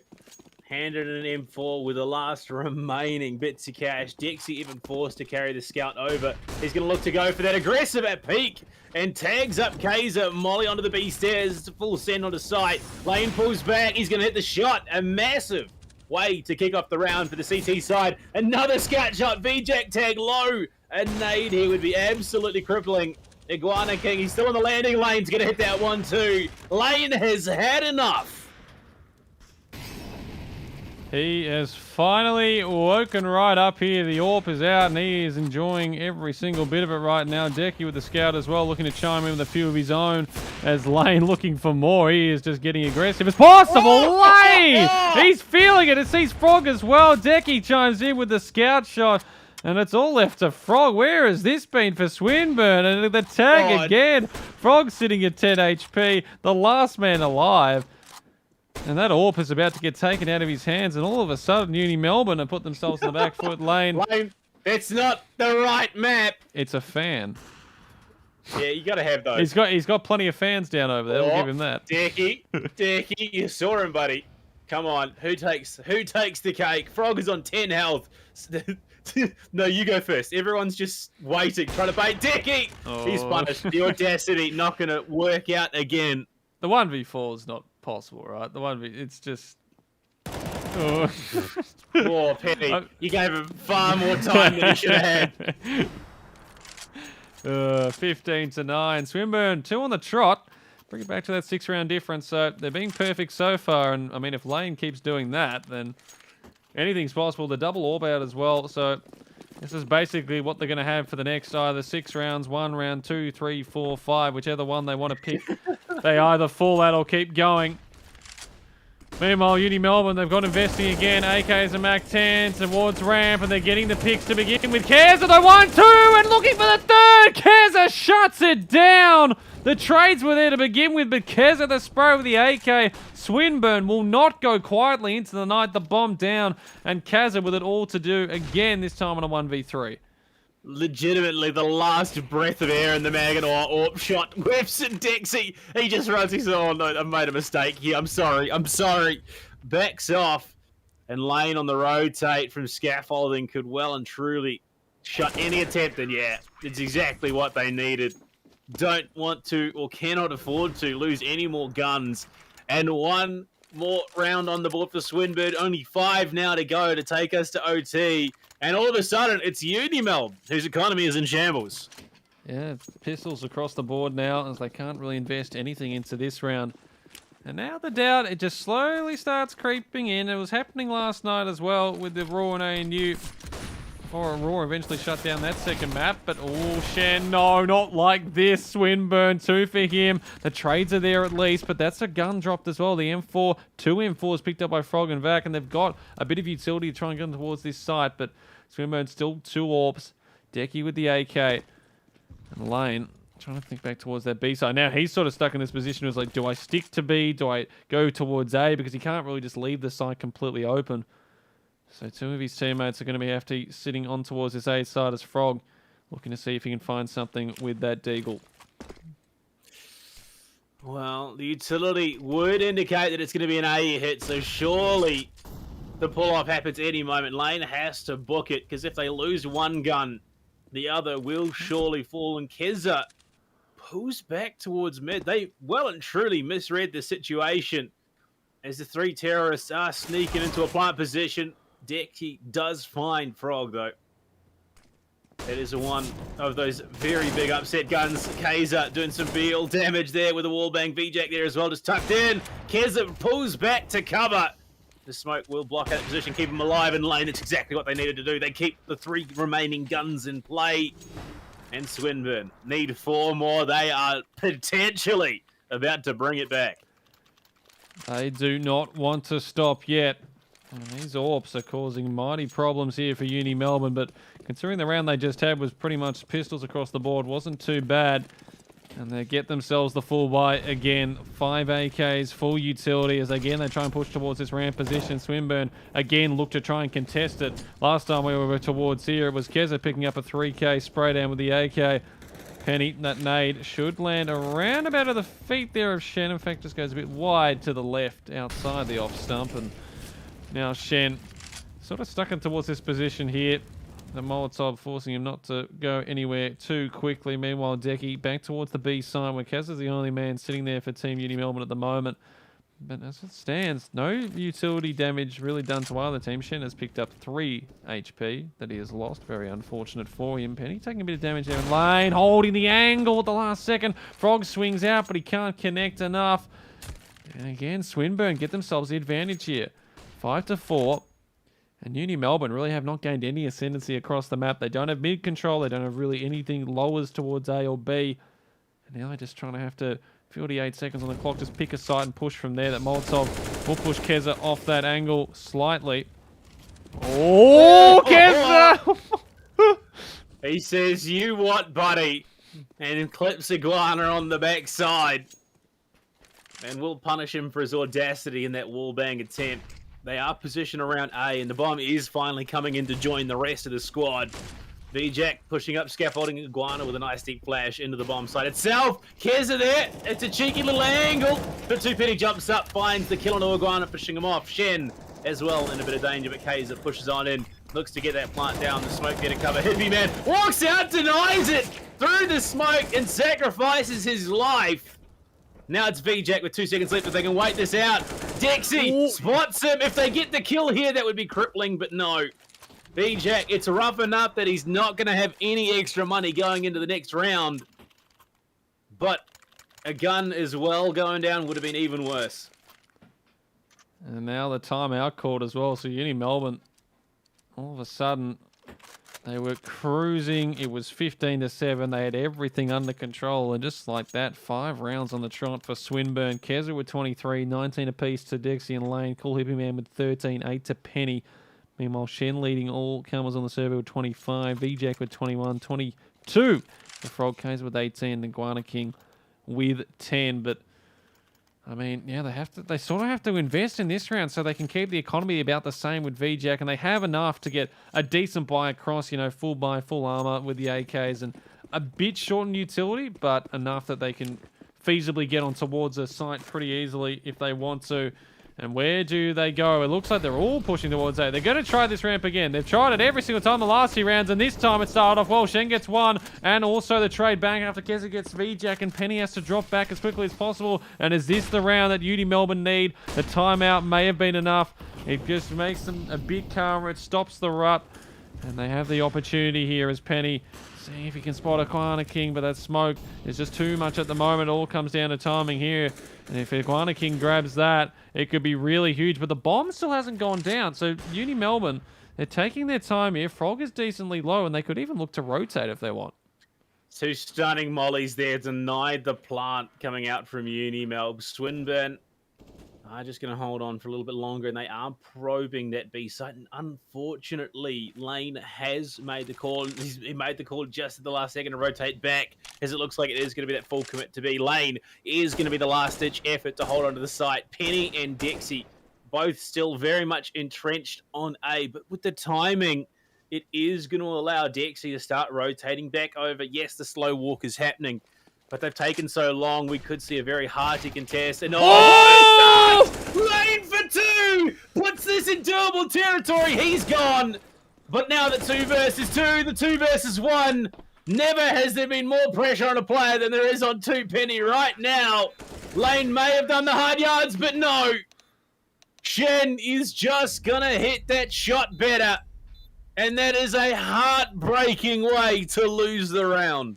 Handed an M4 with the last remaining bits of cash. Dexy even forced to carry the scout over. He's going to look to go for that aggressive at peak and tags up Kaiser. Molly onto the B stairs. Full send onto sight. Lane pulls back. He's going to hit the shot. A massive way to kick off the round for the CT side. Another scout shot. VJack tag low. A nade here would be absolutely crippling. Iguana King, he's still in the landing lane. He's going to hit that 1-2. Lane has had enough. He has finally woken right up here. The AWP is out and he is enjoying every single bit of it right now. Decky with the scout as well, looking to chime in with a few of his own. As Lane looking for more. He is just getting aggressive as possible. Lane! He's feeling it. It sees Frog as well. Decky chimes in with the scout shot. And it's all left to Frog. Where has this been for Swinburne? And the tag again. Frog sitting at 10 HP. The last man alive. And that AWP is about to get taken out of his hands. And all of a sudden, UniMelb have put themselves in the back foot lane. It's not the right map. It's a fan. Yeah, you got to have those. He's got plenty of fans down over there. We'll give him that. Decky, you saw him, buddy. Come on. Who takes the cake? Frog is on 10 health. No, you go first. Everyone's just waiting, trying to bait Decky. Oh. He's punished. The audacity not going to work out again. The 1v4 is not possible, right? The 1v, it's just... Oh, Penny. You gave him far more time than he should have had. 15-9. Swinburne, 2 on the trot. Bring it back to that 6-round difference. So they're being perfect so far. And, I mean, if Lane keeps doing that, then... anything's possible. The double AWP out as well. So this is basically what they're going to have for the next either 6 rounds, 1 round, 2, 3, 4, 5, whichever one they want to pick. They either fall out or keep going. Meanwhile, UniMelb, they've got investing again. AKs and MAC-10 towards ramp, and they're getting the picks to begin with. Keza, the 1-2, and looking for the third. Keza shuts it down. The trades were there to begin with, but Keza the spray with the AK. Swinburne will not go quietly into the night. The bomb down, and Keza with it all to do again, this time on a 1v3. Legitimately the last breath of air in the Maganor AWP shot whiffs and Dexy. He just runs. He says, oh no, I made a mistake here. I'm sorry. Backs off. And Lane on the rotate from scaffolding could well and truly shut any attempt. And yeah, it's exactly what they needed. Don't want to or cannot afford to lose any more guns. And 1 more round on the board for Swinburne. Only 5 now to go to take us to OT. And all of a sudden, it's UniMelb, whose economy is in shambles. Yeah, pistols across the board now, as they can't really invest anything into this round. And now the doubt, it just slowly starts creeping in. It was happening last night as well with the Raw and ANU. Before Raw eventually shut down that second map. But, oh, Shen, no, not like this. Swinburne, 2 for him. The trades are there at least, but that's a gun dropped as well. The M4, 2 M4s picked up by Frog and Vac, and they've got a bit of utility to try and get towards this site, but Swinburne still 2 AWPs. Decky with the AK. And Lane trying to think back towards that B side. Now he's sort of stuck in this position. It's like, do I stick to B? Do I go towards A? Because he can't really just leave the site completely open. So 2 of his teammates are going to be after sitting on towards this A side as Frog, looking to see if he can find something with that Deagle. Well, the utility would indicate that it's going to be an A hit, so surely the pull-off happens any moment. Lane has to book it, because if they lose one gun, the other will surely fall, and Keza pulls back towards mid. They well and truly misread the situation as the 3 terrorists are sneaking into a plant position. Decky does find Frog, though. It is one of those very big upset guns. Keza doing some BL damage there with a wallbang. VJack there as well, just tucked in. Keza pulls back to cover. The smoke will block out position, keep them alive in lane. It's exactly what they needed to do. They keep the 3 remaining guns in play. And Swinburne need 4 more. They are potentially about to bring it back. They do not want to stop yet. And these AWPs are causing mighty problems here for UniMelb, but considering the round they just had was pretty much pistols across the board, wasn't too bad. And they get themselves the full buy again. 5 AKs, full utility, as again they try and push towards this ramp position. Swinburne again look to try and contest it. Last time we were towards here, it was Keza picking up a 3K spray down with the AK. Penny. That nade should land around about at the feet there of Shen. In fact, just goes a bit wide to the left outside the off stump. And now Shen sort of stuck in towards this position here. The Molotov forcing him not to go anywhere too quickly. Meanwhile, Decky back towards the B side where Kaz is the only man sitting there for Team UniMelb at the moment. But as it stands, no utility damage really done to either team. Shen has picked up 3 HP that he has lost. Very unfortunate for him. Penny taking a bit of damage there in lane, holding the angle at the last second. Frog swings out, but he can't connect enough. And again, Swinburne get themselves the advantage here. 5-4. And UniMelb really have not gained any ascendancy across the map. They don't have mid control. They don't have really anything lowers towards A or B. And now they're just trying to have to 48 seconds on the clock. Just pick a side and push from there. That Molotov will push Keza off that angle slightly. Oh, Keza! He says, "You what, buddy?" And clips Iguana on the backside. And we'll punish him for his audacity in that wallbang attempt. They are positioned around A, and the bomb is finally coming in to join the rest of the squad. V-Jack pushing up, scaffolding Iguana with a nice deep flash into the bomb site itself. Keza there. It's a cheeky little angle. But 2 Penny jumps up, finds the kill on Iguana, pushing him off. Shen as well in a bit of danger, but Keza pushes on in. Looks to get that plant down. The smoke there to cover. Hippie Man walks out, denies it through the smoke, and sacrifices his life. Now it's V-Jack with 2 seconds left, if they can wait this out. Dexy spots him. If they get the kill here, that would be crippling, but no. V-Jack, it's rough enough that he's not going to have any extra money going into the next round. But a gun as well going down would have been even worse. And now the timeout called as well. So UniMelb, all of a sudden, they were cruising. It was 15-7. They had everything under control. And just like that, 5 rounds on the trot for Swinburne. Keza with 23, 19 apiece to Dexy and Lane. Cool Hippie Man with 13, 8 to Penny. Meanwhile, Shen leading all comers on the server with 25. V-Jack with 21, 22. The Frog K's with 18. The Iguana King with 10. But I mean, yeah, they sort of have to invest in this round so they can keep the economy about the same with V-Jack, and they have enough to get a decent buy across, you know, full buy, full armor with the AKs, and a bit short in utility, but enough that they can feasibly get on towards a site pretty easily if they want to. And where do they go? It looks like they're all pushing towards A. They're going to try this ramp again. They've tried it every single time the last 2 rounds, and this time it started off well. Shen gets 1, and also the trade back after Keza gets V-Jack, and Penny has to drop back as quickly as possible. And is this the round that UniMelb need? The timeout may have been enough. It just makes them a bit calmer. It stops the rut, and they have the opportunity here as Penny see if he can spot Iguana King, but that smoke is just too much at the moment. It all comes down to timing here. And if Iguana King grabs that, it could be really huge. But the bomb still hasn't gone down. So UniMelb, they're taking their time here. Frog is decently low, and they could even look to rotate if they want. 2 stunning mollies there, denied the plant coming out from UniMelb. Swinburne are just going to hold on for a little bit longer, and they are probing that B site. And unfortunately, Lane has made the call. He made the call just at the last second to rotate back, as it looks like it is going to be that full commit to B. Lane is going to be the last-ditch effort to hold on to the site. Penny and Dexy both still very much entrenched on A, but with the timing, it is going to allow Dexy to start rotating back over. Yes, the slow walk is happening, but they've taken so long, we could see a very hearty contest. And Lane for 2! Puts this in doable territory. He's gone. But now the 2 versus 2, the 2 versus 1. Never has there been more pressure on a player than there is on 2 Penny right now. Lane may have done the hard yards, but no. Shen is just going to hit that shot better. And that is a heartbreaking way to lose the round.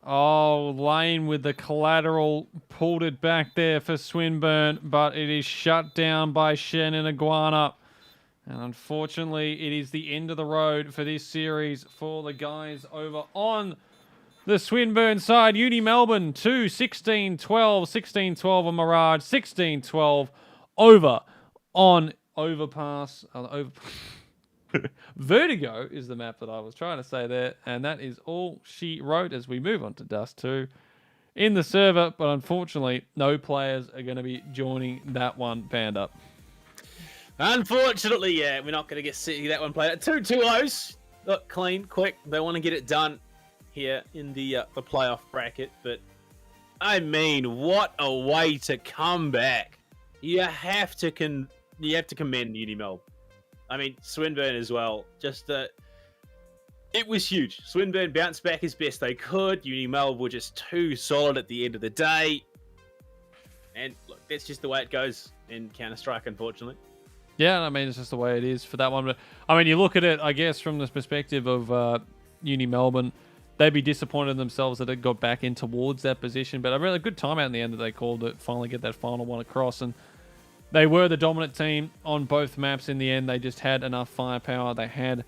Oh, Lane with the collateral pulled it back there for Swinburne, but it is shut down by Shen and Iguana. And unfortunately, it is the end of the road for this series for the guys over on the Swinburne side. UniMelb 2, 16-12, 16-12 on Mirage, 16-12 over on Overpass. Vertigo is the map that I was trying to say there, and that is all she wrote as we move on to Dust 2 in the server, but unfortunately, no players are going to be joining that one, Panda. Unfortunately, yeah, we're not going to see that one played. 2-2-0s. Look, clean, quick. They want to get it done. here in the playoff bracket. But I mean, what a way to come back! You have to commend UniMelb. I mean, Swinburne as well. Just it was huge. Swinburne bounced back as best they could. UniMelb were just too solid at the end of the day. And look, that's just the way it goes in Counter-Strike, unfortunately. Yeah, I mean, it's just the way it is for that one. But I mean, you look at it, I guess, from the perspective of Uni Melbourne, they'd be disappointed in themselves that it got back in towards that position. But a really good timeout in the end that they called to finally get that final one across. And they were the dominant team on both maps in the end. They just had enough firepower. They had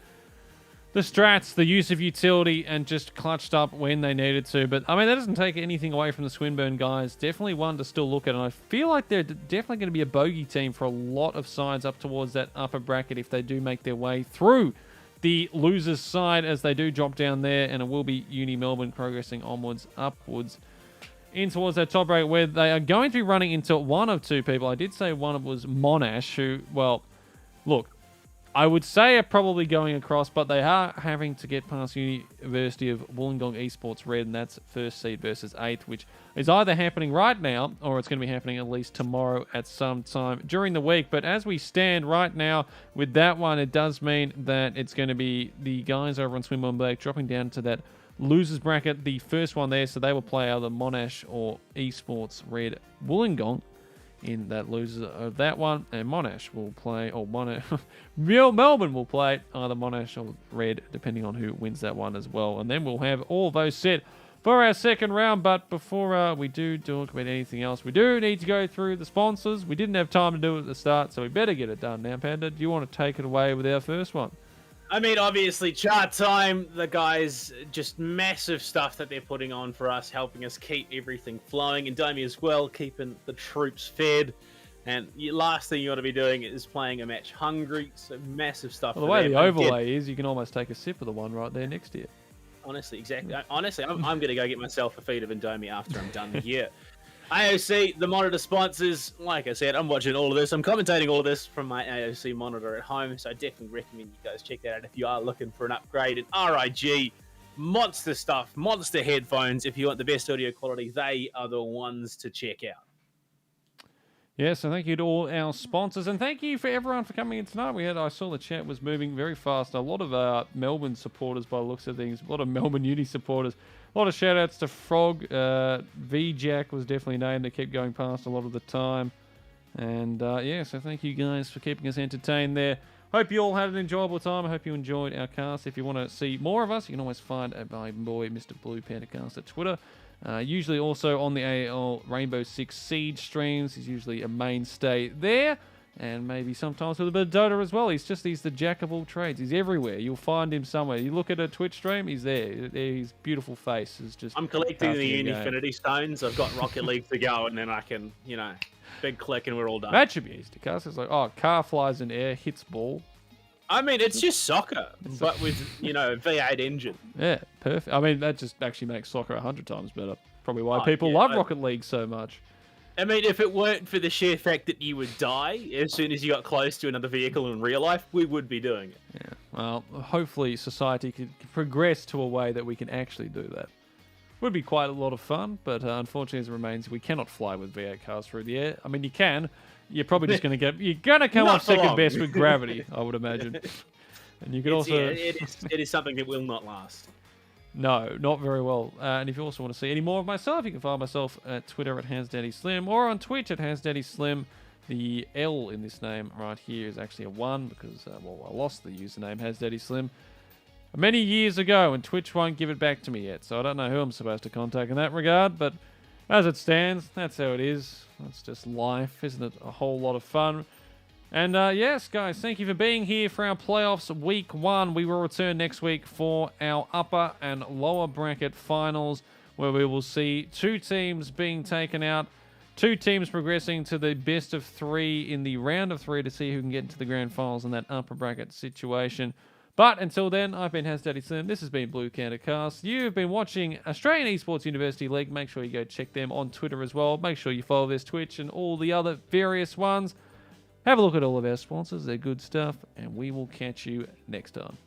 the strats, the use of utility, and just clutched up when they needed to. But, I mean, that doesn't take anything away from the Swinburne guys. Definitely one to still look at. And I feel like they're definitely going to be a bogey team for a lot of sides up towards that upper bracket if they do make their way through the losers' side as they do drop down there. And it will be Uni Melbourne progressing onwards, upwards, in towards that top bracket where they are going to be running into one of two people. I did say one was Monash, who, well, look, I would say are probably going across, but they are having to get past University of Wollongong Esports Red, and that's first seed versus 8th, which is either happening right now or it's going to be happening at least tomorrow at some time during the week. But as we stand right now with that one, it does mean that it's going to be the guys over on Swinburne Black dropping down to that losers bracket, the first one there, so they will play either Monash or Esports Red Wollongong in that loser of that one, and Monash will play, or Melbourne will play either Monash or Red, depending on who wins that one as well. And then we'll have all those set for our second round. But before we do talk about anything else, we do need to go through the sponsors. We didn't have time to do it at the start, so we better get it done now. Panda, do you want to take it away with our first one? I mean, obviously, Chatime, the guys, just massive stuff that they're putting on for us, helping us keep everything flowing. Indomie as well, keeping the troops fed. And the last thing you want to be doing is playing a match hungry. So massive stuff. Well, the way the overlay is, you can almost take a sip of the one right there next to you. Honestly, exactly. Honestly, I'm going to go get myself a feed of Indomie after I'm done here. AOC, the monitor sponsors. Like I said, I'm watching all of this. I'm commentating all of this from my AOC monitor at home, so I definitely recommend you guys check that out if you are looking for an upgrade. And RIG, monster stuff, monster headphones. If you want the best audio quality, they are the ones to check out. Yeah, so thank you to all our sponsors, and thank you for everyone for coming in tonight. I saw the chat was moving very fast. A lot of Melbourne supporters by the looks of things, a lot of Melbourne Uni supporters. A lot of shout-outs to Frog. V-Jack was definitely named to keep going past a lot of the time. And, yeah, so thank you guys for keeping us entertained there. Hope you all had an enjoyable time. I hope you enjoyed our cast. If you want to see more of us, you can always find my boy, Mr. Blue Panda Cast at Twitter. Usually also on the AEL Rainbow Six Siege streams. He's usually a mainstay there. And maybe sometimes with a bit of Dota as well. He's the jack of all trades. He's everywhere. You'll find him somewhere. You look at a Twitch stream, he's there. His beautiful face is just... I'm collecting the Infinity Stones. I've got Rocket League to go, and then I can, big click and we're all done. That should be easy to cast. It's like, car flies in air, hits ball. I mean, it's just soccer, but with, V8 engine. Yeah, perfect. I mean, that just actually makes soccer 100 times better. Probably why people love Rocket League so much. I mean, if it weren't for the sheer fact that you would die as soon as you got close to another vehicle in real life, we would be doing it. Yeah. Well, hopefully society can progress to a way that we can actually do that. Would be quite a lot of fun, but unfortunately, as it remains, we cannot fly with V8 cars through the air. I mean, you can. You're probably just going to come off second best with gravity, I would imagine. And you could also... Yeah, it is something that will not last. No, not very well. And if you also want to see any more of myself, you can find myself at Twitter at HasDaddySlim or on Twitch at HasDaddySlim. The L in this name right here is actually a 1 because, I lost the username HasDaddySlim many years ago and Twitch won't give it back to me yet. So I don't know who I'm supposed to contact in that regard, but as it stands, that's how it is. That's just life, isn't it? A whole lot of fun. And yes, guys, thank you for being here for our playoffs week 1. We will return next week for our upper and lower bracket finals, where we will see 2 teams being taken out, 2 teams progressing to the best of 3 in the round of 3 to see who can get into the grand finals in that upper bracket situation. But until then, I've been HasDaddySlim. This has been Blue Counter Cast. You've been watching Australian Esports University League. Make sure you go check them on Twitter as well. Make sure you follow this Twitch and all the other various ones. Have a look at all of our sponsors. They're good stuff. And we will catch you next time.